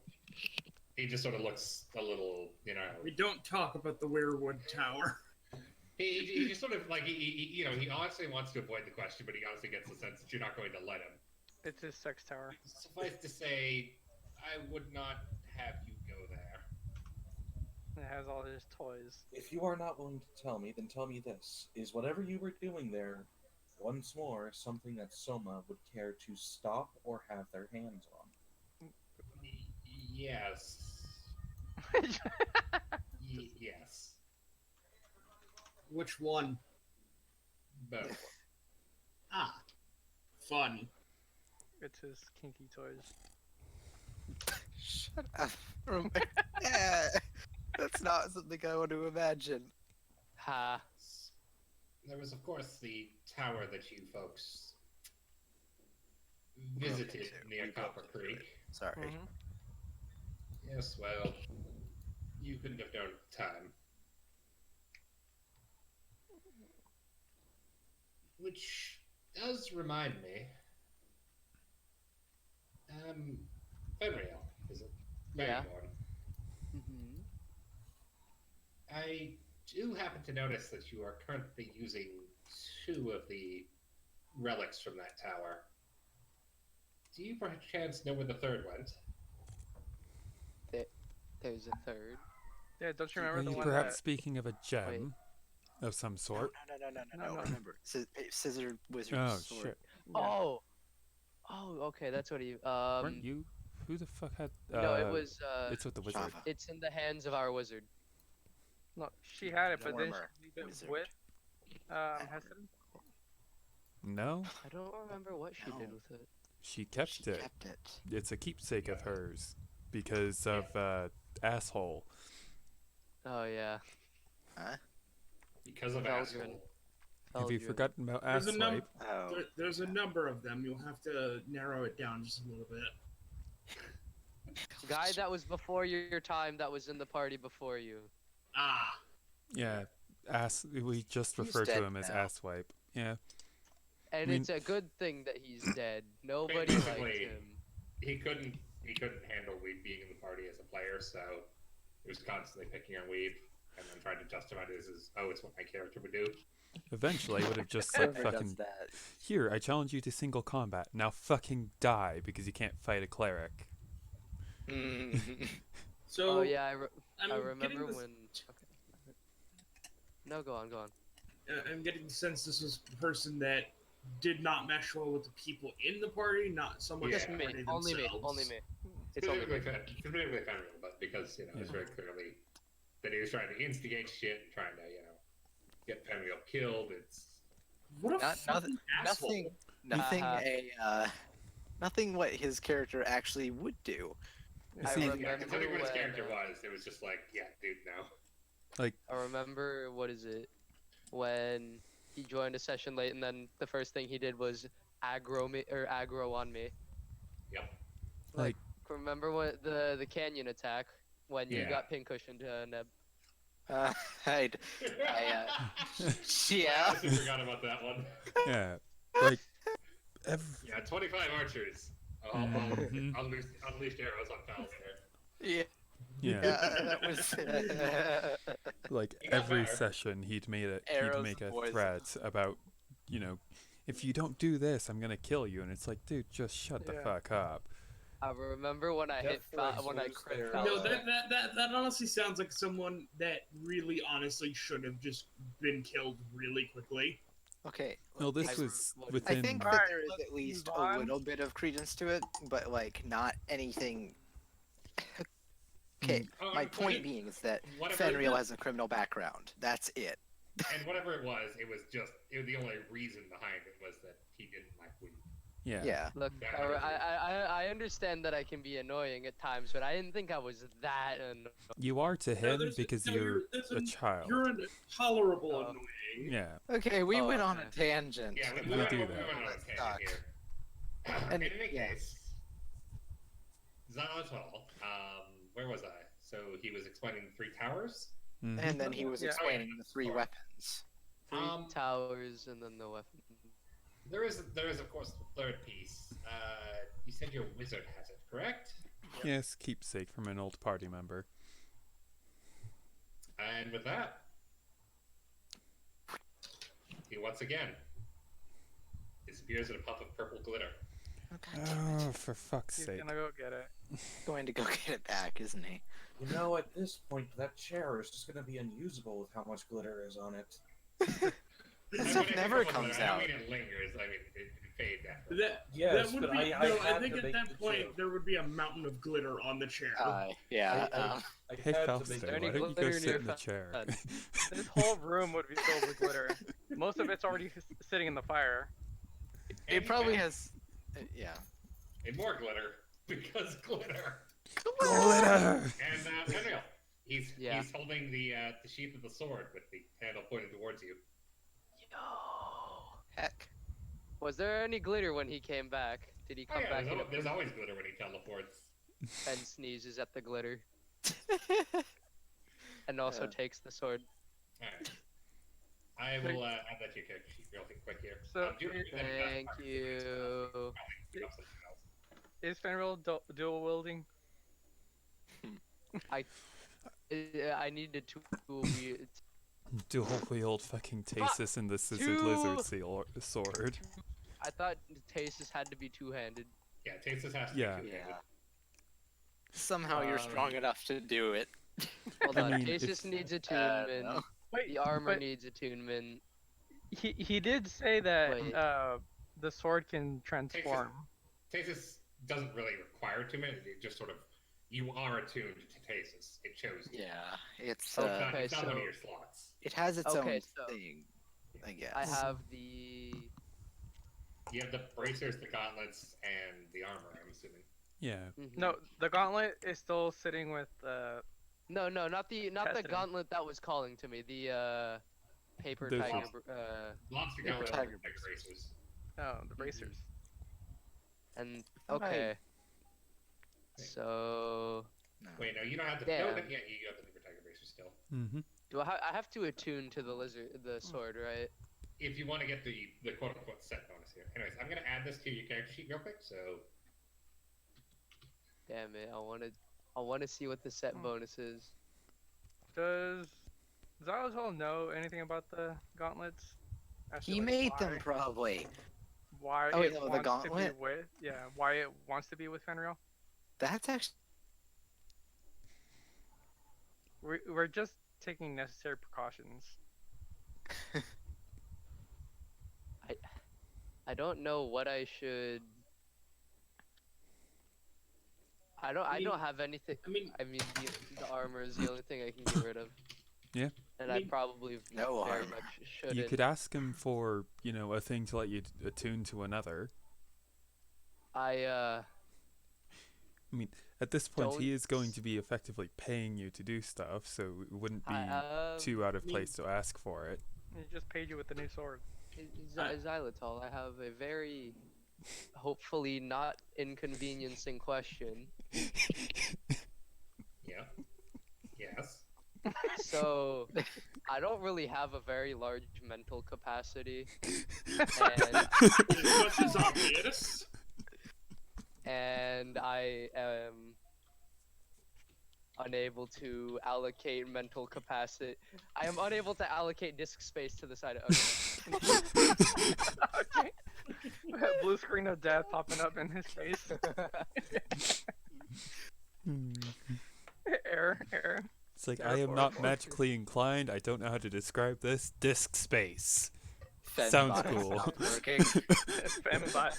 C: he just sort of looks a little,
G: We don't talk about the werewood tower.
C: he just sort of like he honestly wants to avoid the question, but he honestly gets the sense that you're not going to let him.
F: It's his sex tower.
C: Suffice to say, I would not have you go there.
F: It has all his toys.
B: If you are not willing to tell me, then tell me this. Is whatever you were doing there, once more, something that Soma would care to stop or have their hands on?
C: Yes. Yes.
G: Which one?
C: Both.
G: Ah. Fun.
F: It's his kinky toys.
D: Shut up. Yeah, that's not something I want to imagine.
H: Ha.
C: There was, of course, the tower that you folks visited near
D: We
C: Copper
D: broke into it.
C: Creek.
D: Sorry.
F: Mm-hmm.
C: Yes, well, you couldn't have known at the time. Which does remind me. Fenriel, is it?
H: Yeah.
C: Maryborn.
H: Mm-hmm.
C: I do happen to notice that you are currently using 2 of the relics from that tower. Do you perchance know where the 3rd went?
H: There's a third.
F: Yeah, don't you
A: Are
F: remember the
A: you
F: one
A: perhaps
F: that...
A: speaking of a gem of some sort?
F: No.
D: Remember, scissor wizard
A: Oh,
D: sword.
A: shit.
F: Yeah.
H: Oh, okay, that's what he.
A: Weren't you? Who the fuck had...
H: No, it was.
A: It's with the wizard.
D: Shava.
H: It's in the hands of our wizard.
F: No, she had it, but then
D: Warmer
F: she leave it
D: wizard.
F: with Heston.
A: No,
H: I don't remember what she did
D: No.
H: with it.
A: she kept
D: She
A: it.
D: kept it.
A: It's a keepsake of hers because of asshole.
H: Oh yeah.
D: Huh?
C: Because of
H: Eldrin.
C: asshole.
A: Have you
H: Eldrin.
A: forgotten about
G: There's a
A: asswipe?
D: Oh.
G: There's a number of them. You'll have to narrow it down just a little bit.
H: Guy that was before your time, that was in the party before you.
G: Ah.
A: Yeah, we just
D: He's
A: refer to
D: dead
A: him as
D: now.
A: asswipe. Yeah.
H: And
A: mean-
H: it's a good thing that he's dead. Nobody liked
C: Basically,
H: him.
C: he couldn't handle being in the her, so he was constantly picking her weave and then trying to justify this as, oh, it's what my character would do.
A: Eventually, I would have just said,
D: Whoever does
A: fucking,
D: that.
A: here, I challenge you to single combat. Now fucking die because you can't fight a cleric.
G: So
H: Oh yeah, I
G: I'm
H: remember
G: getting this,
H: when. Okay. No, go on, go on.
G: I'm getting the sense this was a person that did not mesh well with the people in the party, not so much
C: Yeah.
H: Just
G: the
H: me,
G: party
H: only me,
G: themselves.
H: only me. It's only me.
C: Specifically Fenrir, but because, you know, it's very clearly that he was trying to instigate shit, trying to, you know, get Fenrir killed. It's
G: What a
D: Not-
G: fucking asshole!
D: Nothing what his character actually would do.
H: I
A: See,
H: remember
C: considering what his character
H: when,
C: was, it was just like, yeah, dude, no.
H: I remember, what is it? When he joined a session late, and then the first thing he did was aggro me or aggro on me.
C: Yep.
A: Like-
H: remember what the canyon attack when you
C: Yeah.
H: got pincushion to Neb?
D: I
C: I
D: yeah.
C: honestly forgot about that one.
A: Yeah, like,
C: Yeah, 25 archers. Oh,
A: Mhm.
C: unleashed arrows on Falstaer.
D: Yeah.
A: yeah,
D: That was.
A: like
C: You got
A: every
C: better.
A: session he'd
D: Arrows
A: make a
D: poison.
A: threat about, you know, if you don't do this, I'm gonna kill you, and it's like, dude, just shut the
F: Yeah.
A: fuck up.
H: I remember when I hit when I crit
B: No,
G: No,
H: Falstaer.
G: that honestly sounds like someone that really honestly should have just been killed really quickly.
D: Okay.
A: Well, this
H: I
A: was
H: re-
A: within.
D: I think that
F: Alright,
D: there is
F: let's
D: at least
F: move
D: a
F: on.
D: little bit of credence to it, but like not anything. Okay,
C: Oh,
D: my
C: and
D: point being is that
C: whatever-
D: Fenrir has a criminal background. That's it.
C: And whatever it was the only reason behind it was that he didn't like weed.
A: Yeah.
D: Yeah.
H: Look,
C: Yeah,
H: I understand that I can be annoying at times, but I didn't think I was that annoying.
A: You are to him
G: there's-
A: because
G: no,
A: you're
G: there's
A: a child.
G: You're an tolerable
H: Oh.
G: annoying.
A: Yeah.
D: Okay, we
H: Oh,
D: went on a
H: okay.
D: tangent.
C: Yeah, we
A: We
C: went
A: do
C: on
A: that.
C: a
D: That
C: tangent
D: sucks.
C: here.
D: And-
C: in any
D: yeah.
C: case, Zalatal, where was I? So he was explaining the three towers.
A: Mhm.
D: And then he was
F: Yeah.
D: explaining the three
C: Sorry.
D: weapons.
H: Three
C: Um,
H: towers and then the weapon.
C: There is of course the third piece. You said your wizard has it, correct?
A: Yes, keepsake from an old party member.
C: And with that, he once again disappears in a puff of purple glitter.
D: Okay.
A: Oh, for fuck's
F: He's
A: sake.
F: gonna go get it.
D: Going to go get it back, isn't he?
B: You know, at this point, that chair is just going to be unusable with how much glitter is on it.
D: That
C: And
D: stuff
C: when I
D: never
C: think of
D: comes
C: glitter, I
D: out.
C: don't mean it lingers. I mean it fades after.
G: That
B: Yes,
G: would
B: but
G: be,
B: I
G: no, I
B: had
G: think
B: to
G: at
B: make
G: that
B: the
G: point
B: joke.
G: there would be a mountain of glitter on the chair.
D: Yeah.
B: I
A: Hey,
B: had to
A: Falstaer,
B: make
H: there
A: why
H: any
A: don't you go
H: glitter in
A: sit
H: your
A: in the
H: fan?
A: chair?
F: This whole room would be filled with glitter. Most of it's already sitting in the fire.
D: It probably has. Yeah.
C: And more glitter because glitter.
A: Glitter!
C: And Henriel, he's
H: Yeah.
C: he's holding the sheath of the sword with the handle pointed towards you.
H: Yo.
D: Heck.
H: Was there any glitter when he came back? Did he
C: Oh
H: come
C: yeah,
H: back
C: there's always glitter when he teleports.
H: and sneezes at the glitter and also
D: Yeah.
H: takes the sword?
C: Alright. I will add that to your character sheet real quick here.
F: So,
C: do you remember that
H: Thank
C: part?
H: you.
C: Probably pick up something else.
F: Is Fenrir dual wielding?
H: I needed to
A: Dual wield fucking Tasis and the scissored
H: Two-
A: lizard sword.
H: I thought Tasis had to be two-handed.
C: Yeah, Tasis has to
A: Yeah.
C: be two-handed.
D: Somehow you're strong enough to do it.
H: Hold
A: I
H: on,
A: mean,
H: Tasis
A: if-
H: needs
D: no.
H: attunement.
F: Wait,
H: The armor
F: but
H: needs attunement.
F: he did say that
H: Wait.
F: the sword can transform.
C: Tasis doesn't really require attunement. It just sort of you are attuned to Tasis. It shows you.
D: Yeah. It's
C: So it's not,
H: Okay,
C: it's not one
H: so-
C: of your slots.
D: it has its
H: Okay,
D: own
H: so
D: thing. I guess.
H: I have the.
C: You have the bracers, the gauntlets, and the armor. I'm assuming.
A: Yeah.
H: Mhm.
F: No, the gauntlet is still sitting with
H: No, not the
F: Tested him.
H: gauntlet that was calling to me. The paper
A: Those
H: tiger.
C: Monster
D: Yeah,
C: gauntlets,
D: tiger
C: and bracers.
F: the bracers.
H: And
D: thought I-
H: okay.
C: Okay.
H: So
D: No.
C: Wait, no, you don't have the.
H: Damn.
C: No, yeah, you have the paper tiger bracers still.
A: Mm-hmm.
H: do I have to attune to the sword, right?
C: If you want to get the quote unquote set bonus here. Anyways, I'm gonna add this to your character sheet real quick. So
H: Damn it, I wanted. I want to see what the set
F: Hmm.
H: bonus is.
F: Does Xylitol know anything about the gauntlets? As to,
D: He
F: like,
D: made them probably.
F: why
D: Oh, wait,
F: it
D: no, the
F: wants to be
D: gauntlet?
F: with why it wants to be with Fenrir?
D: That's actually.
F: We're just taking necessary precautions.
H: I don't know what I should. I don't have anything.
G: I mean,
H: I mean, the armor is the only thing I can get rid of.
A: Yeah.
H: And
G: I
H: I
G: mean,
H: probably
D: No
H: very
D: armor.
H: much shouldn't.
A: You could ask him for, a thing to let you attune to another.
H: I
A: At this point, he
H: Don't
A: is going
H: s-
A: to be effectively paying you to do stuff, so it wouldn't be
H: I
A: too out of
G: I mean-
A: place to ask for it.
F: He just paid you with the new sword.
H: Xylitol. I have a very, hopefully not inconveniencing question.
C: Yeah. Yes.
H: So, I don't really have a very large mental capacity, and
G: much is obvious.
H: I am unable to allocate mental capacity. I am unable to allocate disk space to the side of.
F: Okay. Blue screen of death popping up in his face. Error.
A: It's like,
F: Fair
A: I am
F: for
A: not
F: it.
A: magically inclined. I don't know how to describe this. Disk space.
D: Fed
A: Sounds
D: bot is
A: cool.
D: not working.
F: Fembot.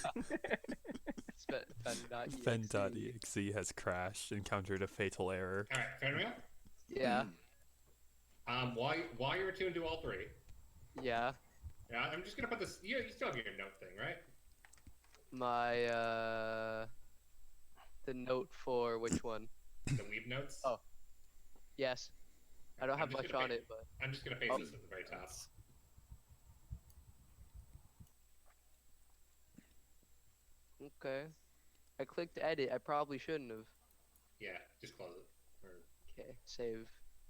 H: Fen.exe.
A: Fen.exe has crashed, encountered a fatal error.
C: All right, Fenrir.
H: Yeah,
C: While you're attuned to all three,
H: yeah.
C: yeah, I'm just gonna put this. You still have your note thing, right?
H: My the note for which one?
C: The leave notes.
H: Oh. Yes. I don't
C: I'm
H: have
C: just
H: much
C: gonna
H: on
C: pa-
H: it, but
C: I'm just gonna paste
H: Oh.
C: this at the very top.
H: okay. I clicked edit. I probably shouldn't have.
C: Yeah, just close it. Or,
H: Okay, save,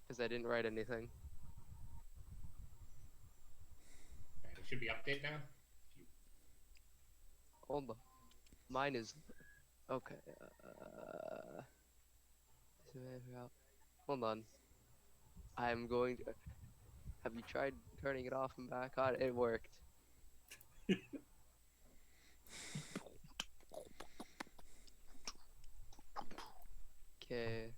H: because I didn't write anything.
C: right, it should be update now.
H: Hold on. Mine is okay. Hold on. I'm going to. Have you tried turning it off and back on? It worked. Okay.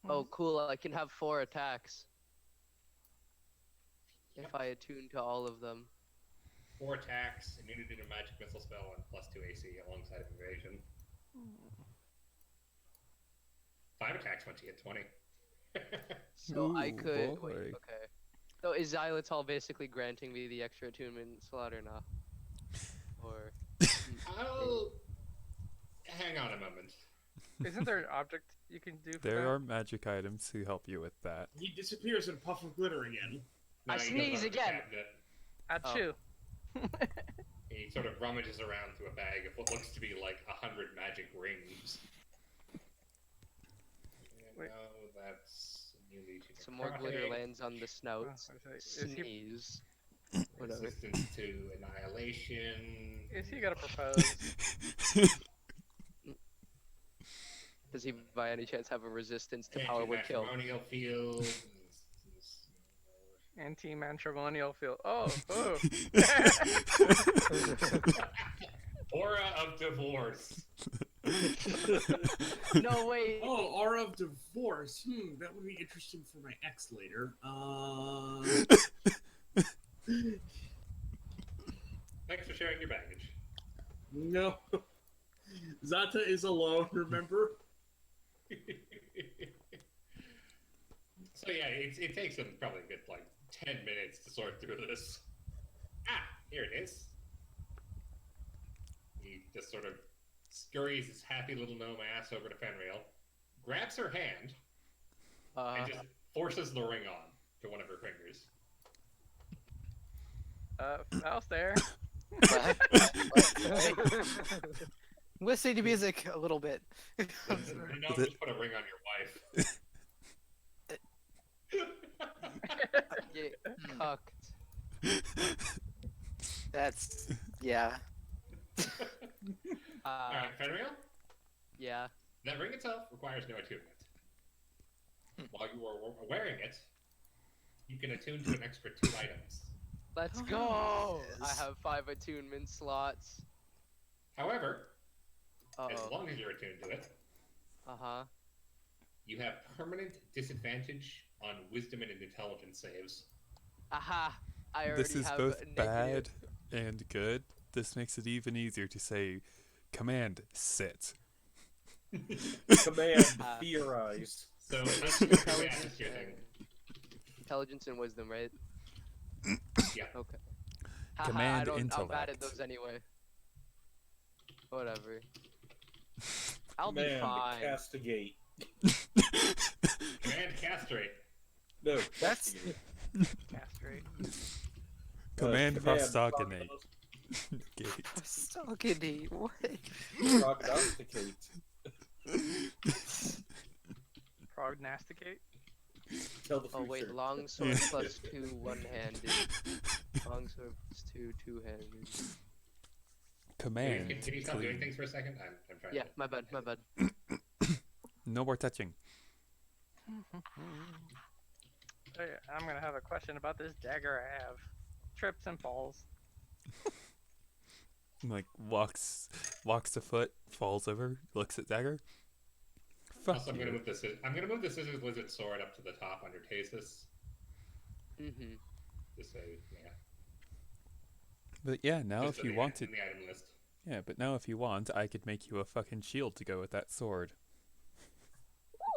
H: Oh, cool! I can have 4 attacks if I attune to all of them.
C: 4 attacks, immunity to magic missile spell, and +2 AC alongside of evasion. 5 attacks once you hit 20.
H: So I
A: Ooh,
H: could
A: boy.
H: wait. Okay. So is Xylitol basically granting me the extra attunement slot or not? Or
C: I'll hang on a moment.
F: Isn't there an object you can do for
A: There
F: that?
A: are magic items to help you with that.
G: He disappears in a puff of glitter again.
H: I
C: he goes
H: sneeze
C: over to the
H: again.
C: cabinet.
F: Achoo.
C: He sort of rummages around through a bag of what looks to be like 100 magic rings.
F: Wait.
C: No, that's immunity to
H: some more glitter
C: necrotic,
H: lands on the
F: Oh,
H: snouts.
F: I was like,
H: Sneeze. Whatever.
C: resistance to annihilation.
F: is he gonna propose?
H: Does he by any chance have a resistance to
C: Anti
H: power word kill?
C: matrimonial field.
F: Anti-matrimonial feel. Oh.
C: Aura of divorce.
H: No wait.
G: Oh, aura of divorce. That would be interesting for my ex later.
C: Thanks for sharing your baggage.
G: No. Zata is alone, remember?
C: So yeah, it takes him probably a good 10 minutes to sort through this. Ah, here it is. He just sort of scurries his happy little gnome ass over to Fenrir, grabs her hand, and just forces the ring on to one of her fingers.
F: Falstaer.
D: Listen to music a little bit.
C: The gnome just put a ring on your wife.
H: Get cucked.
D: That's yeah.
C: Alright, Fenrir?
H: Yeah.
C: That ring itself requires no attunement. While you are wearing it, you can attune to an extra 2 items.
H: Let's go! I
D: Yes.
H: have 5 attunement slots.
C: However, as
H: Uh-oh.
C: long as you're attuned to it,
H: Uh-huh.
C: you have permanent disadvantage on wisdom and intelligence saves.
H: Aha! I already
A: This is
H: have
A: both
H: negative.
A: bad and good. This makes it even easier to say, command, sit.
B: Command, theorize.
C: So that's your thing.
H: Intelligence and wisdom, right?
C: Yeah.
H: Okay. Haha,
A: Command
H: I'm bad
A: intellect.
H: at those anyway. Whatever. I'll be
B: Command,
H: fine.
B: castigate.
C: Command castrate.
B: No,
D: That's-
B: castigate.
F: Castrate.
A: Command prostogenate.
B: prognosticate.
A: Gate.
D: Stalkity, what?
B: Prognosticate.
F: Prognosticate.
B: Tell the future.
H: Oh wait, longsword plus 2 one-handed. Longsword plus 2 two-handed.
A: Command.
C: Can you stop doing
A: clean.
C: things for a second? I'm trying
H: Yeah,
C: to...
H: my bad, my bad.
A: No more touching.
F: Hey, I'm gonna have a question about this dagger I have. Trips and falls.
A: Like walks a foot, falls over, looks at dagger. Fuck
C: Also, I'm
A: you.
C: gonna move this. I'm gonna move the scissors lizard sword up to the top under Tasis.
H: Mm-hmm.
C: Just so yeah.
A: But yeah, now
C: Just
A: if
C: in
A: you
C: the-
A: wanted,
C: in the item list.
A: yeah, but now if you want, I could make you a fucking shield to go with that sword.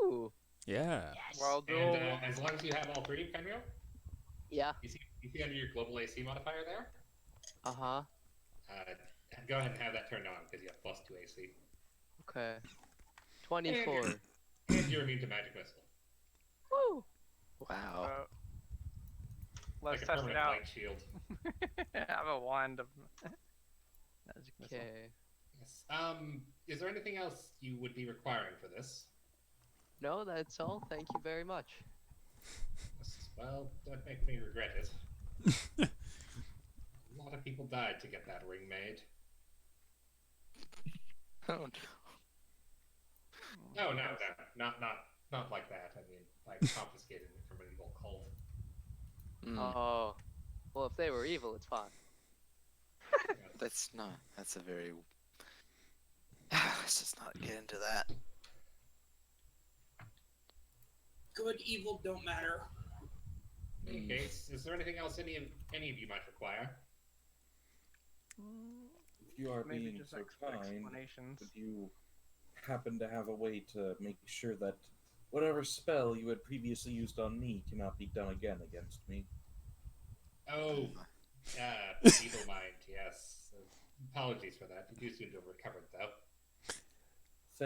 H: Ooh.
A: Yeah.
F: Well, do
C: And as long as you have all 3, Fenrir,
H: Yeah.
C: you see under your global AC modifier there.
H: Uh-huh.
C: Go ahead and have that turned on because you have plus 2 AC.
H: Okay. 24.
C: And you're immune to magic missile.
H: Woo!
D: Wow.
F: let's
C: Like a
F: test it
C: permanent
F: out.
C: light shield.
F: I have a wand of magic missile.
H: Okay.
C: Yes. Is there anything else you would be requiring for this?
H: No, that's all. Thank you very much.
C: Yes. Well, don't make me regret it. A lot of people died to get that ring made.
D: Oh
C: No, not like that. I mean, like confiscated it from an evil cult.
D: no.
H: Oh. Well, if they were evil, it's fine.
D: That's not. That's a very. Let's just not get into that.
G: Good, evil don't matter.
C: In any case, is there anything else any of you might require?
B: If you are
F: Maybe
B: being
F: just
B: so kind,
F: explanations.
B: would you happen to have a way to make sure that whatever spell you had previously used on me cannot be done again against me?
C: Oh, evil mind. Yes. Apologies for that. You do seem to have recovered, though.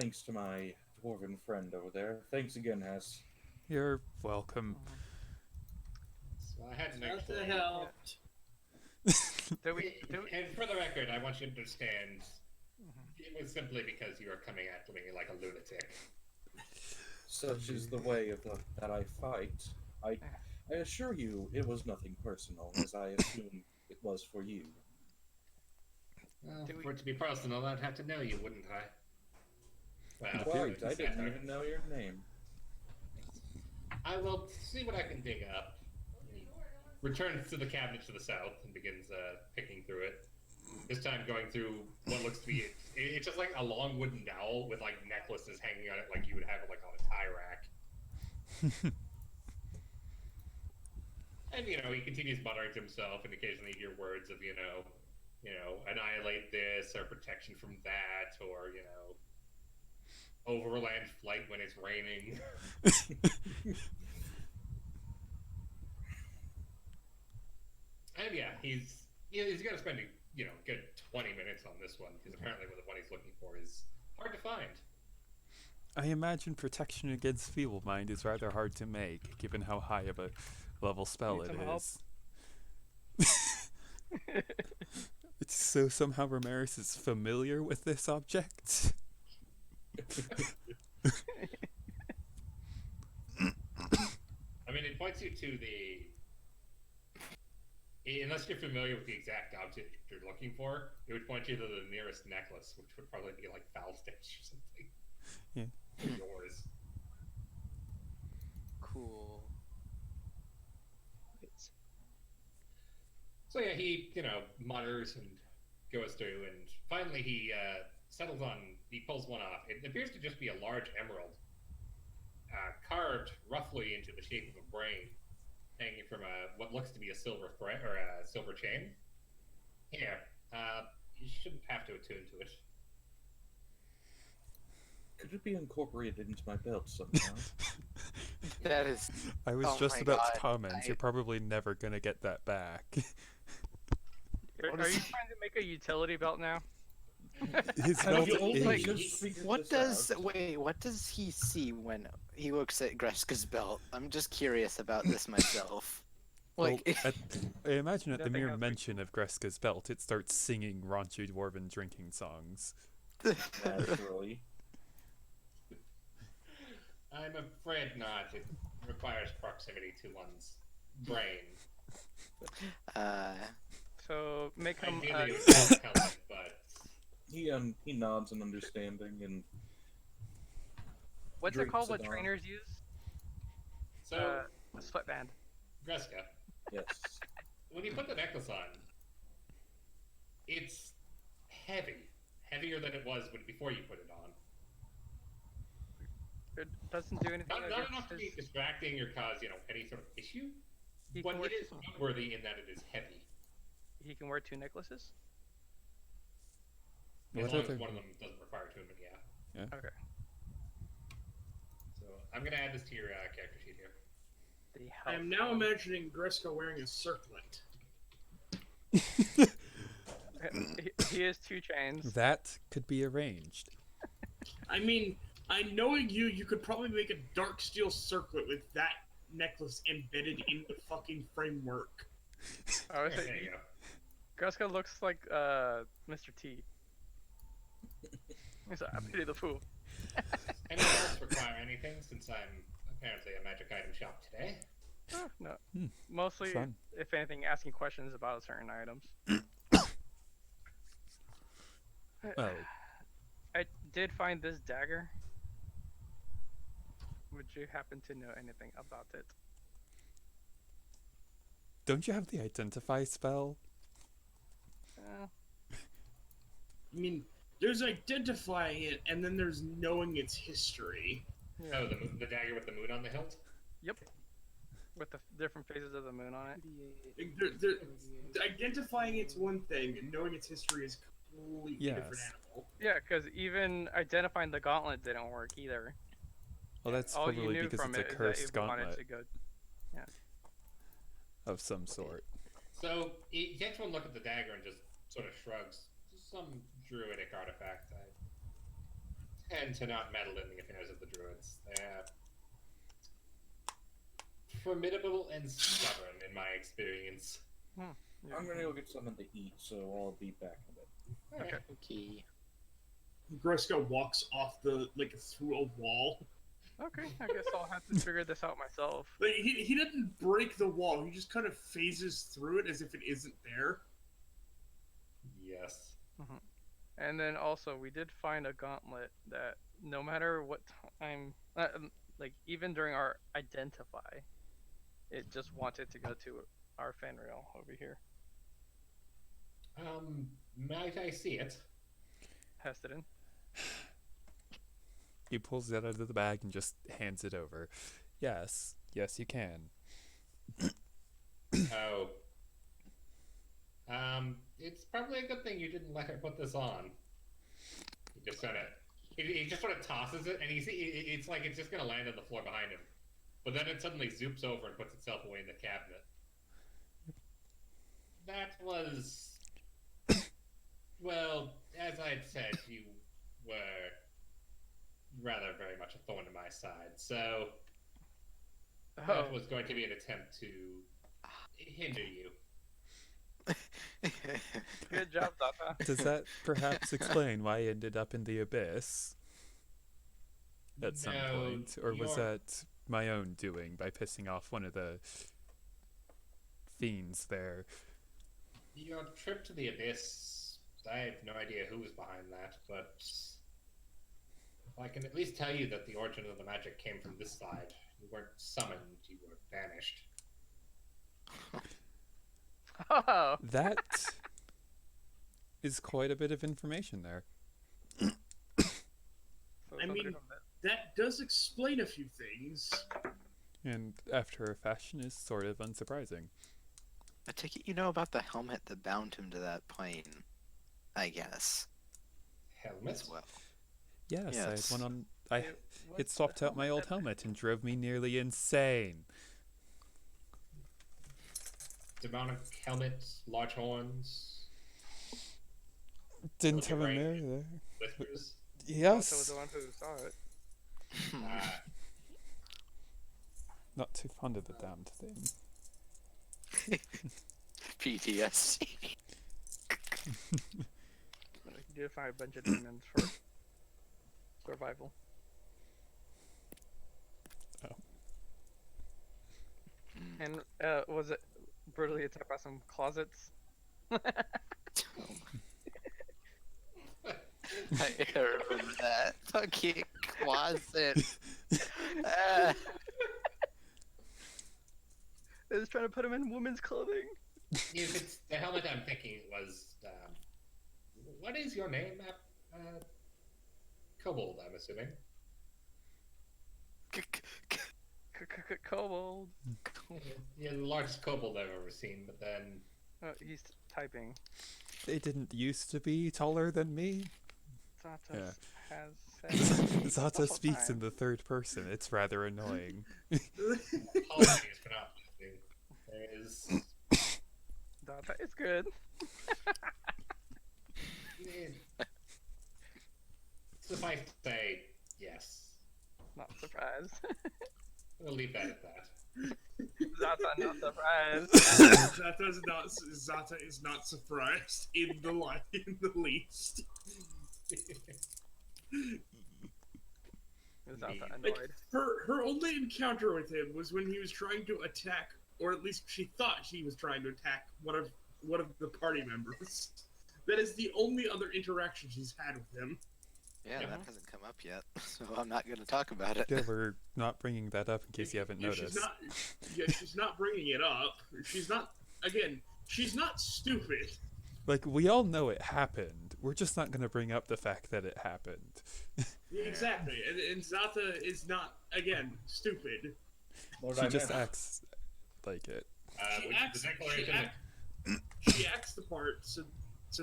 B: Thanks to my dwarven friend over there. Thanks again, Hess.
A: You're welcome.
C: So I had an
G: What
C: extra.
G: the hell?
F: Do we?
C: And for the record, I want you to understand, it was simply because you are coming after me like a lunatic.
B: Such is the way of that I fight. I assure you, it was nothing personal, as I assume it was for you.
C: Well,
F: Do we-
C: for it to be personal, I'd have to know you, wouldn't I? Well,
B: Quite, I didn't
C: satire.
B: even know your name.
C: I will see what I can dig up. He returns to the cabinet to the south and begins picking through it. This time going through what looks to be it's just like a long wooden dowel with like necklaces hanging on it, like you would have it like on a tie rack. And he continues muttering to himself, and occasionally you hear words of annihilate this or protection from that, or overland flight when it's raining. And yeah, he's going to spend a good 20 minutes on this one because apparently the one he's looking for is hard to find.
A: I imagine protection against feeble mind is rather hard to make, given how high of a level spell
F: Need
A: it
F: some help?
A: is. It's so somehow Romaris is familiar with this object.
C: I mean, it points you to the unless you're familiar with the exact object you're looking for, it would point you to the nearest necklace, which would probably be like Falstaer's or something.
A: Yeah.
C: Yours.
H: Cool. Wait,
C: So yeah, he mutters and goes through, and finally he settles on. He pulls one off. It appears to just be a large emerald, carved roughly into the shape of a brain, hanging from what looks to be a silver thread or a silver chain. Here, you shouldn't have to attune to it.
B: Could it be incorporated into my belt somehow?
D: That is.
A: I was
D: Oh
A: just
D: my
A: about
D: God,
A: to comment.
D: I-
A: You're probably never gonna get that back.
F: Are
D: What
F: you
D: is-
F: trying to make a utility belt now?
A: His
B: Have
A: belt
B: you only
A: is.
B: just figured
D: What
B: this
D: does
B: out?
D: what does he see when he looks at Greska's belt? I'm just curious about this myself.
A: Well,
D: Like,
A: I imagine at the
F: Nothing
A: mere
F: else we
A: mention of Greska's belt, it starts singing raunchy dwarven drinking songs.
B: Naturally.
C: I'm afraid not. It requires proximity to one's brain.
F: So make him.
C: Ideally, it would be a helmet, but
B: He nods in understanding and
F: What's it
B: drinks
F: called? What
B: it on.
F: trainers use?
C: so
F: A sweatband.
C: Greska,
B: yes.
C: when you put the necklace on, it's heavy, heavier than it was before you put it on.
F: It doesn't do anything.
C: Not
F: against
C: enough to be
F: his-
C: distracting or cause any sort of issue,
F: he
C: but
F: can wear
C: it is noteworthy in that it is heavy.
F: He can wear 2 necklaces.
C: As
A: What
C: long
A: other-
C: as one of them doesn't require attunement, yeah.
F: Okay.
C: So I'm gonna add this to your character sheet here.
F: The
G: I am
F: health
G: now
F: one.
G: imagining Greska wearing a circlet.
F: He has 2 chains.
A: That could be arranged.
G: I mean, I knowing you, you could probably make a dark steel circlet with that necklace embedded in the fucking framework.
F: I was
C: There
F: saying,
C: you go.
F: Greska looks like Mr. T. He's like, I pity the fool.
C: Anyone else require anything since I'm apparently a magic item shop today?
F: Oh, no.
A: Hmm,
F: Mostly,
A: fun.
F: if anything, asking questions about certain items.
A: Well,
F: I did find this dagger. Would you happen to know anything about it?
A: don't you have the identify spell?
G: I mean, there's identifying it, and then there's knowing its history.
C: Oh, the dagger with the moon on the hilt?
F: Yep. With the different phases of the moon on it.
G: Identifying it's one thing, and knowing its history is completely different
A: Yes.
G: animal.
F: Yeah, because even identifying the gauntlet didn't work either.
A: Well, that's
F: All you
A: probably
F: knew
A: because
F: from
A: it's a
F: it is that
A: cursed
F: it wanted
A: gauntlet
F: to go.
A: of some sort.
C: So he takes one look at the dagger and just sort of shrugs. Some druidic artifact. I tend to not meddle in the affairs of the druids. They're formidable and stubborn in my experience.
F: Yeah.
B: I'm gonna go get something to eat, so I'll be back in a bit.
F: Okay.
D: Okay.
G: Greska walks off through a wall.
F: Okay, I guess I'll have to figure this out myself.
G: Like, he doesn't break the wall. He just kind of phases through it as if it isn't there.
C: Yes.
F: And then also, we did find a gauntlet that no matter what time, like even during our identify, it just wanted to go to our Fenrir over here.
C: Might I see it?
F: Heston.
A: He pulls it out of the bag and just hands it over. Yes, yes, you can.
C: Oh. It's probably a good thing you didn't let her put this on. He just sort of tosses it, and it's like it's just gonna land on the floor behind him. But then it suddenly zoops over and puts itself away in the cabinet. That was, well, as I'd said, you were rather very much a thorn in my side. So that was going to be an attempt to hinder you.
F: Good job, Zata.
A: Does that perhaps explain why I ended up in the abyss at some
C: No,
A: point? Or was
C: you're-
A: that my own doing by pissing off one of the fiends there?
C: Your trip to the Abyss, I have no idea who was behind that, but I can at least tell you that the origin of the magic came from this side. You weren't summoned, you were banished.
F: Oh,
A: That is quite a bit of information there.
F: so
G: I
F: somebody
G: mean-
F: from the-
G: That does explain a few things.
A: And after a fashion is sort of unsurprising.
D: I take it you know about the helmet that bound him to that plane. I guess.
C: Helmet?
D: As well.
A: Yes, I had
D: Yes.
A: one on.
F: It was
A: It swapped
F: the
A: out my old
F: that-
A: helmet and drove me nearly insane.
C: Demonic helmet, large horns,
A: Didn't
C: Okay,
A: have a
C: right.
A: mirror there.
C: whiskers.
F: Also was
A: Yes.
F: the one who saw it.
A: Not too fond of the damned thing.
D: PTSD.
F: You did find a bunch of demons for survival. And was it brutally attacked by some closets?
D: I remember that fucking closet. Ah,
F: They was trying to put him in women's clothing.
C: If it's the helmet I'm thinking it was, what is your name? Kobold, I'm assuming.
F: Kobold.
C: Yeah, the largest kobold I've ever seen, but then
F: Oh, he's typing.
A: They didn't used to be taller than me.
F: Zatos has said
A: Zata
F: whole
A: speaks
F: time.
A: in the third person. It's rather annoying.
C: apologies for not listening. There is
F: Data is good.
C: suffice to say, yes.
F: Not surprised.
C: We'll leave that at that.
F: Zata not surprised.
G: Zata is not surprised in the least.
F: Zata
C: Like,
F: annoyed.
G: Her only encounter with him was when he was trying to attack, or at least she thought he was trying to attack one of the party members. That is the only other interaction she's had with him.
D: yeah,
C: Yeah.
D: that hasn't come up yet, so I'm not going to talk about it.
A: Yeah, we're not bringing that up in case you haven't noticed.
G: She's not bringing it up. She's not. Again, she's not stupid.
A: Like, we all know it happened. We're just not going to bring up the fact that it happened.
G: Exactly, and Zata is not again stupid.
A: She just acts like it.
G: She
C: Which
G: acts,
C: the declaration
G: she acts the part so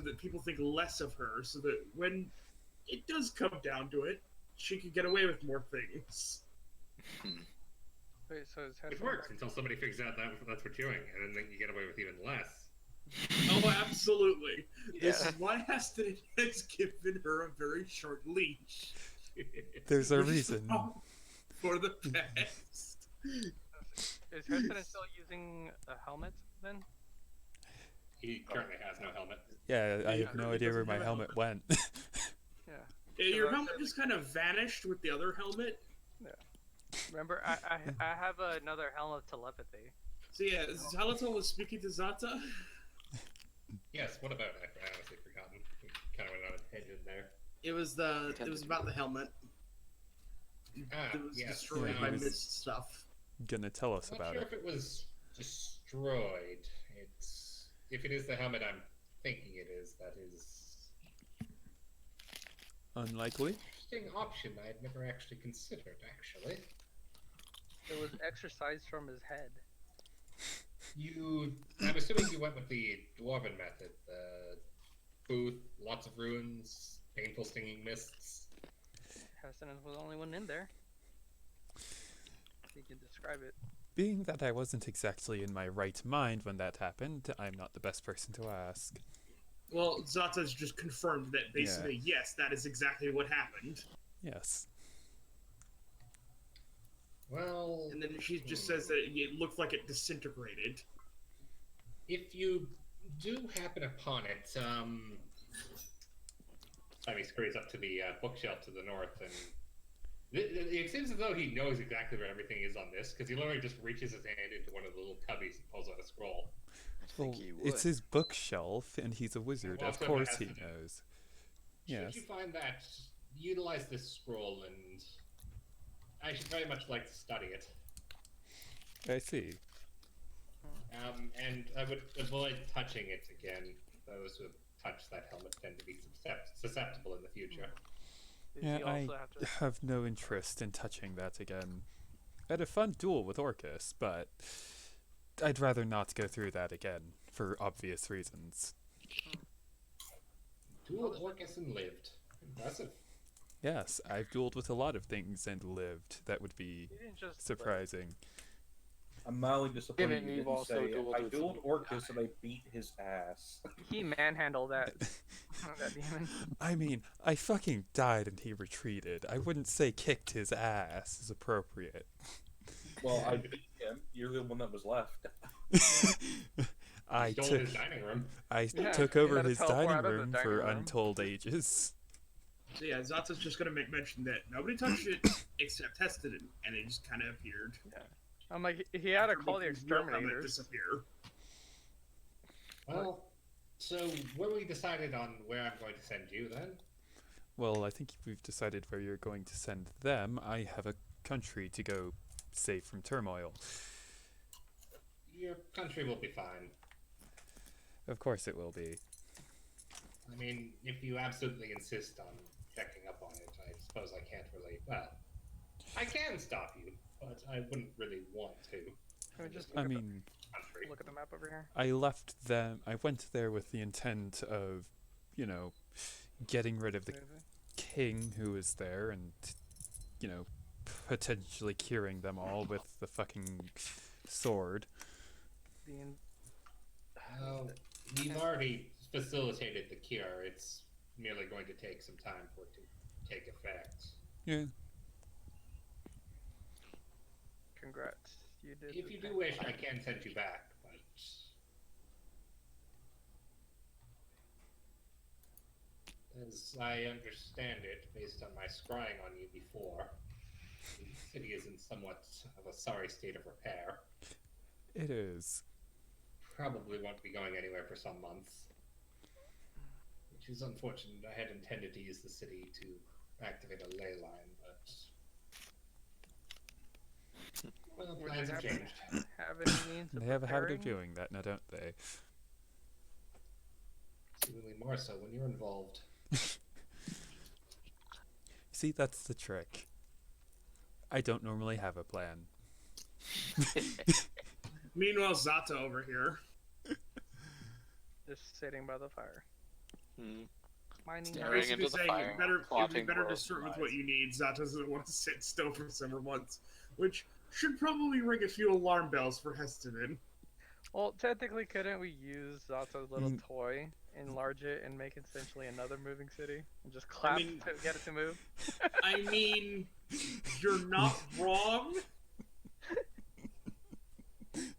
G: that people think less of her, so that when it does come down to it, she can get away with more things.
F: Wait, so his head
C: it works until somebody figures out that that's what you're doing, and then you get away with even less.
G: Oh, absolutely. This
D: Yeah.
G: is why Heston has given her a very short leash.
A: There's a
G: Which is
A: reason.
G: for the best.
F: Is Heston still using a helmet then?
C: He currently has no helmet.
A: Yeah, I
G: Yeah,
A: have no
G: it
A: idea where
G: doesn't
A: my
G: have a
A: helmet went.
F: Yeah.
G: Yeah, your helmet just kind of vanished with the other helmet.
F: Remember, I have another helmet of telepathy.
G: So yeah, Zalatal was speaking to Zata.
C: Yes, what about it? I honestly forgotten. Kind of went on a tangent there.
G: It was about the helmet.
C: Ah,
G: It was
C: yes.
G: destroyed
A: Yeah,
G: by
A: it was-
G: mist stuff.
A: Gonna tell us
C: I'm not
A: about
C: sure
A: it.
C: if it was destroyed. It's if it is the helmet I'm thinking it is, that is
A: Unlikely.
C: an interesting option I had never actually considered. Actually,
F: It was exercised from his head.
C: I'm assuming you went with the dwarven method. Booth, lots of ruins, painful stinging mists.
F: Heston was the only one in there. He can describe it.
A: Being that I wasn't exactly in my right mind when that happened, I'm not the best person to ask.
G: Well, Zata's just confirmed that basically, yes, that is exactly what happened.
A: Yes.
C: Well,
G: And then she just says that it looked like it disintegrated.
C: if you do happen upon it, he scurries up to the bookshelf to the north, and it seems as though he knows exactly where everything is on this, because he literally just reaches his hand into one of the little cubbies and pulls out a scroll.
A: Well,
D: think he would.
A: it's his bookshelf, and he's a wizard.
C: Well,
A: Of
C: so
A: course
C: has
A: he
C: to be-
A: knows.
C: Should
A: Yes.
C: you find that, utilize this scroll, and I should very much like to study it.
A: I see.
C: And I would avoid touching it again. Those who touch that helmet tend to be susceptible in the future.
A: Yeah,
F: You
A: I
F: also have to.
A: have no interest in touching that again. I had a fun duel with Orcus, but I'd rather not go through that again, for obvious reasons.
C: Duel Orcus and lived. Impressive.
A: Yes, I've dueled with a lot of things and lived. That would be
F: You didn't just
A: surprising.
B: I'm mildly disappointed
I: Given
B: you
I: you've
B: didn't
I: also
B: say,
I: dueled
B: I
I: with
B: dueled
I: some
B: Orcus and I beat his ass.
F: He manhandled that that demon.
A: I mean, I fucking died and he retreated. I wouldn't say kicked his ass is appropriate.
B: Well, I beat him. You're the one that was left.
A: I
C: Stole
A: took
C: his dining room.
F: Yeah,
A: took
F: you
A: over
F: had to
A: his
F: teleport
A: dining
F: out of the
A: room
F: dining
A: for
F: room.
A: untold ages.
G: So yeah, Zata's just gonna make mention that nobody touched it except tested it, and it just kind of appeared.
F: I'm like, he had to call the
G: Making real helmet
F: exterminators.
G: disappear.
C: Well, so when we decided on where I'm going to send you, then
A: Well, I think we've decided where you're going to send them. I have a country to go save from turmoil.
C: your country will be fine.
A: Of course it will be.
C: I mean, if you absolutely insist on checking up on it, I suppose I can't really. Well, I can stop you, but I wouldn't really want to.
F: Can we just
A: I
F: look,
A: mean,
F: look at the map over here?
A: I left them. I went there with the intent of, you know, getting rid of the king who was there and, you know, potentially curing them all with the fucking sword.
C: Well, we've already facilitated the cure. It's merely going to take some time for it to take effect.
A: Yeah.
F: Congrats. You did.
C: If
F: the
C: you
F: thing.
C: do wish, I can send you back, but as I understand it, based on my scrying on you before, the city is in somewhat of a sorry state of repair.
A: It is.
C: Probably won't be going anywhere for some months, which is unfortunate. I had intended to use the city to activate a ley line, but well,
F: Would
C: plans
F: you
C: have
F: happen
C: changed.
F: to have any means of
A: They have a habit of
F: repairing?
A: doing that, now don't they?
C: Seemingly more so when you're involved.
A: See, that's the trick. I don't normally have a plan.
G: Meanwhile, Zata over here.
F: Just sitting by the fire.
I: Hmm.
F: Mining.
I: Staring
F: rice.
I: into
G: Basically
I: the
G: saying
I: fire,
G: it would be
I: plotting
G: better to
I: worlds
G: start with
I: demise.
G: what you need. Zata doesn't want to sit still for several months, which should probably ring a few alarm bells for Heston.
F: Well, technically, couldn't we use Zata's little
A: Mm.
F: toy, enlarge it, and make it essentially another moving city, and just clap
G: mean-
F: to get it to move?
G: I mean, you're not wrong.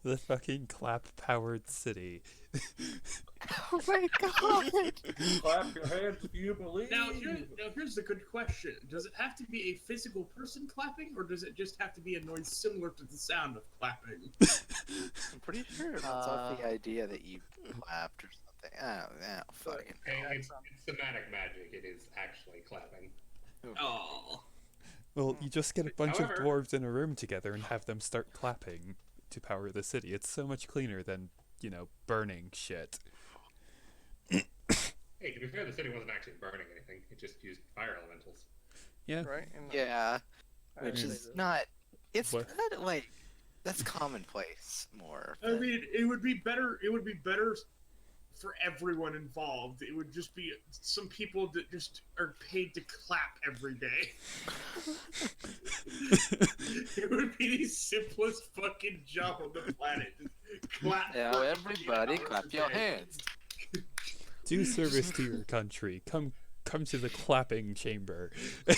A: The fucking clap-powered city.
I: Oh my god!
B: Clap your hands if you believe.
G: Now, here's the good question: does it have to be a physical person clapping, or does it just have to be a noise similar to the sound of clapping?
D: I'm pretty sure it's off the idea that you clapped or something. I don't know. Fucking.
C: It's thematic magic. It is actually clapping.
G: Oh,
A: Well, you just get a bunch
C: However-
A: of dwarves in a room together and have them start clapping to power the city. It's so much cleaner than, you know, burning shit.
C: Hey, to be fair, the city wasn't actually burning anything. It just used fire elementals.
A: Yeah.
F: Right? And
D: Yeah,
F: I
D: which
F: actually
D: is
F: did.
D: not. It's
A: What?
D: kind of like that's commonplace more.
G: I mean, it would be better. It would be better for everyone involved. It would just be some people that just are paid to clap every day. It would be the simplest fucking job on the planet. Just clap.
D: Now
G: for
D: everybody
G: 8 hours
D: clap
G: a
D: your
G: day.
D: hands.
A: Do service to your country. Come to the clapping chamber.
F: The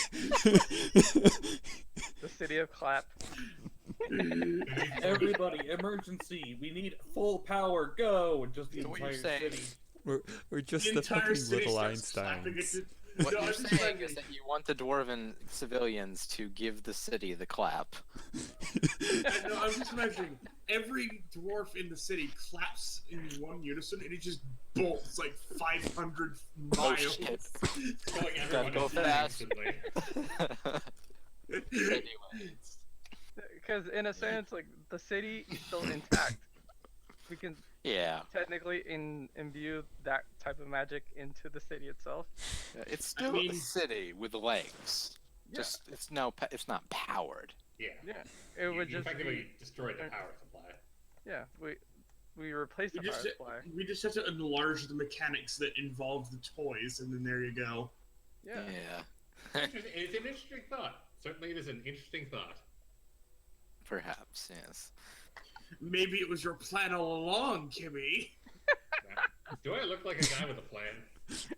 F: city of clap.
B: Everybody, emergency! We need full power. Go! And just the
I: So what you're
B: entire
I: saying-
B: city.
A: We're just
G: The
A: the
G: entire
A: fucking
G: city
A: little
G: starts clapping
A: Einsteins.
D: What
G: No,
D: you're
G: I'm just
D: saying
G: imagining-
D: is that you want the dwarven civilians to give the city the clap.
G: No, I'm just imagining every dwarf in the city claps in one unison, and it just bolts like 500
D: Oh,
G: miles.
D: shit.
C: Killing
D: Gotta
C: everyone
D: go fast.
C: instantly.
D: Anyways.
F: Because in a sense, like the city is still intact. We can
D: Yeah.
F: technically imbue that type of magic into the city itself.
D: It's still
G: mean-
D: a city with legs.
F: Yeah.
D: Just it's not powered.
C: Yeah.
F: Yeah, it would
C: You
F: just
C: effectively
F: be,
C: destroyed the power supply.
F: yeah. We replaced the
G: We
F: power
G: just,
F: supply.
G: we just have to enlarge the mechanics that involve the toys, and then there you go.
F: Yeah.
C: It's an interesting thought. Certainly, it is an interesting thought.
D: Perhaps, yes.
G: Maybe it was your plan all along, Kimmy.
C: Do I look like a guy with a plan?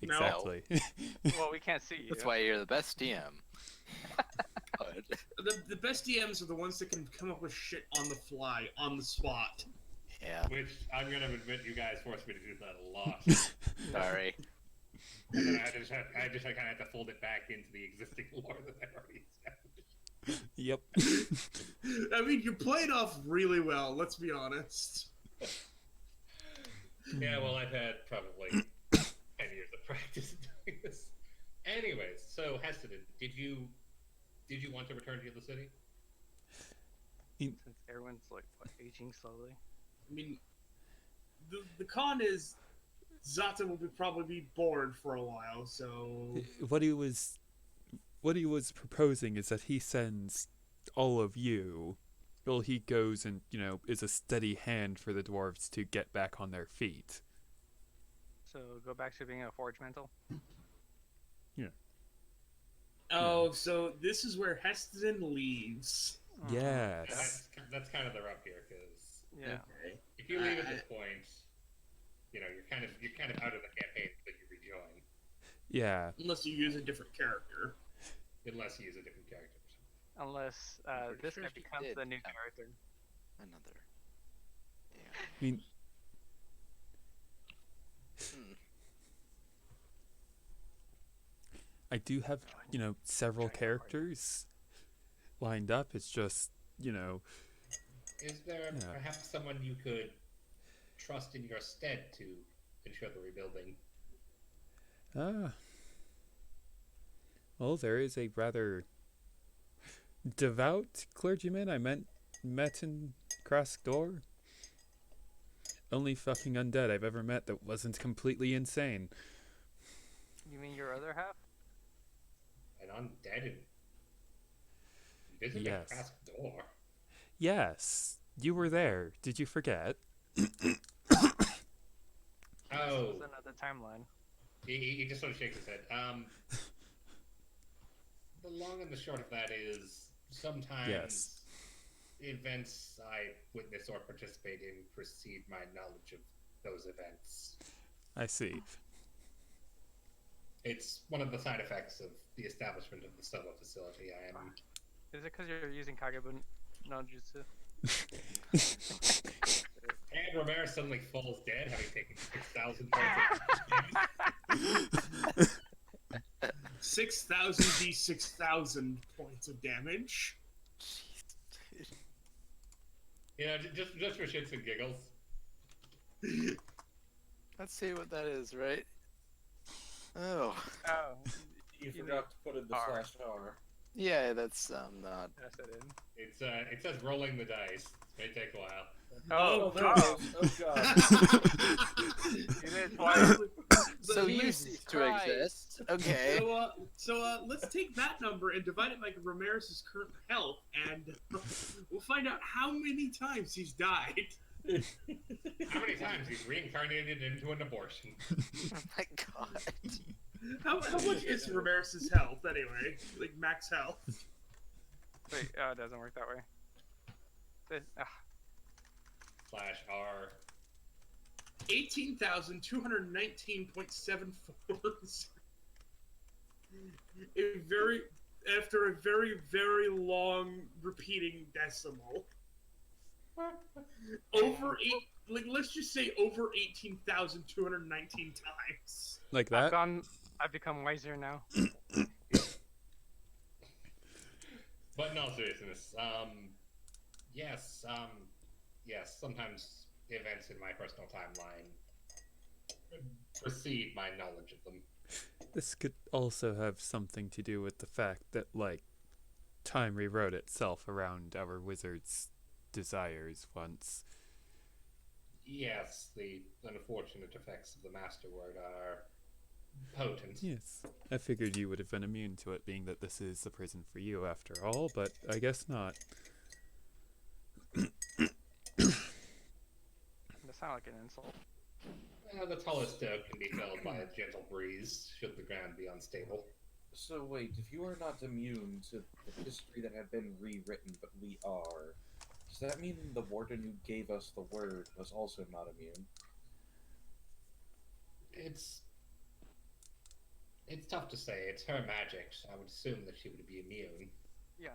G: No.
A: Exactly.
F: Well, we can't see you.
D: That's why you're the best DM. Good.
G: The best DMs are the ones that can come up with shit on the fly, on the spot.
D: Yeah.
C: Which I'm gonna admit, you guys forced me to do that a lot.
D: Sorry.
C: And then I just kind of had to fold it back into the existing lore that I already established.
A: Yep.
G: I mean, you played off really well, let's be honest.
C: Yeah, well, I've had probably 10 years of practice doing this. Anyways, so Heston, did you want to return to the city?
F: Since everyone's like aging slowly.
G: I mean, the con is Zata will probably be bored for a while, so
A: What he was proposing is that he sends all of you. Well, he goes and, is a steady hand for the dwarves to get back on their feet.
F: So go back to being a forge mental.
G: oh, so this is where Heston leaves.
A: Yes.
C: That's kind of the rub here, because
F: Yeah.
G: Okay.
C: if you leave at this point, you're kind of out of the campaign that you rejoin,
A: Yeah.
G: Unless you use a different character.
C: unless you use a different character.
F: Unless
D: pretty
F: this
D: sure
F: guy
D: he
F: becomes
D: did.
F: the new character.
D: Another. Yeah.
A: I mean,
D: Hmm.
A: I do have, several characters lined up. It's just,
C: Is there
A: Yeah.
C: perhaps someone you could trust in your stead to ensure the rebuilding?
A: Well, there is a rather devout clergyman I met in Kraskdor. Only fucking undead I've ever met that wasn't completely insane.
F: You mean your other half?
C: An undead and visit
A: Yes.
C: the Krask door.
A: Yes, you were there. Did you forget?
C: Oh,
F: It's another timeline.
C: he just sort of shakes his head. The long and the short of that is sometimes
A: Yes.
C: events I witness or participate in precede my knowledge of those events.
A: I see.
C: It's one of the side effects of the establishment of the Soma facility. I am
F: Is it because you're using Kagebun no jutsu?
C: and Romaris suddenly falls dead, having taken 6,000 points of
G: 6,000 d6,000 points of damage.
C: just for shits and giggles.
D: Let's see what that is, right? Oh.
F: Oh,
B: You
F: You
B: forgot to put in the
F: R.
B: /R.
D: Yeah, that's not.
F: that's it in.
C: It says rolling the dice. It may take a while.
F: Oh,
B: there it is. Oh god.
F: You did it twice.
D: So you
H: Jesus
D: cease to
H: Christ.
D: exist. Okay.
G: So let's take that number and divide it by Romaris' current health, and we'll find out how many times he's died.
C: How many times he's reincarnated into an abortion?
D: Oh my god.
G: How much is Romaris' health anyway? Like max health?
F: Wait, it doesn't work that way.
C: /R.
G: 18,219.74. After a very long repeating decimal. Let's just say over 18,219 times.
A: Like
F: I've
A: that?
F: gone I've become wiser now.
C: But in all seriousness, yes, yes, sometimes events in my personal timeline precede my knowledge of them.
A: This could also have something to do with the fact that, like, time rewrote itself around our wizard's desires once.
C: Yes, the unfortunate effects of the Masterword are potent.
A: Yes, I figured you would have been immune to it, being that this is the prison for you after all, but I guess not.
F: That sound like an insult.
C: The tallest stone can be felled by a gentle breeze, should the ground be unstable.
B: So wait, if you are not immune to the history that had been rewritten, but we are, does that mean the warden who gave us the word was also not immune?
C: It's tough to say. It's her magic. So I would assume that she would be immune.
F: Yeah,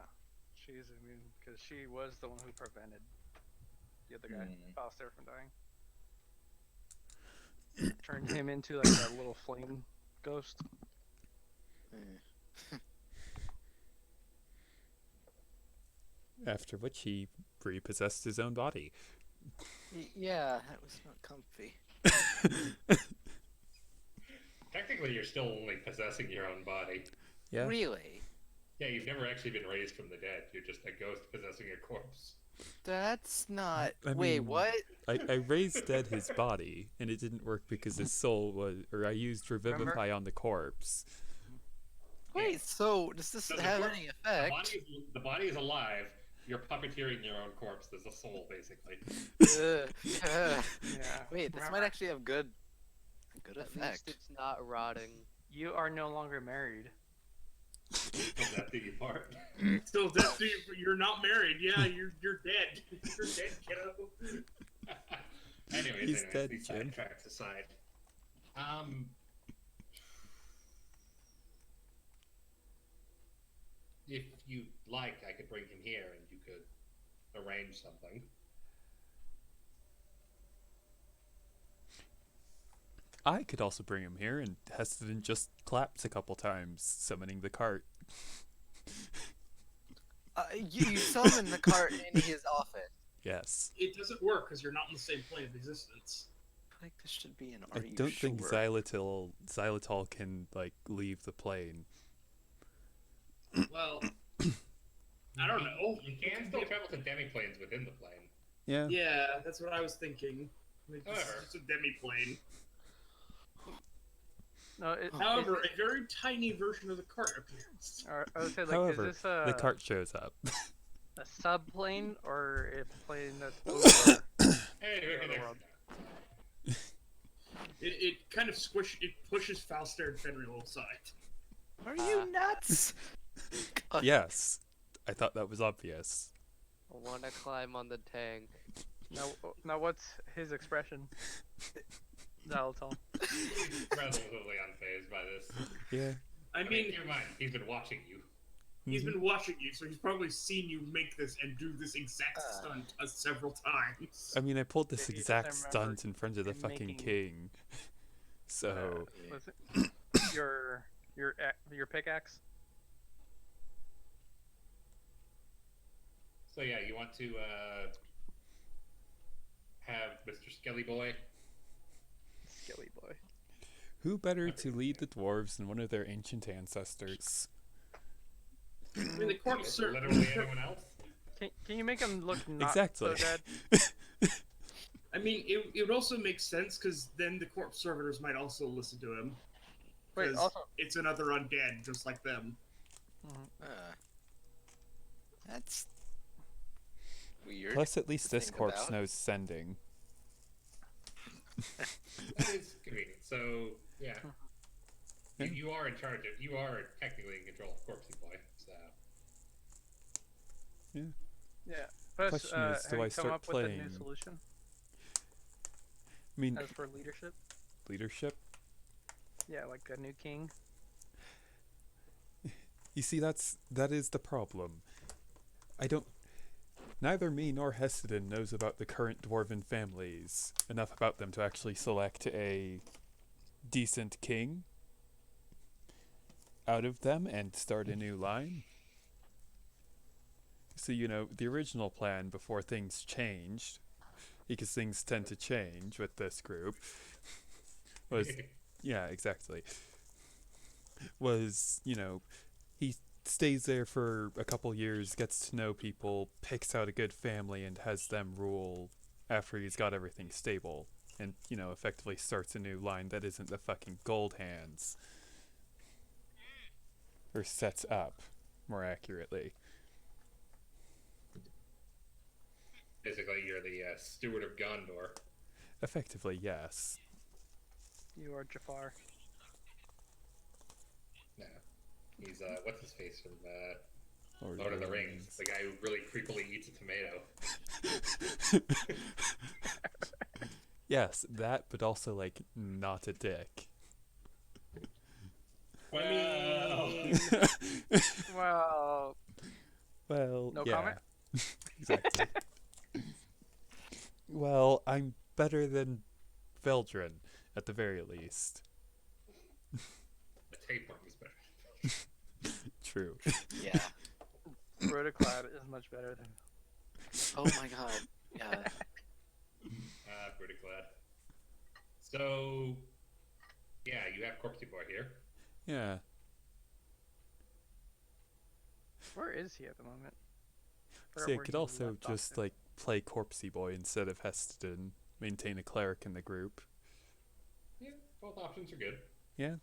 F: she's immune because she was the one who prevented the other guy, Falstaer, from dying. Turned him into like a little flame ghost.
A: After which he repossessed his own body.
D: Yeah, that was not comfy.
C: Technically, you're still only possessing your own body.
A: Yeah.
D: Really?
C: Yeah, you've never actually been raised from the dead. You're just a ghost possessing a corpse.
D: That's not.
A: I
D: Wait,
A: mean,
D: what?
A: I raised dead his body, and it didn't work because his soul was, or I used Revivify on the corpse.
D: Wait, so does this
C: So the
D: have
C: corp-
D: any effect?
C: The body is alive. You're puppeteering your own corpse. There's a soul, basically.
F: Yeah.
D: Wait, this might actually have good
H: At least
D: effect.
H: it's not rotting.
F: You are no longer married.
C: Is that the part?
G: So that's you're not married. Yeah, you're dead. You're dead, kiddo.
A: He's dead,
C: these
A: Jim.
C: sidetracks aside. If you like, I could bring him here and you could arrange something.
A: I could also bring him here, and Heston just claps a couple times, summoning the cart.
D: You summon the cart in his office.
A: Yes.
G: It doesn't work because you're not in the same plane of existence.
D: I think this should be an.
A: I don't think Xylitol can, like, leave the plane.
G: Well, I don't know.
C: You can still travel to demiplanes within the plane.
A: Yeah.
G: Yeah, that's what I was thinking. Like, this is
C: However.
G: just a demi-plane.
F: No,
G: However, a very tiny version of the cart appears.
F: I would say, like,
A: However,
F: is this
A: the cart shows up.
F: a subplane or a plane that's over?
C: Hey,
F: Yeah,
C: look at
F: the
C: this.
F: world.
G: It kind of pushes Falstaer and Fenrir aside.
D: Are you nuts? God.
A: Yes. I thought that was obvious.
H: I want to climb on the tank.
F: Now what's his expression? Xylitol.
C: He's relatively unfazed by this.
A: Yeah.
G: I mean,
C: keep in mind, he's been watching you.
G: he's been watching you, so he's probably seen you make this and do this exact stunt several times.
A: I mean, I pulled this
F: Maybe
A: exact
F: just I remember
A: stunt in front of the
F: him
A: fucking
F: making-
A: king. So,
F: Was it your pickaxe?
C: So yeah, you want to have Mr. Skelly Boy?
F: Skelly boy.
A: who better to lead the dwarves than one of their ancient ancestors?
G: I mean, the corpse
C: Literally anyone else?
F: Can you make him look not
A: Exactly.
F: so dead?
G: I mean, it would also make sense because then the corpse servitors might also listen to him.
F: Wait,
G: 'Cause
F: also,
G: it's another undead, just like them.
D: That's weird.
A: Plus, at least
D: to
A: this
D: think
A: corpse
D: about.
A: knows sending.
C: That is convenient. So yeah.
A: Yeah.
C: You are in charge of. You are technically in control of Corpsey Boy. So
F: yeah. Plus,
A: Question is, do
F: have
A: I
F: you come
A: start
F: up with a new
A: playing-
F: solution
A: I mean,
F: as for leadership?
A: leadership?
F: Yeah, like a new king.
A: You see, that is the problem. Neither me nor Heston knows about the current dwarven families enough about them to actually select a decent king. out of them and start a new line. So, the original plan before things changed, because things tend to change with this group, was, yeah, exactly, was, he stays there for a couple years, gets to know people, picks out a good family, and has them rule after he's got everything stable. And, effectively starts a new line that isn't the fucking gold hands. Or sets up, more accurately.
C: Basically, you're the steward of Gondor.
A: Effectively, yes.
F: You are Jafar.
C: No. He's, what's his face from
A: Or
C: Lord of the Rings? The guy who really creepily eats a tomato.
A: Yes, that, but also, like, not a dick.
C: Well,
F: Well,
A: Well,
F: no
A: yeah.
F: comment?
A: Exactly. Well, I'm better than Veldrin, at the very least.
C: the tapeworm is better.
A: True.
D: Yeah.
F: Rotoclad is much better than.
D: Oh my god. Yeah.
C: Pretty glad. So, yeah, you have Corpsey Boy here.
A: Yeah.
F: Where is he at the moment?
A: So you could also just, like, play Corpsey Boy instead of Heston, maintain a cleric in the group.
C: Yeah, both options are good.
A: Yeah.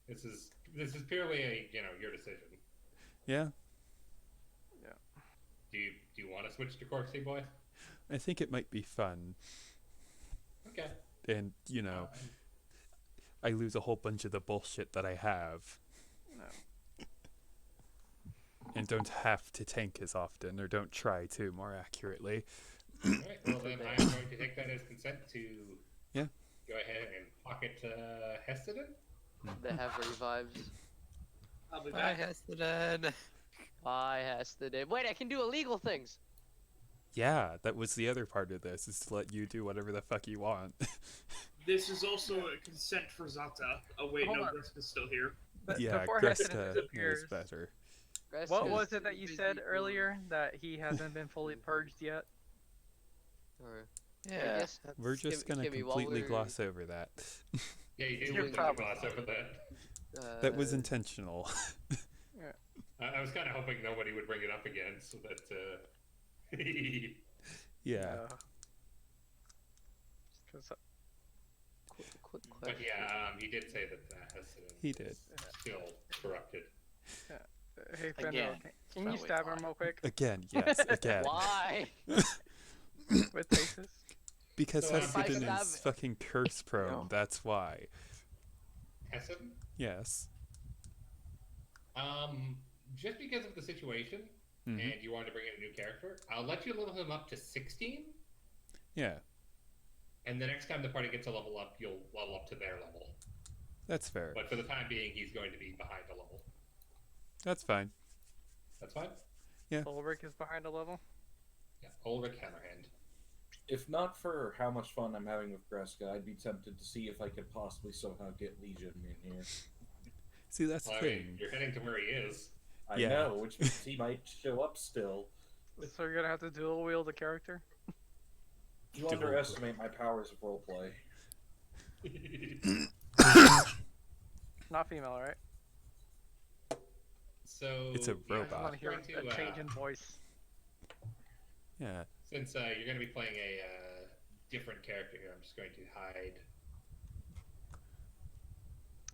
C: This is purely a your decision.
A: Yeah.
C: Do you want to switch to Corpsey Boy?
A: I think it might be fun.
C: Okay.
A: And, I lose a whole bunch of the bullshit that I have.
F: No.
A: And don't have to tank as often, or don't try to, more accurately.
C: Alright, well then I'm going to take that as consent to
A: Yeah.
C: go ahead and pocket Heston.
H: The Heavy vibes.
G: I'll be
D: Bye,
G: back.
D: Heston.
H: I has to do. Wait, I can do illegal things.
A: Yeah, that was the other part of this, is to let you do whatever the fuck you want.
G: This is also a consent for Zata. Oh wait,
F: Hold
G: no,
F: on.
G: Greska's still here.
F: But
A: Yeah,
F: before Heston
A: Greska knows
F: disappears,
A: better.
F: what
H: Greska's
F: was it that you
H: busy
F: said
H: doing-
F: earlier that he hasn't been fully purged yet?
H: Or, I
D: Yeah.
H: guess
A: We're just
H: Kim-
A: gonna
H: Kimmy, while
A: completely
H: we're,
A: gloss over that.
C: Yeah, you did
F: Your
C: completely
F: problem.
C: gloss over that.
A: That was intentional.
C: I was kind of hoping nobody would bring it up again, so that.
A: Yeah.
F: Because
H: quick
C: But
H: question.
C: yeah, he did say that Heston
A: He did.
C: is still corrupted.
F: hey, Fenrir,
D: Again,
F: can you
D: probably
F: stab him
D: fine.
F: real quick
A: Again, yes, again.
H: Why?
F: with faces?
A: Because
C: So,
A: Heston
H: if I
A: is
H: stab-
A: fucking curse prone,
D: No.
A: that's why.
C: Heston?
A: Yes.
C: Just because of the situation,
A: Mhm.
C: and you wanted to bring in a new character, I'll let you level him up to 16,
A: Yeah,
C: and the next time the party gets a level up, you'll level up to their level.
A: that's fair.
C: But for the time being, he's going to be behind a level.
A: That's fine.
C: That's fine?
F: Ulrich is behind a level.
C: Yeah, Ulrich Hammerhand.
B: If not for how much fun I'm having with Greska, I'd be tempted to see if I could possibly somehow get Legion in here.
A: See, that's
C: Well,
A: the
C: I mean,
A: thing.
C: you're heading to where he is.
B: I
A: Yeah.
B: know, which means he might show up still.
F: So you're gonna have to dual wield the character.
B: You underestimate my powers of roleplay.
F: Not female, right?
C: So
A: It's a
F: I just want
A: robot.
F: to hear
C: Going to,
F: a change in voice.
A: Yeah.
C: Since you're going to be playing a different character here, I'm just going to hide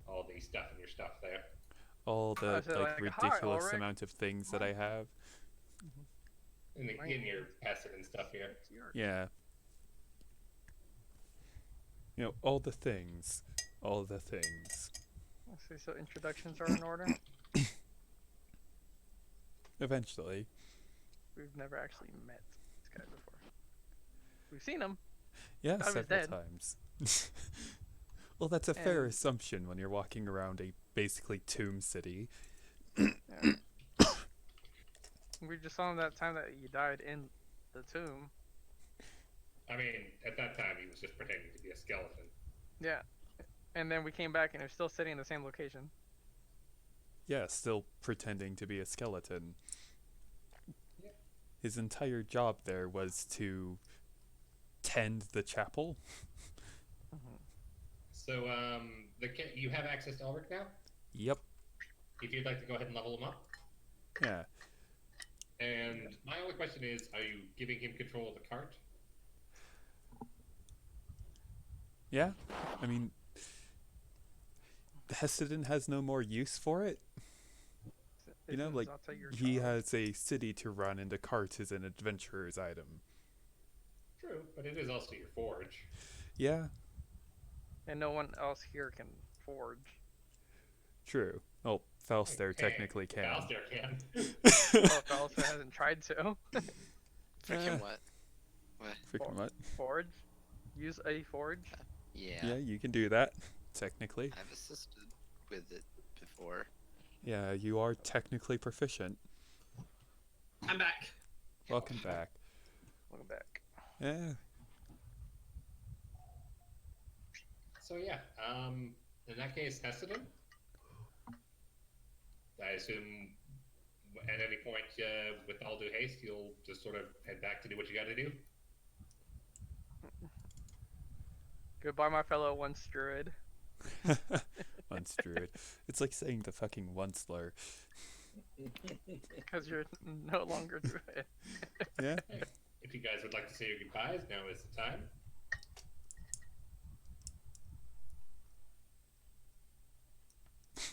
C: all the stuff in your stuff there.
A: All the
F: I said,
A: like
F: like, "Hi,
A: ridiculous
F: Ulrich."
A: amount of things that I have.
C: In your passive and stuff here.
F: It's yours.
A: Yeah. All the things. All the things.
F: Let's see, so introductions are in order.
A: Eventually.
F: We've never actually met this guy before. We've seen him.
A: Yeah,
F: I was
A: several
F: dead.
A: times. Well, that's a fair
F: And-
A: assumption when you're walking around a basically tomb city.
F: Yeah. We just saw him that time that he died in the tomb.
C: I mean, at that time, he was just pretending to be a skeleton.
F: Yeah. And then we came back and he was still sitting in the same location.
A: yeah, still pretending to be a skeleton.
C: Yep.
A: His entire job there was to tend the chapel.
C: So, you have access to Ulrich now?
A: Yep.
C: If you'd like to go ahead and level him up.
A: Yeah.
C: And my only question is, are you giving him control of the cart?
A: Yeah. I mean, Hessidon has no more use for it. You know,
F: Isn't
A: like,
F: Zata your
A: he
F: child?
A: has a city to run, and a cart is an adventurer's item.
C: True, but it is also your forge.
A: Yeah,
F: And no one else here can forge.
A: true. Oh, Falstaer
C: Okay,
A: technically can.
C: Falstaer can.
F: Oh, Falstaer hasn't tried to.
D: Freaking what? What?
A: Freaking what?
F: Forge? Use a forge?
D: Yeah.
A: Yeah, you can do that, technically.
D: I've assisted with it before.
A: Yeah, you are technically proficient.
G: I'm back.
A: Welcome back.
F: Welcome back.
A: Yeah.
C: So yeah, in that case, Hessidon. I assume at any point, with all due haste, you'll just sort of head back to do what you got to do.
F: Goodbye, my fellow once druid.
A: Once druid. It's like saying the fucking one slur.
F: Because you're no longer druid.
A: Yeah.
C: If you guys would like to say your goodbyes, now is the time.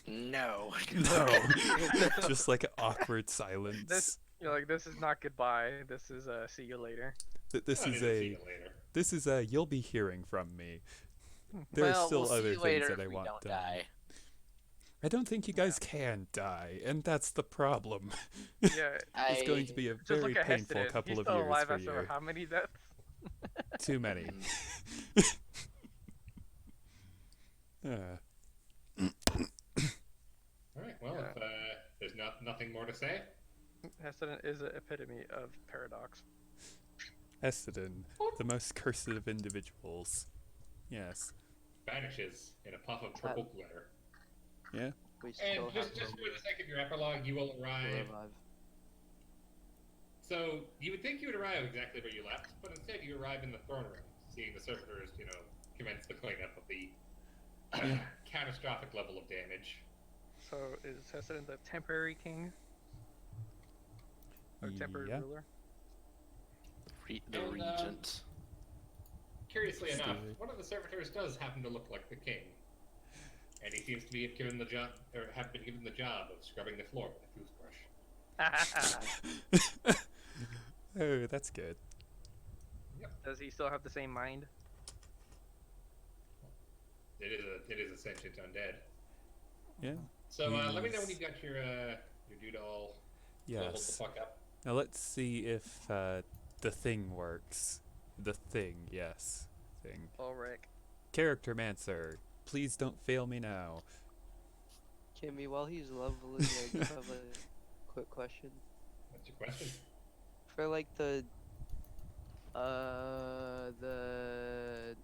D: No.
A: No. Just like an awkward silence.
F: You're like, this is not goodbye. This is see you later.
A: This
C: I
A: is
C: mean, see
A: a.
C: you later.
A: This is a. You'll be hearing from me. There
I: well,
A: are still
I: we'll
A: other
I: see you
A: things
I: later
A: that I
I: if we
A: want
I: don't
A: done.
I: die.
A: I don't think you guys can die, and that's the problem.
F: Yeah.
A: It's going to be a
F: Just
A: very
F: look at
A: painful
F: Heston.
A: couple
F: He's
A: of
F: still
A: years
F: alive
A: for
F: after
A: you.
F: how many deaths?
A: Too many.
C: All right. Well,
F: Yeah.
C: if there's nothing more to say,
F: Heston is an epitome of paradox.
A: Essedin, the most cursed of individuals. Yes.
C: vanishes in a puff of purple glitter.
A: Yeah.
H: We
C: And
H: still
C: just
H: have
C: for the sake of your epilogue, you will arrive.
H: alive.
C: So you would think you would arrive exactly where you left, but instead you arrive in the throne room, seeing the servitors, commence the cleanup of the catastrophic level of damage.
F: So is Heston the temporary king? Or temporary
A: Yeah.
F: ruler?
D: The
C: And,
D: regent.
C: Curiously
A: Let's do
C: enough,
A: it.
C: one of the servitors does happen to look like the king, and he seems to be given the job, or have been given the job of scrubbing the floor with a toothbrush.
A: Oh, that's good.
F: Does he still have the same mind?
C: It is a sentient undead.
A: Yeah.
C: So let me know when
A: He's-
C: you've got your doodle leveled the
A: Yes.
C: fuck up.
A: Now let's see if the thing works. The thing, yes. Thing.
F: Ulrich.
A: Character Mancer, please don't fail me now.
H: Kimmy, while he's leveling, I do have a quick question.
C: What's your question?
H: For like the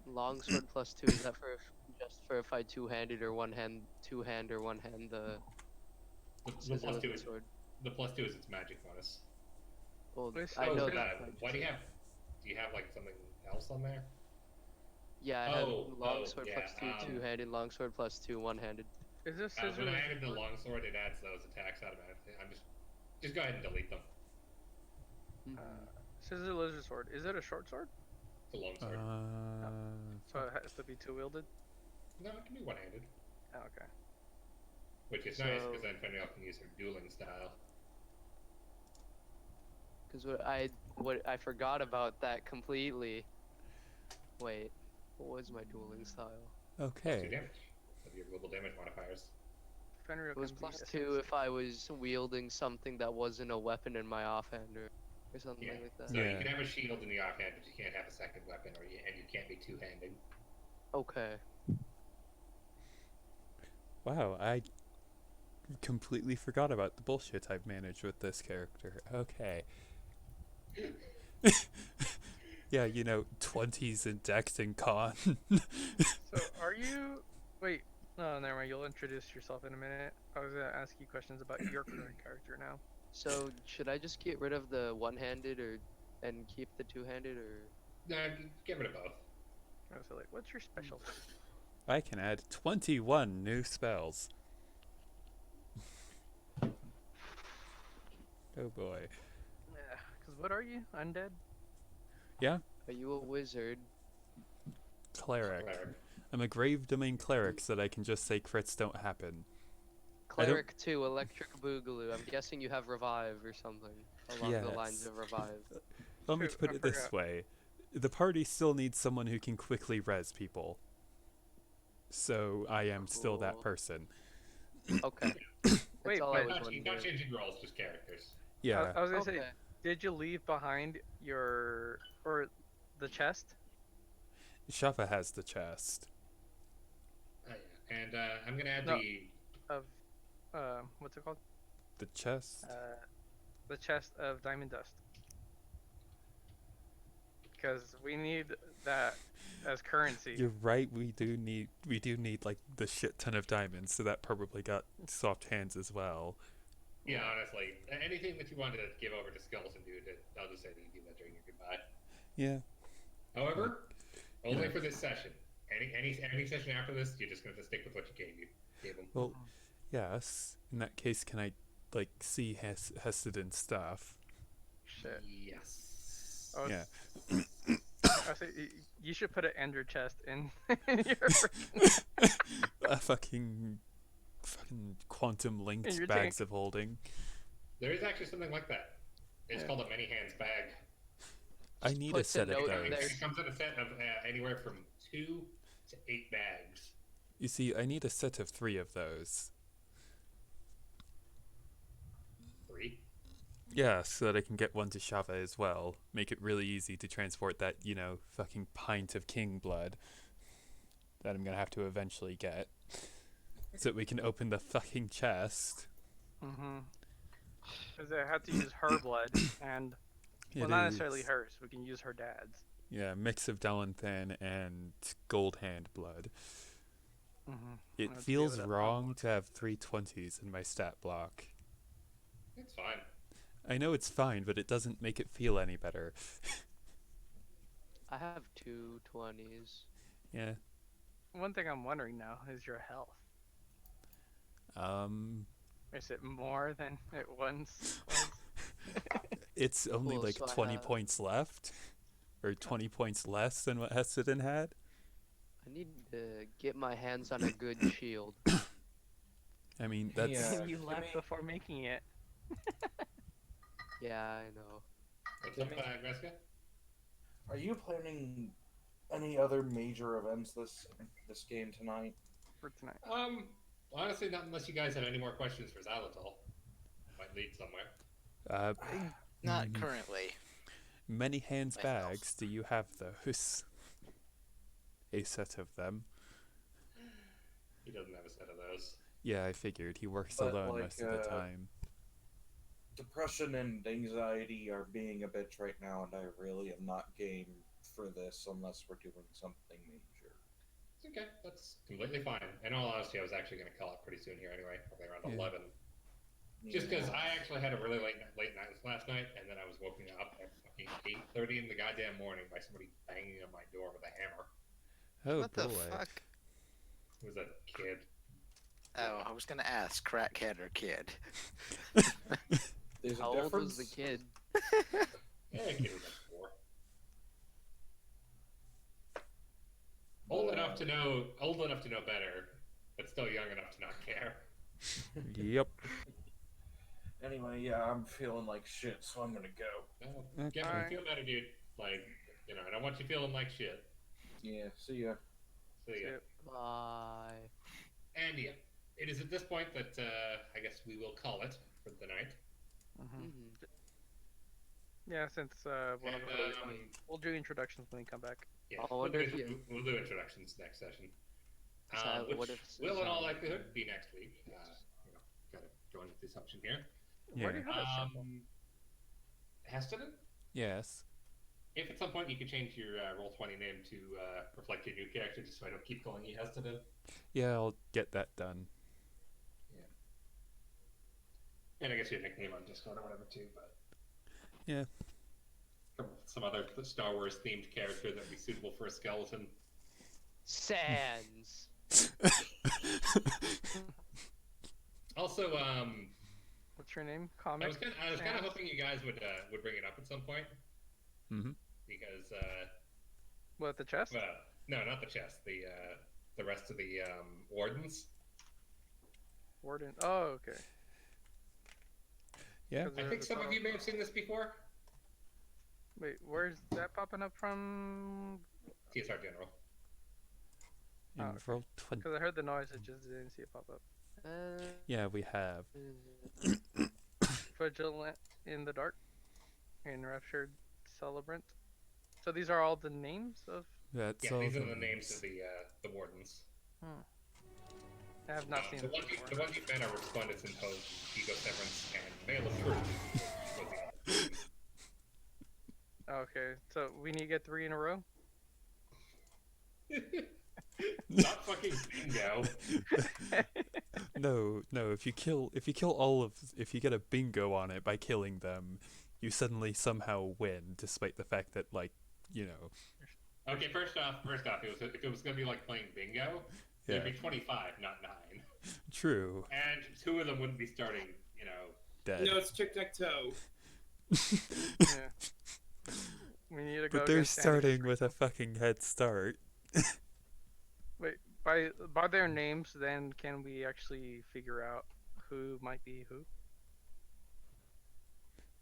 H: longsword plus 2, is that for just for if I two-handed or two-hand or one-hand the
C: The
H: scissor
C: plus
H: with
C: two
H: the
C: is
H: sword?
C: the plus two is its magic bonus.
H: Well,
F: This
H: I
F: is-
H: know
F: Oh,
H: that.
C: Why do you have? Do you have like something else on there?
H: Yeah, I have
C: Oh,
H: longsword
C: yeah,
H: plus 2 two-handed, longsword plus 2 one-handed.
F: Is this
C: When
F: scissors?
C: I added the longsword, it adds those attacks automatically. I'm just go ahead and delete them.
F: Scissor lizard sword. Is it a short sword?
C: It's a longsword.
F: So it has to be two-wielded?
C: No, it can be one-handed,
F: Oh, okay.
C: which is nice
H: So-
C: because then Fenrir can use her dueling style.
H: Because what I forgot about that completely. Wait, what was my dueling style?
C: Plus 2
A: Okay.
C: damage of your global damage modifiers.
F: Fenrir
H: It was
F: can be
H: plus
F: a
H: 2 if I was wielding something that wasn't a weapon in my offhand or something
C: Yeah.
H: like that.
C: So
A: Yeah.
C: you can have a shield in the offhand, but you can't have a second weapon, and you can't be two-handed.
H: Okay.
A: Wow, I completely forgot about the bullshit I've managed with this character. Okay. Yeah, 20s in Dex and Con.
F: So are you... Wait, No, never mind. You'll introduce yourself in a minute. I was gonna ask you questions about your current character now.
H: So should I just get rid of the one-handed and keep the two-handed, or
C: Nah, get rid of both.
F: I was like, what's your specialty?
A: I can add 21 new spells. Oh boy.
F: Yeah, because what are you? Undead?
A: Yeah?
H: are you a wizard?
A: Cleric.
C: Cleric.
A: I'm a grave domain cleric so that I can just say crits don't happen. I don't-
H: Cleric 2, electric boogaloo. I'm guessing you have revive or something along the lines
A: Yes.
H: of revive.
A: Let me
F: True,
A: put
F: I
A: it this
F: forgot.
A: way. The party still needs someone who can quickly res people. So I am still that
H: Cool.
A: person.
H: Okay.
F: Wait,
H: all I
F: but
H: was
C: Not
H: wondering.
C: changing roles, just characters.
A: Yeah.
F: I was gonna say,
H: Okay.
F: did you leave behind your or the chest?
A: Shava has the chest.
C: Oh, yeah. And I'm gonna add
F: No.
C: the.
F: Of what's it called?
A: The chest?
F: The chest of diamond dust. Because we need that as currency.
A: You're right, we do need like the shit ton of diamonds, so that probably got soft hands as well.
C: Yeah, honestly, anything that you wanted to give over to Skulls and Dude, I'll just say that you do that during your goodbye.
A: Yeah.
C: However, only
A: Yeah.
C: for this session. Any session after this, you're just gonna have to stick with what you gave them.
A: Well, yes. In that case, can I like see Hesiod's stuff?
F: Shit.
C: Yes.
F: I was,
A: Yeah.
F: I was saying, you should put an ender chest in, in your freaking.
A: A fucking quantum linked
F: In your
A: bags
F: tank.
A: of holding.
C: There is actually something like that. It's
F: Yeah.
C: called a many hands bag.
A: I need a
H: Puts a
A: set of
H: note
A: those.
H: there.
C: It comes in a set of anywhere from 2 to 8 bags.
A: You see, I need a set of 3 of those.
C: 3.
A: Yeah, so that I can get one to Shava as well. Make it really easy to transport that, fucking pint of king blood that I'm gonna have to eventually get. So that we can open the fucking chest.
F: Mm-hmm. Because I had to use her blood, and well,
A: It
F: not necessarily
A: is-
F: hers. We can use her dad's.
A: Yeah, mix of Dalanthan and Gold Hand blood.
F: Mm-hmm.
A: It
F: Let's
A: feels
F: give it a
A: wrong to have 3 20s in my stat block.
C: It's fine.
A: I know it's fine, but it doesn't make it feel any better.
H: I have 2 20s.
A: Yeah.
F: One thing I'm wondering now is your health.
A: Um,
F: Is it more than it once was?
A: it's only
H: Cool,
A: like
H: so I
A: 20
H: have-
A: points left. Or 20 points less than what Hesiod had.
H: I need to get my hands on a good shield.
A: I mean, that's...
B: Yeah.
F: You left
B: Kimi-
F: before making it.
H: Yeah, I know.
C: What's up, Greska?
B: Are you planning any other major events this game tonight?
F: For tonight.
C: Honestly, not unless you guys have any more questions for Xylitol. Might lead somewhere.
A: Uh,
D: Not
A: Mhm.
D: currently.
A: many hands
D: Myself.
A: bags do you have those? A set of them.
C: He doesn't have a set of those.
A: Yeah, I figured. He works
B: But,
A: alone
B: like,
A: most of the time.
B: Depression and anxiety are being a bitch right now, and I really am not game for this unless we're doing something major.
C: It's okay. That's completely fine. In all honesty, I was actually going to call it pretty soon here anyway, probably around
A: Yeah.
C: 11. Just because I actually had a really late night last night, and then I was woken up at fucking 8:30 in the goddamn morning by somebody banging on my door with a hammer.
A: Oh
D: what
A: boy.
D: the fuck?
C: It was a kid.
D: Oh, I was gonna ask, crackhead or kid?
B: There's a
H: How old
B: difference.
H: was the kid?
C: Yeah, kid was like 4. Old enough to know better, but still young enough to not care.
A: Yep.
B: Anyway, yeah, I'm feeling like shit, so I'm gonna go.
C: Well,
A: Okay.
C: get feel better, dude. Like, I don't want you feeling like shit.
B: Yeah, see ya.
C: So yeah.
F: Yep.
H: Bye.
C: And yeah, it is at this point that I guess we will call it for the night.
F: Mm-hmm.
H: Mhm.
F: Yeah, since one of
C: And,
F: the we'll do introductions when we come back.
C: Yeah,
H: I
C: we'll
H: wonder
C: do,
H: if you-
C: we'll do introductions next session.
H: So
C: Which
H: what if
C: will, in all
H: Susan-
C: likelihood, be next week. Gotta join with the assumption here.
F: Where do you have that symbol?
C: Heston?
A: Yes.
C: If at some point you could change your Roll20 name to reflect your new character, just so I don't keep calling you Heston.
A: Yeah, I'll get that done.
C: And I guess your nickname on Discord or whatever too, but
A: Yeah.
C: some other Star Wars themed character that'd be suitable for a skeleton.
H: Sans.
C: Also,
F: What's your name?
C: I
F: Comic.
C: was kind of hoping you guys would bring it up at some point.
A: Mm-hmm.
C: Because
F: What, the chest?
C: well, no, not the chest. The rest of the wardens.
F: Warden. Oh, okay.
A: Yeah.
F: 'Cause
C: I
F: they're
C: think
F: the
C: some of
F: top-
C: you may have seen this before.
F: Wait, where's that popping up from?
C: TSR General.
A: In
F: okay.
A: roll 20.
F: Because I heard the noise, I just didn't see it pop up.
A: Yeah, we have.
F: Vigilant in the dark. Enraptured Celebrant. So these are all the names of.
A: That's
C: Yeah,
A: all
C: these
A: the
C: are the names of the wardens.
F: I have not seen
C: The
F: it
C: ones
F: before.
C: the ones you found are Respondents Imposed, Ego Severance, and Veil of Truth.
F: Okay, so we need to get 3 in a row.
C: Not fucking bingo.
A: No. If you kill if you get a bingo on it by killing them, you suddenly somehow win, despite the fact that, like, you know.
C: Okay, first off, if it was gonna be like playing bingo,
A: Yeah.
C: it'd be 25, not 9,
A: True.
C: and 2 of them wouldn't be starting.
A: Dead.
G: No, it's tic-tac-toe.
F: Yeah. We need to go.
A: But they're
F: against
A: starting with a fucking head start.
F: Wait, by their names, then can we actually figure out who might be who?
A: I mean,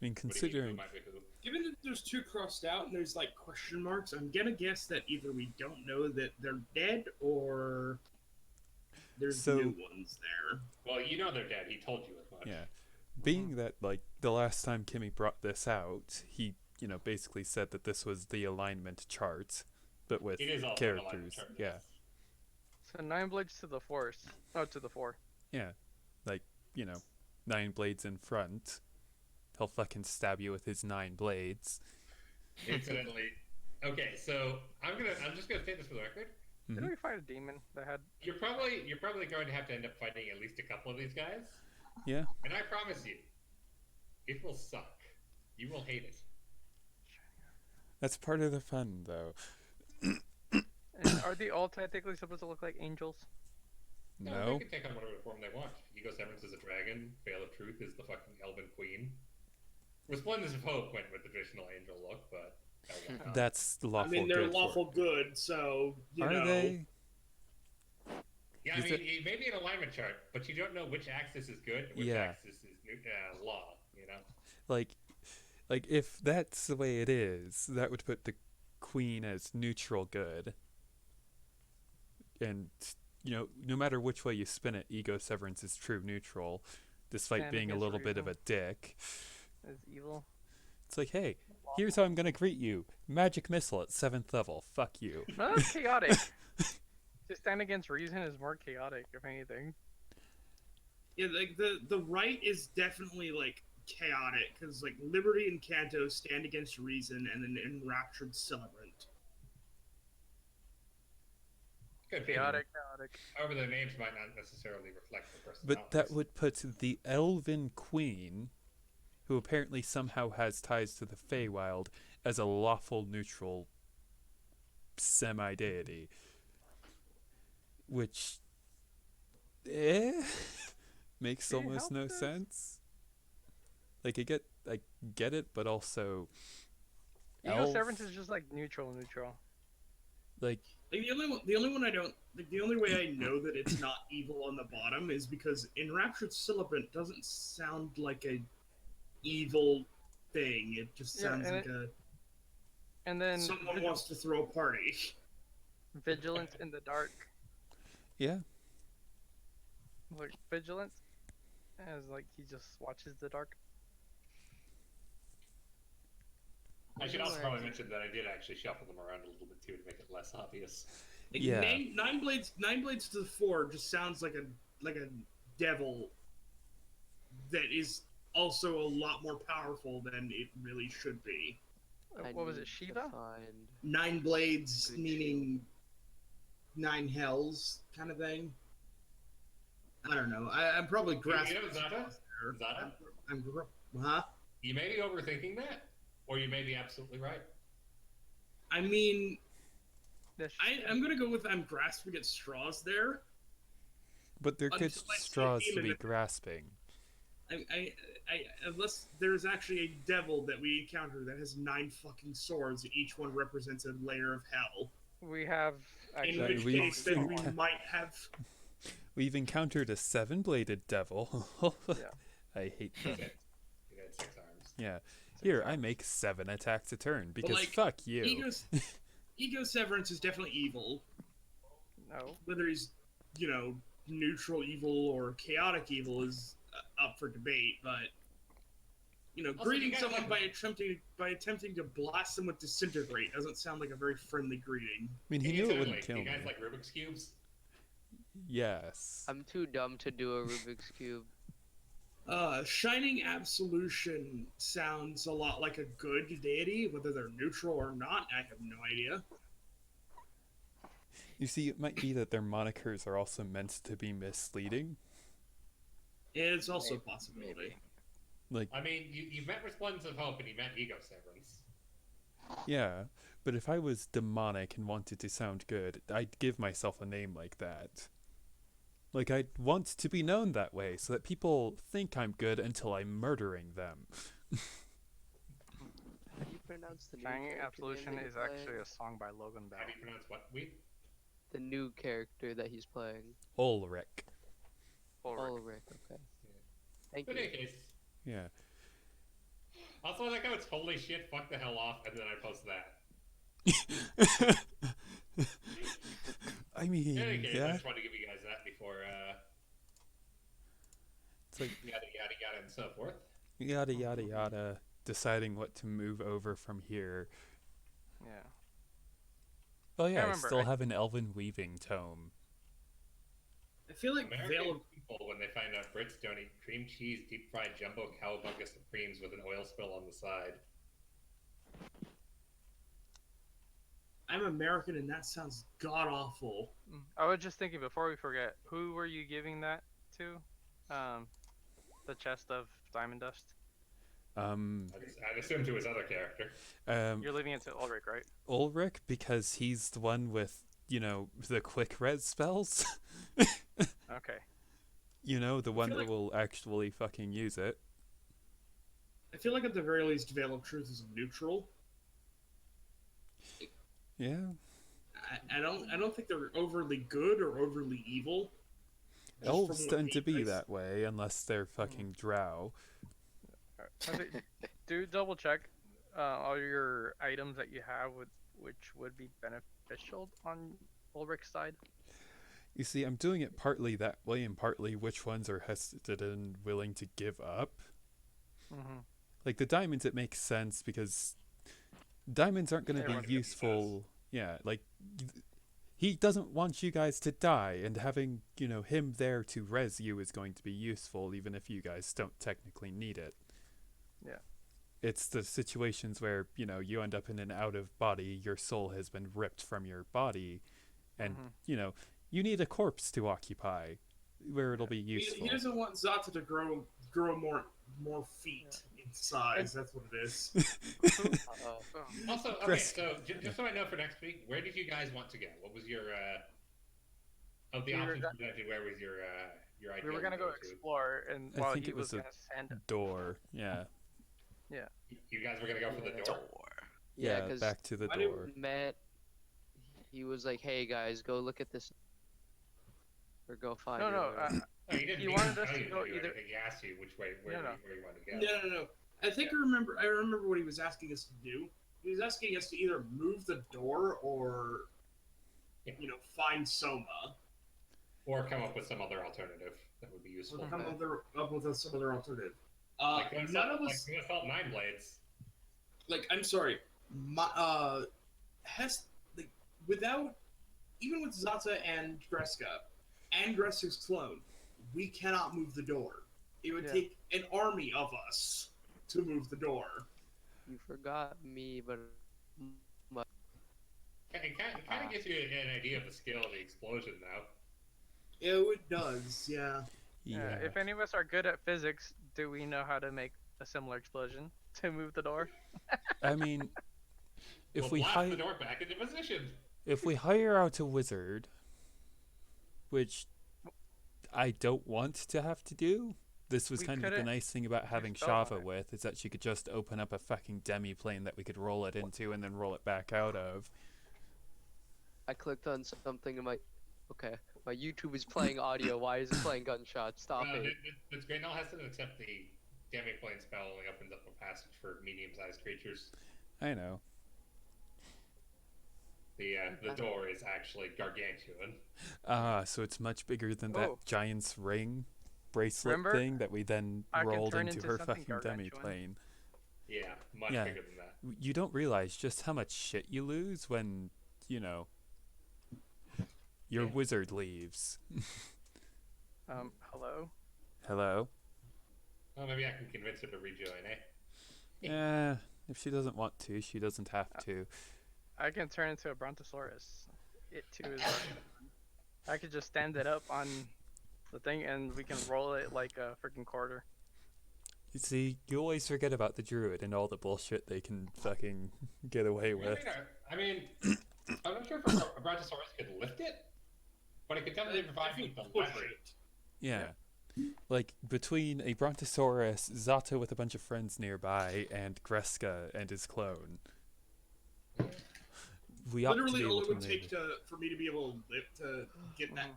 C: What do you mean,
A: considering
C: who might be who?
G: Given that there's 2 crossed out and there's like question marks, I'm gonna guess that either we don't know that they're dead or there's
A: So-
G: new ones there.
C: Well, you know they're dead. He told you as much.
A: yeah, being that, like, the last time Kimi brought this out, he, basically said that this was the alignment chart, but with
C: It is also an
A: characters.
C: alignment chart,
A: Yeah.
C: yes.
F: So 9 blades to the force. Oh, to the 4.
A: Yeah, like, 9 blades in front. He'll fucking stab you with his 9 blades.
C: Incidentally, okay, so I'm just gonna say this for the record.
F: Didn't we fight a demon that had?
C: You're probably going to have to end up fighting at least a couple of these guys,
A: Yeah.
C: and I promise you, it will suck. You will hate it.
A: That's part of the fun, though.
F: And are they all technically supposed to look like angels?
A: No.
C: They can take on whatever form they want. Ego Severance is a dragon. Veil of Truth is the fucking Elven Queen. Resplendence of Hope went with the traditional angel look, but
A: That's
G: I
A: lawful
G: mean, they're
A: good for
G: lawful good, so you
A: Are
G: know.
A: they?
C: yeah, I
A: Is
C: mean,
A: it-
C: it may be an alignment chart, but you don't know which axis is good and which
A: Yeah.
C: axis is law.
A: Like, if that's the way it is, that would put the queen as neutral good. And, no matter which way you spin it, Ego Severance is true neutral, despite
F: Stand
A: being a
F: against
A: little bit of a
F: reason.
A: dick.
F: As evil?
A: It's like, hey, here's how I'm gonna greet you. Magic missile at 7th level. Fuck you.
F: No, that's chaotic. To stand against reason is more chaotic, if anything.
G: Yeah, like the right is definitely like chaotic because like Liberty and Kanto stand against reason, and then Enraptured Celebrant.
C: Good
F: Chaotic.
C: However, their names might not necessarily reflect the
A: But
C: personalities.
A: that would put the Elven Queen, who apparently somehow has ties to the Feywild, as a lawful neutral semi-deity. Which, makes
F: Can you
A: almost
F: help
A: no
F: this?
A: sense. Like, I get it, but also,
F: Ego
A: elf,
F: Severance is just like neutral.
A: like,
G: Like the only one I don't like, the only way I know that it's not evil on the bottom is because Enraptured Celebrant doesn't sound like a evil thing. It just
F: Yeah,
G: sounds
F: and
G: like
F: And then
G: someone wants to throw a party.
F: Vigilance in the dark.
A: yeah.
F: Like Vigilance, as like he just watches the dark.
C: I should also probably mention that I did actually shuffle them around a little bit too to make it less obvious.
G: Like,
A: Yeah.
G: nine blades to the 4 just sounds like a devil that is also a lot more powerful than it really should be.
H: I
F: What was
H: need
F: it,
H: to
F: Shiva?
H: find-
G: 9 blades,
H: Good
G: meaning 9 hells, kind of thing. I don't know. I'm probably grasping.
C: You know Zata?
G: there.
C: Zata?
G: Huh?
C: You may be overthinking that, or you may be absolutely right.
G: I mean,
F: This-
G: I'm gonna go with I'm grasping at straws there.
A: But they're good
G: Until I see
A: straws to
G: demon
A: be
G: in-
A: grasping.
G: Unless there's actually a devil that we encounter that has 9 fucking swords, each one represents a layer of hell.
F: We have
G: In
F: actually.
G: which
A: we've
G: case, then we
A: encountered-
G: might have.
A: We've encountered a 7-bladed devil.
F: Yeah.
A: I hate them.
C: You got 6 arms.
A: Yeah. Here, I make 7 attacks a turn because
G: like,
A: fuck you.
G: Ego Severance is definitely evil.
F: No.
G: Whether he's, neutral evil or chaotic evil is up for debate, but
C: Also,
G: greeting
C: you guys
G: someone
C: have-
G: by attempting to blast them with disintegrate doesn't sound like a very friendly greeting.
A: I mean, he knew it wouldn't
C: Do
A: kill
C: you
A: me.
C: guys like Rubik's Cubes?
A: Yes.
H: I'm too dumb to do a Rubik's Cube.
G: Shining Absolution sounds a lot like a good deity, whether they're neutral or not. I have no idea.
A: You see, it might be that their monikers are also meant to be misleading.
G: It's also a
D: Maybe.
G: possibility.
A: Like,
C: I mean, you met Resplendence of Hope and you met Ego Severance.
A: yeah, but if I was demonic and wanted to sound good, I'd give myself a name like that. Like, I'd want to be known that way so that people think I'm good until I'm murdering them.
H: How do you pronounce the new
F: Shining
H: character
F: Absolution
H: name that
F: is
H: you're
F: actually
H: playing?
F: a song by Logan Bell.
C: How do you pronounce what? We?
H: The new character that he's playing.
A: Ulrich.
F: Ulrich.
H: Ulrich, okay. Thank
C: In any
H: you.
C: case.
A: Yeah.
C: Also, I like how it's holy shit, fuck the hell off, and then I post that.
A: I mean,
C: In any case, I
A: yeah.
C: just wanted to give you guys that before,
A: It's like
C: yada yada yada and so forth.
A: yada yada yada, deciding what to move over from here.
F: Yeah.
A: Oh yeah, I
F: remember,
A: still
F: I-
A: have an Elven Weaving tome.
G: I feel like
C: American
G: Veil of
C: people, when they find out Brits don't eat cream cheese, deep fried jumbo cowabunga supremes with an oil spill on the side.
G: I'm American and that sounds god awful.
F: I was just thinking before we forget, who were you giving that to? The chest of diamond dust.
C: I'd assume to his other character.
F: You're leaving it to Ulrich, right?
A: Ulrich, because he's the one with, the quick res spells.
F: Okay.
A: The one
G: feel
A: that
G: like-
A: will actually fucking use it.
G: I feel like at the very least, Veil of Truth is neutral.
A: Yeah.
G: I don't think they're overly good or overly evil. Just from
A: Elves
G: what
A: tend to be
G: gameplays-
A: that way, unless they're fucking drow.
F: Do double check all your items that you have, which would be beneficial on Ulrich's side.
A: You see, I'm doing it partly that way and partly which ones are hesitant and willing to give up.
F: Mm-hmm.
A: Like the diamonds, it makes sense because diamonds aren't going to
C: Everyone's
A: be
C: gonna be
A: useful. Yeah, like he doesn't want you guys to die, and having him there to res you is going to be useful, even if you guys don't technically need it.
F: Yeah.
A: It's the situations where you end up in an out of body, your soul has been ripped from your body, and
F: Mhm.
A: You need a corpse to occupy, where it'll be useful.
G: He doesn't want Zata to grow more feet in size. That's what it is.
H: Uh-oh.
C: Also, okay,
A: Greska.
C: so just so I know for next week, where did you guys want to go? What was your of the
F: We were
C: options
F: gonna-
C: presented? Where was your idea?
F: We were gonna
C: to
F: go
C: to?
F: explore, and
A: I
F: while
A: think
F: he
A: it
F: was
A: was a
F: gonna send.
A: Door, yeah.
C: You guys were gonna go for the door.
H: Yeah,
A: Yeah,
H: because
A: back to the
G: Why do-
A: door.
H: Matt, he was like, "Hey guys, go look at this, or go find."
F: No,
H: it,"
F: no.
H: or-
C: Oh, he didn't.
F: He
C: He
F: wanted
C: didn't
F: us
C: tell
F: to
C: you
F: go
C: do
F: either-
C: anything. He asked you which way, where,
F: No, no.
C: where you wanted to go.
G: No. I think I remember what he was asking us to do. He was asking us to either move the door or,
C: Yeah.
G: find Soma.
C: Or come up with some other alternative that would be useful.
G: Or come up with some other alternative.
C: Like
G: None of us.
C: like Assault 9 Blades.
G: Like, I'm sorry, without, even with Zata and Greska's clone, we cannot move the door. It would
F: Yeah.
G: take an army of us to move the door.
H: You forgot me, but my,
C: It kind of gives you an idea of the scale of the explosion, though.
G: It does, yeah.
A: Yeah.
F: If any of us are good at physics, do we know how to make a similar explosion to move the door?
A: I mean, if
C: We'll
A: we
C: blast the
A: hire
C: door back into position.
A: out a wizard, which I don't want to have to do. This was
F: We
A: kind of the
F: couldn't
A: nice thing about having
F: spell on
A: Shava
F: it.
A: with, is that she could just open up a fucking demi-plane that we could roll it into and then roll it back out of.
H: I clicked on something and my YouTube is playing audio. Why is it playing gunshots? Stop it.
C: It's great. Now has to accept the demi-plane spell only opens up a passage for medium-sized creatures.
A: I know.
C: The door is actually gargantuan.
A: So it's much bigger than that
F: Oh.
A: giant's ring bracelet
F: Remember?
A: thing that we then
F: I can
A: rolled
F: turn
A: into
F: into
A: her
F: something
A: fucking
F: gargantuan.
A: demi-plane.
C: Yeah, much
A: Yeah.
C: bigger than that.
A: You don't realize just how much shit you lose when, you know, your
C: Yeah.
A: wizard leaves.
F: Hello?
A: Hello?
C: Well, maybe I can convince her to rejoin, eh?
A: Yeah, if she doesn't want to, she doesn't have to.
F: I can turn into a brontosaurus. It too is. I could just stand it up on the thing and we can roll it like a freaking quarter.
A: You see, you always forget about the druid and all the bullshit they can fucking get away with.
C: I mean, I'm not sure if a brontosaurus could lift it, but it could definitely provide you with the
G: Push
C: leverage.
G: it.
A: Yeah. Like, between a brontosaurus, Zato with a bunch of friends nearby, and Greska and his clone. We ought to
G: Literally,
A: be
G: all
A: able
G: it
A: to
G: would
A: maneuver.
G: take for me to be able to get that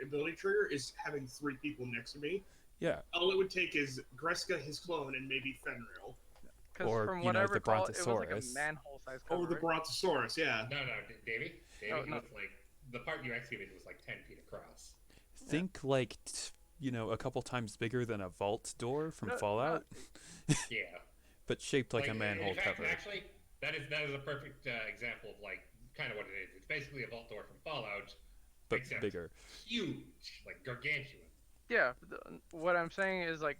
G: ability trigger is having 3 people next to me.
A: Yeah.
G: All it would take is Greska, his clone, and maybe Fenrir.
F: Because
A: Or,
F: from
A: you
F: what
A: know,
F: I
A: the
F: recall, it was like a
A: brontosaurus.
F: manhole-sized
G: Or
F: cover.
G: the
F: right?
G: Brontosaurus, yeah.
C: No, Davey. Davey
F: Oh, no.
C: was like the part you excavated was like 10 feet across.
A: Think, like, you know, a couple times bigger than a vault door from
F: No,
A: Fallout,
C: Yeah.
A: but shaped like a
C: in
A: manhole
C: fact,
A: cover.
C: Actually, that is a perfect example of like kind of what it is. It's basically a vault door from Fallout,
A: But
C: except
A: bigger.
C: huge, like gargantuan.
F: Yeah, what I'm saying is like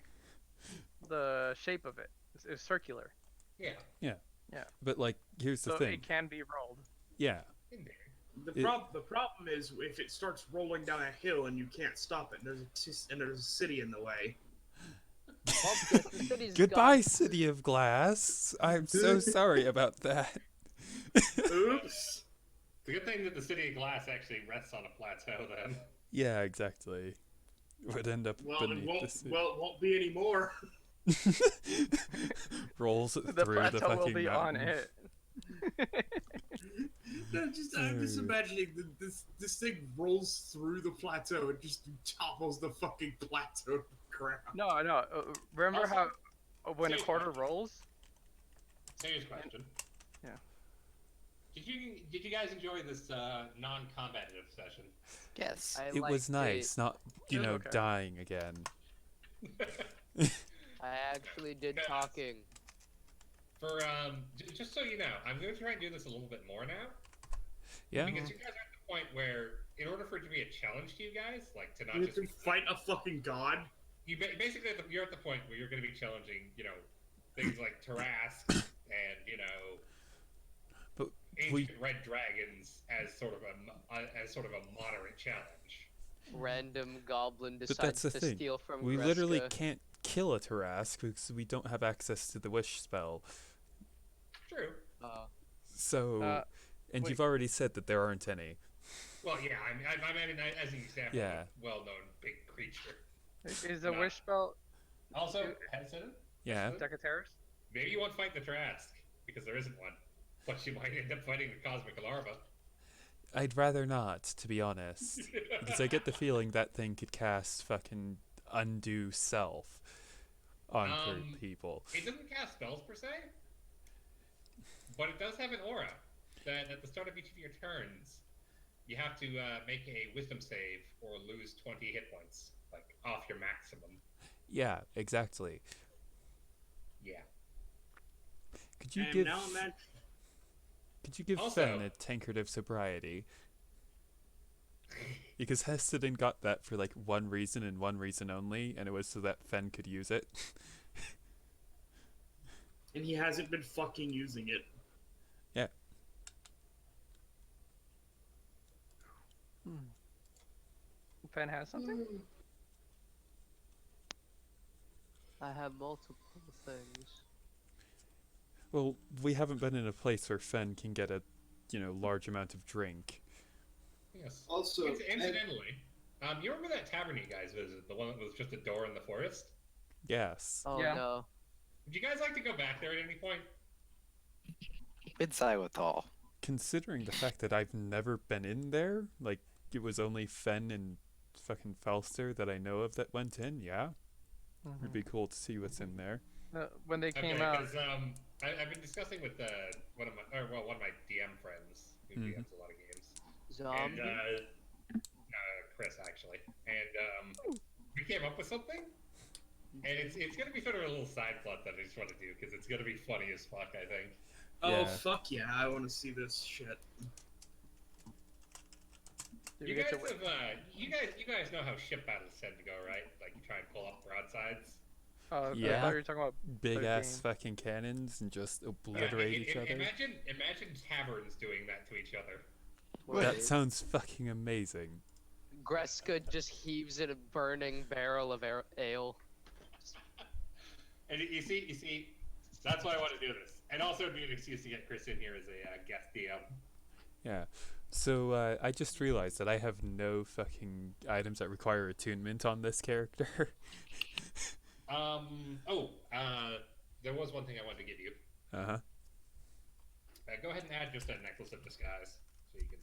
F: the shape of it is circular,
C: Yeah.
A: But, like, here's the
F: so
A: thing.
F: it can be rolled.
A: Yeah.
C: In there.
G: The problem is if it starts rolling down a hill and you can't stop it, and there's a city in the way.
H: Well, because the city's
A: Goodbye,
H: gone.
A: City of Glass. I'm so sorry about that.
G: Oops.
C: It's a good thing that the city of glass actually rests on a plateau then.
A: Yeah, exactly. Would end up
G: Well, it
A: beneath
G: won't.
A: the city.
G: Well, it won't be anymore.
A: Rolls
F: The
A: through the
F: plateau
A: fucking
F: will be on
A: mountain.
F: it.
G: No, I'm just
A: Oh.
G: imagining this thing rolls through the plateau and just topples the fucking plateau to the ground.
F: No. Remember
C: Also,
F: how when a
C: serious
F: quarter
C: question.
F: rolls?
C: Serious question.
F: Yeah.
C: Did you guys enjoy this non-combative session?
D: Yes.
H: I
A: It was
H: liked
A: nice, not, you
F: It was
A: know,
F: okay.
A: dying again.
H: I actually did talking.
C: For just so you know, I'm going to try and do this a little bit more now.
A: Yeah.
C: Because you guys are at the point where, in order for it to be a challenge to you guys, like to not
G: You
C: just
G: can fight a fucking god.
C: basically you're at the point where you're going to be challenging, you know, things like Tarrasque and you know,
A: But
C: ancient red dragons as sort of a moderate challenge.
H: Random goblin
A: But
H: decides
A: that's the
H: to
A: thing.
H: steal from
A: We literally
H: Greska.
A: can't kill a Tarrasque because we don't have access to the wish spell.
C: True.
A: So, and
F: wait.
A: you've already said that there aren't any.
C: Well, yeah. I mean, as an example,
A: Yeah.
C: of a well-known big creature.
F: Is the
C: No.
F: wish spell
C: Also, hesitant.
A: Yeah.
F: Decateris?
C: Maybe you won't fight the Tarrasque because there isn't one, but you might end up fighting the cosmic larva.
A: I'd rather not, to be honest. Because I get the feeling that thing could cast fucking undue self on people.
C: It doesn't cast spells per se, but it does have an aura that at the start of each of your turns, you have to make a wisdom save or lose 20 hit points, like off your maximum.
A: Yeah, exactly.
C: Yeah.
A: Could you
G: And
A: give
G: now imagine.
A: Could you give
C: Also-
A: Fen a tankard of sobriety? Because Heston got that for like one reason and one reason only, and it was so that Fen could use it.
G: And he hasn't been fucking using it.
A: Yeah.
F: Fen has something?
H: I have multiple things.
A: Well, we haven't been in a place where Fen can get a, large amount of drink.
C: Yes.
G: Also,
C: Incidentally, you remember that tavern you guys visited, the one that was just a door in the forest?
A: Yes.
H: Oh
F: Yeah.
H: no.
C: Would you guys like to go back there at any point?
D: Mid-Xylitol.
A: Considering the fact that I've never been in there, like, it was only Fen and fucking Falstaer that I know of that went in, yeah? It'd be cool to see what's in there.
F: When they
C: Okay,
F: came out,
C: because I've been discussing with one of my DM friends who DMs a lot of games,
H: Zombie.
C: and Chris actually, and we came up with something, and it's gonna be sort of a little side plot that I just want to do because it's gonna be funny as fuck, I think.
G: Oh,
A: Yeah.
G: fuck yeah, I want to see this shit.
F: did
C: You
F: you get
C: guys
F: to
C: have you guys know how ship battles tend to go, right? Like you try and pull up broadsides.
F: I
A: Yeah.
F: thought you were talking about
A: Big
F: the
A: ass
F: game.
A: fucking cannons and just obliterate each other.
C: Imagine taverns doing that to each other.
A: That
H: Wait.
A: sounds fucking amazing.
H: Greska just heaves in a burning barrel of ale.
C: And you see, that's why I want to do this, and also it'd be an excuse to get Chris in here as a guest DM.
A: Yeah. So I just realized that I have no fucking items that require attunement on this character.
C: There was one thing I wanted to give you.
A: Uh-huh.
C: Go ahead and add just a necklace of disguise, so you can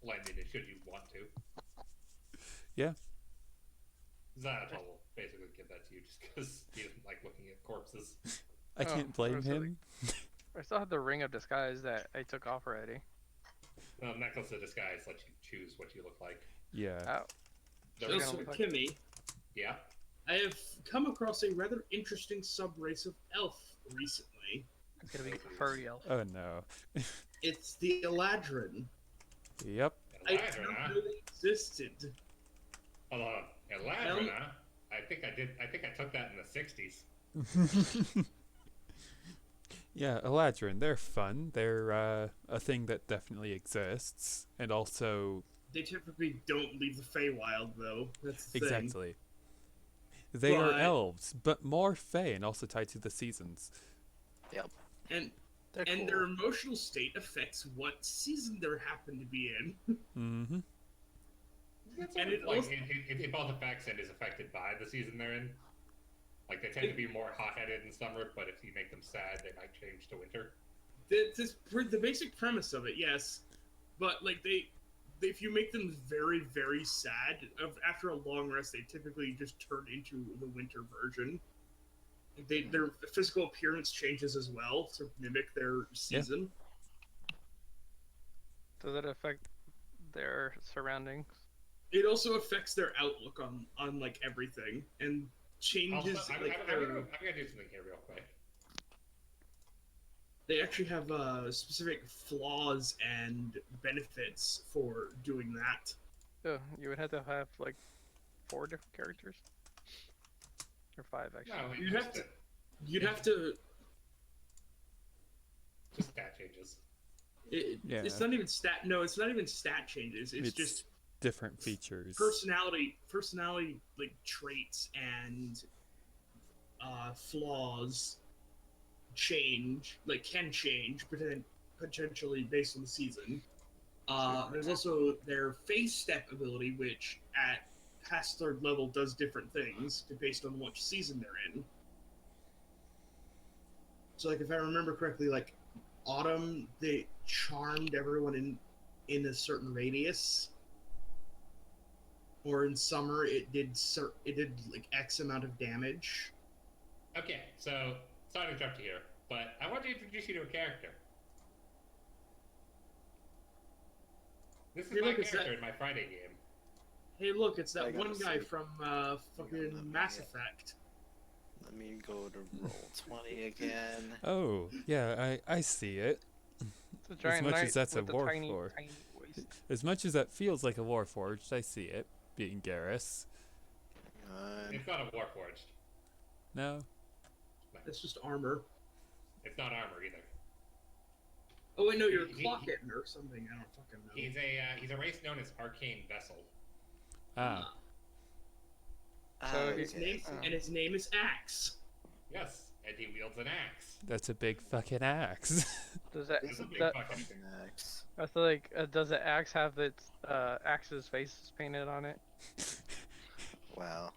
C: blend in it should you want to.
A: Yeah.
C: Xanathol will basically give that to you just because he doesn't like looking at corpses.
A: I can't blame him.
F: I still have the ring of disguise that I took off already.
C: Necklace of disguise lets you choose what you look like.
A: Yeah.
F: Oh,
C: The
F: They're
C: ring
G: Also,
F: gonna look
G: Kimmy,
C: Yeah.
G: I have come across a rather interesting sub-race of elf recently.
F: it's gonna be furry elf.
A: Oh no.
G: It's the Eladrin.
A: Yep.
G: I did not know they existed.
C: Hold on. Eladrina? I think I took that in the 60s.
A: Yeah, Eladrin, they're fun. They're a thing that definitely exists. And also...
G: They typically don't leave the Feywild, though. That's the thing.
A: Exactly. They are
G: But-
A: elves, but more Fey and also tied to the seasons.
G: And
D: They're
G: and
D: cool.
G: their emotional state affects what season they happen to be in.
A: Mm-hmm.
G: And it
C: like,
G: also-
C: it both affects and is affected by the season they're in. Like they tend to be more hot-headed in summer, but if you make them sad, they might change to winter.
G: The basic premise of it, yes, but like if you make them very very sad, after a long rest, they typically just turn into the winter version. Their physical appearance changes as well to mimic their season.
F: Does it affect their surroundings?
G: It also affects their outlook on like everything and changes
C: Also, I'm
G: like
C: gonna
G: their.
C: do something here real quick.
G: They actually have specific flaws and benefits for doing that.
F: Oh, you would have to have like 4 different characters, or 5 actually.
C: No,
G: You'd have to. You'd have to.
C: Just stat changes.
A: Yeah.
G: It's not even stat. No, it's not even stat changes. It's just
A: different features.
G: personality like traits and flaws can change potentially based on the season. There's also their phase step ability, which at past 3rd level does different things based on which season they're in. So like if I remember correctly, like autumn they charmed everyone in a certain radius, or in summer it did like X amount of damage.
C: Okay, so sorry to interrupt you here, but I want to introduce you to a character. This is
G: Hey,
C: my
G: look, it's
C: character
G: that-
C: in my Friday game.
G: Hey, look, it's
D: I
G: that
D: gotta
G: one guy
D: see.
G: from
D: let
G: fucking
D: me
G: Mass
D: get-
G: Effect.
D: Let me go to roll 20 again.
A: Oh, yeah, I see it.
F: It's a giant
A: much as
F: knight
A: that's a
F: with
A: war
F: tiny,
A: for.
F: tiny waist.
A: As much as that feels like a Warforged, I see it being Garrus.
C: It's not a Warforged.
A: No?
G: That's just armor.
C: It's not armor either.
G: Oh, wait, no, you're
C: He-
G: clocking or something. I don't fucking know.
C: He's a race known as Arcane Vessel.
A: Ah,
H: So
G: And his name and his name is Axe.
C: Yes, and he wields an axe.
A: that's a big fucking axe.
F: Does that?
C: It's a big
F: that
C: fucking.
D: Next.
F: I feel like does the axe have its Axe's face painted on it?
D: Wow.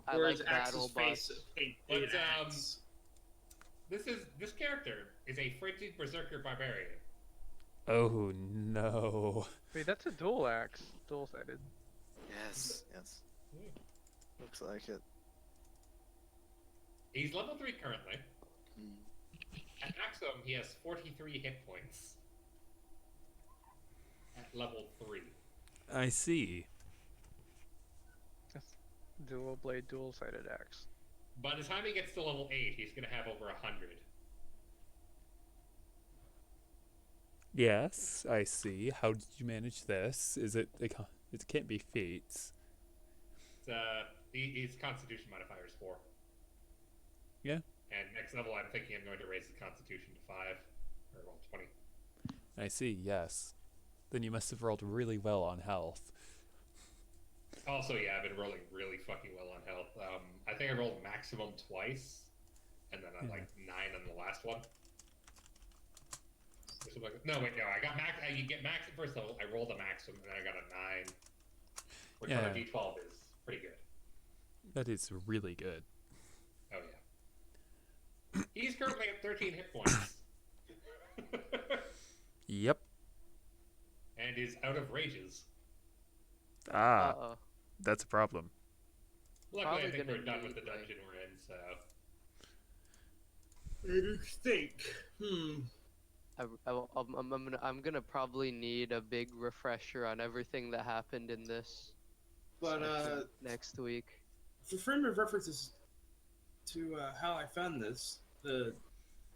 H: I
G: Whereas
H: like
G: Axe's
H: battle
G: face
H: bots.
G: painted
C: But,
G: Axe.
C: This character is a frigid berserker barbarian.
A: Oh no.
F: Wait, that's a dual axe, dual-sided.
D: Yes. Yes. Looks like it.
C: He's level 3 currently.
D: Hmm.
C: At maximum, he has 43 hit points. At level 3.
A: I see.
F: Dual blade, dual-sided axe.
C: By the time he gets to level 8, he's gonna have over 100.
A: Yes, I see. How did you manage this? Is it? It can't be feats.
C: It's, his Constitution modifier is 4.
A: Yeah.
C: And next level, I'm thinking I'm going to raise his Constitution to 5. Or, well, 20.
A: I see. Yes. Then you must have rolled really well on health.
C: Also, yeah, I've been rolling really fucking well on health. I think I rolled maximum twice, and then I'm like 9 on the last one. Or something like that. No, wait, no, I got max. You get max at first level. I rolled a maximum, and then I got a 9, which on a
A: Yeah.
C: D12 is pretty good.
A: That is really good.
C: Oh yeah. He's currently at 13 hit points,
A: Yep.
C: and is out of rages.
A: Ah,
H: Uh-oh.
A: that's a problem.
C: Luckily,
H: Probably
C: I think we're
H: gonna
C: done with the
H: need, like-
C: dungeon we're in, so.
G: I do think.
H: I'm gonna probably need a big refresher on everything that happened in this
G: But
H: section next week.
G: for frame of references to how I found this, the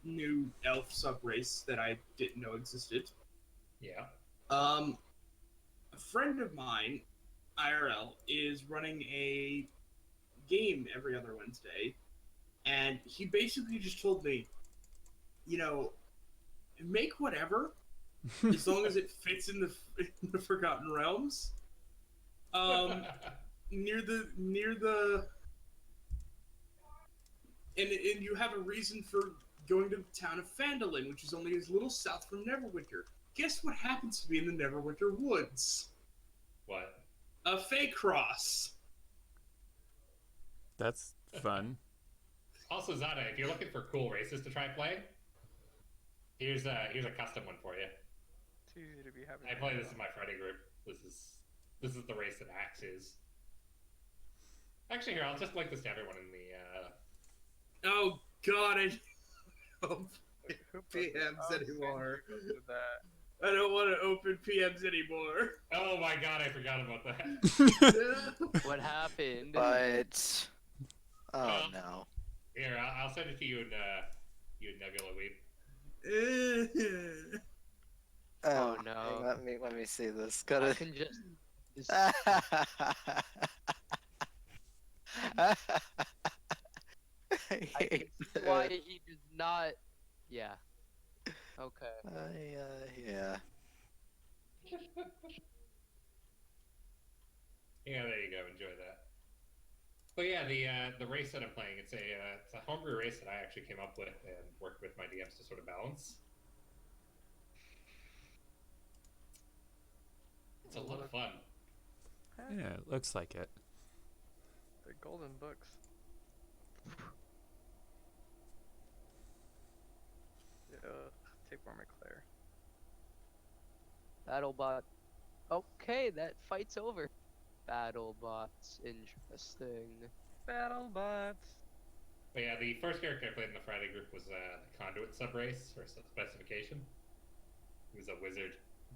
G: new elf subrace that I didn't know existed.
C: Yeah.
G: A friend of mine, IRL, is running a game every other Wednesday, and he basically just told me, you know, make whatever, as long as it fits in the Forgotten Realms. Near the and you have a reason for going to the town of Phandalin, which is only a little south from Neverwinter. Guess what happens to be in the Neverwinter woods?
C: What?
G: A Fey Cross.
A: That's fun.
C: Also, Zada, if you're looking for cool races to try playing, here's a custom one for you.
F: It's easy to be having.
C: I play this in my Friday group. This is the race that Axe is. Actually, here I'll just link this to everyone in the.
G: Oh God, I don't
F: Who
G: PMs anymore.
F: With that.
G: I don't want to open PMs anymore.
C: Oh my god, I forgot about that.
H: What happened?
D: But oh
C: Um,
D: no.
C: Here, I'll send it to you and Nebula Weep.
H: Oh, no.
D: Let me see this.
H: I
D: Gotta.
H: can just I can see why he does not. Yeah. Okay.
D: Yeah.
C: Yeah, there you go. Enjoy that. But yeah, the race that I'm playing, it's a homebrew race that I actually came up with and worked with my DMs to sort of balance. It's a lot of fun.
A: Yeah, it looks like it.
F: The golden books. Yeah, tapeworm eclair.
H: BattleBot. Okay, that fight's over. BattleBots. Interesting.
F: BattleBots.
C: But yeah, the first character I played in the Friday group was the Conduit subrace or specification. He was a wizard.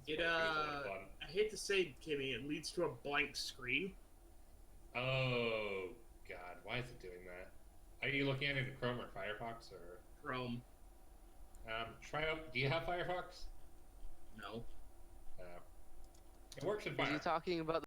G: It
C: He was a lot of fun.
G: I hate to say, Kimmy, it leads to a blank screen.
C: Oh god, why is it doing that? Are you looking at it in Chrome or Firefox or?
G: Chrome.
C: Try out. Do you have Firefox?
G: No.
C: It works in
H: Are you
C: Firefox.
H: talking about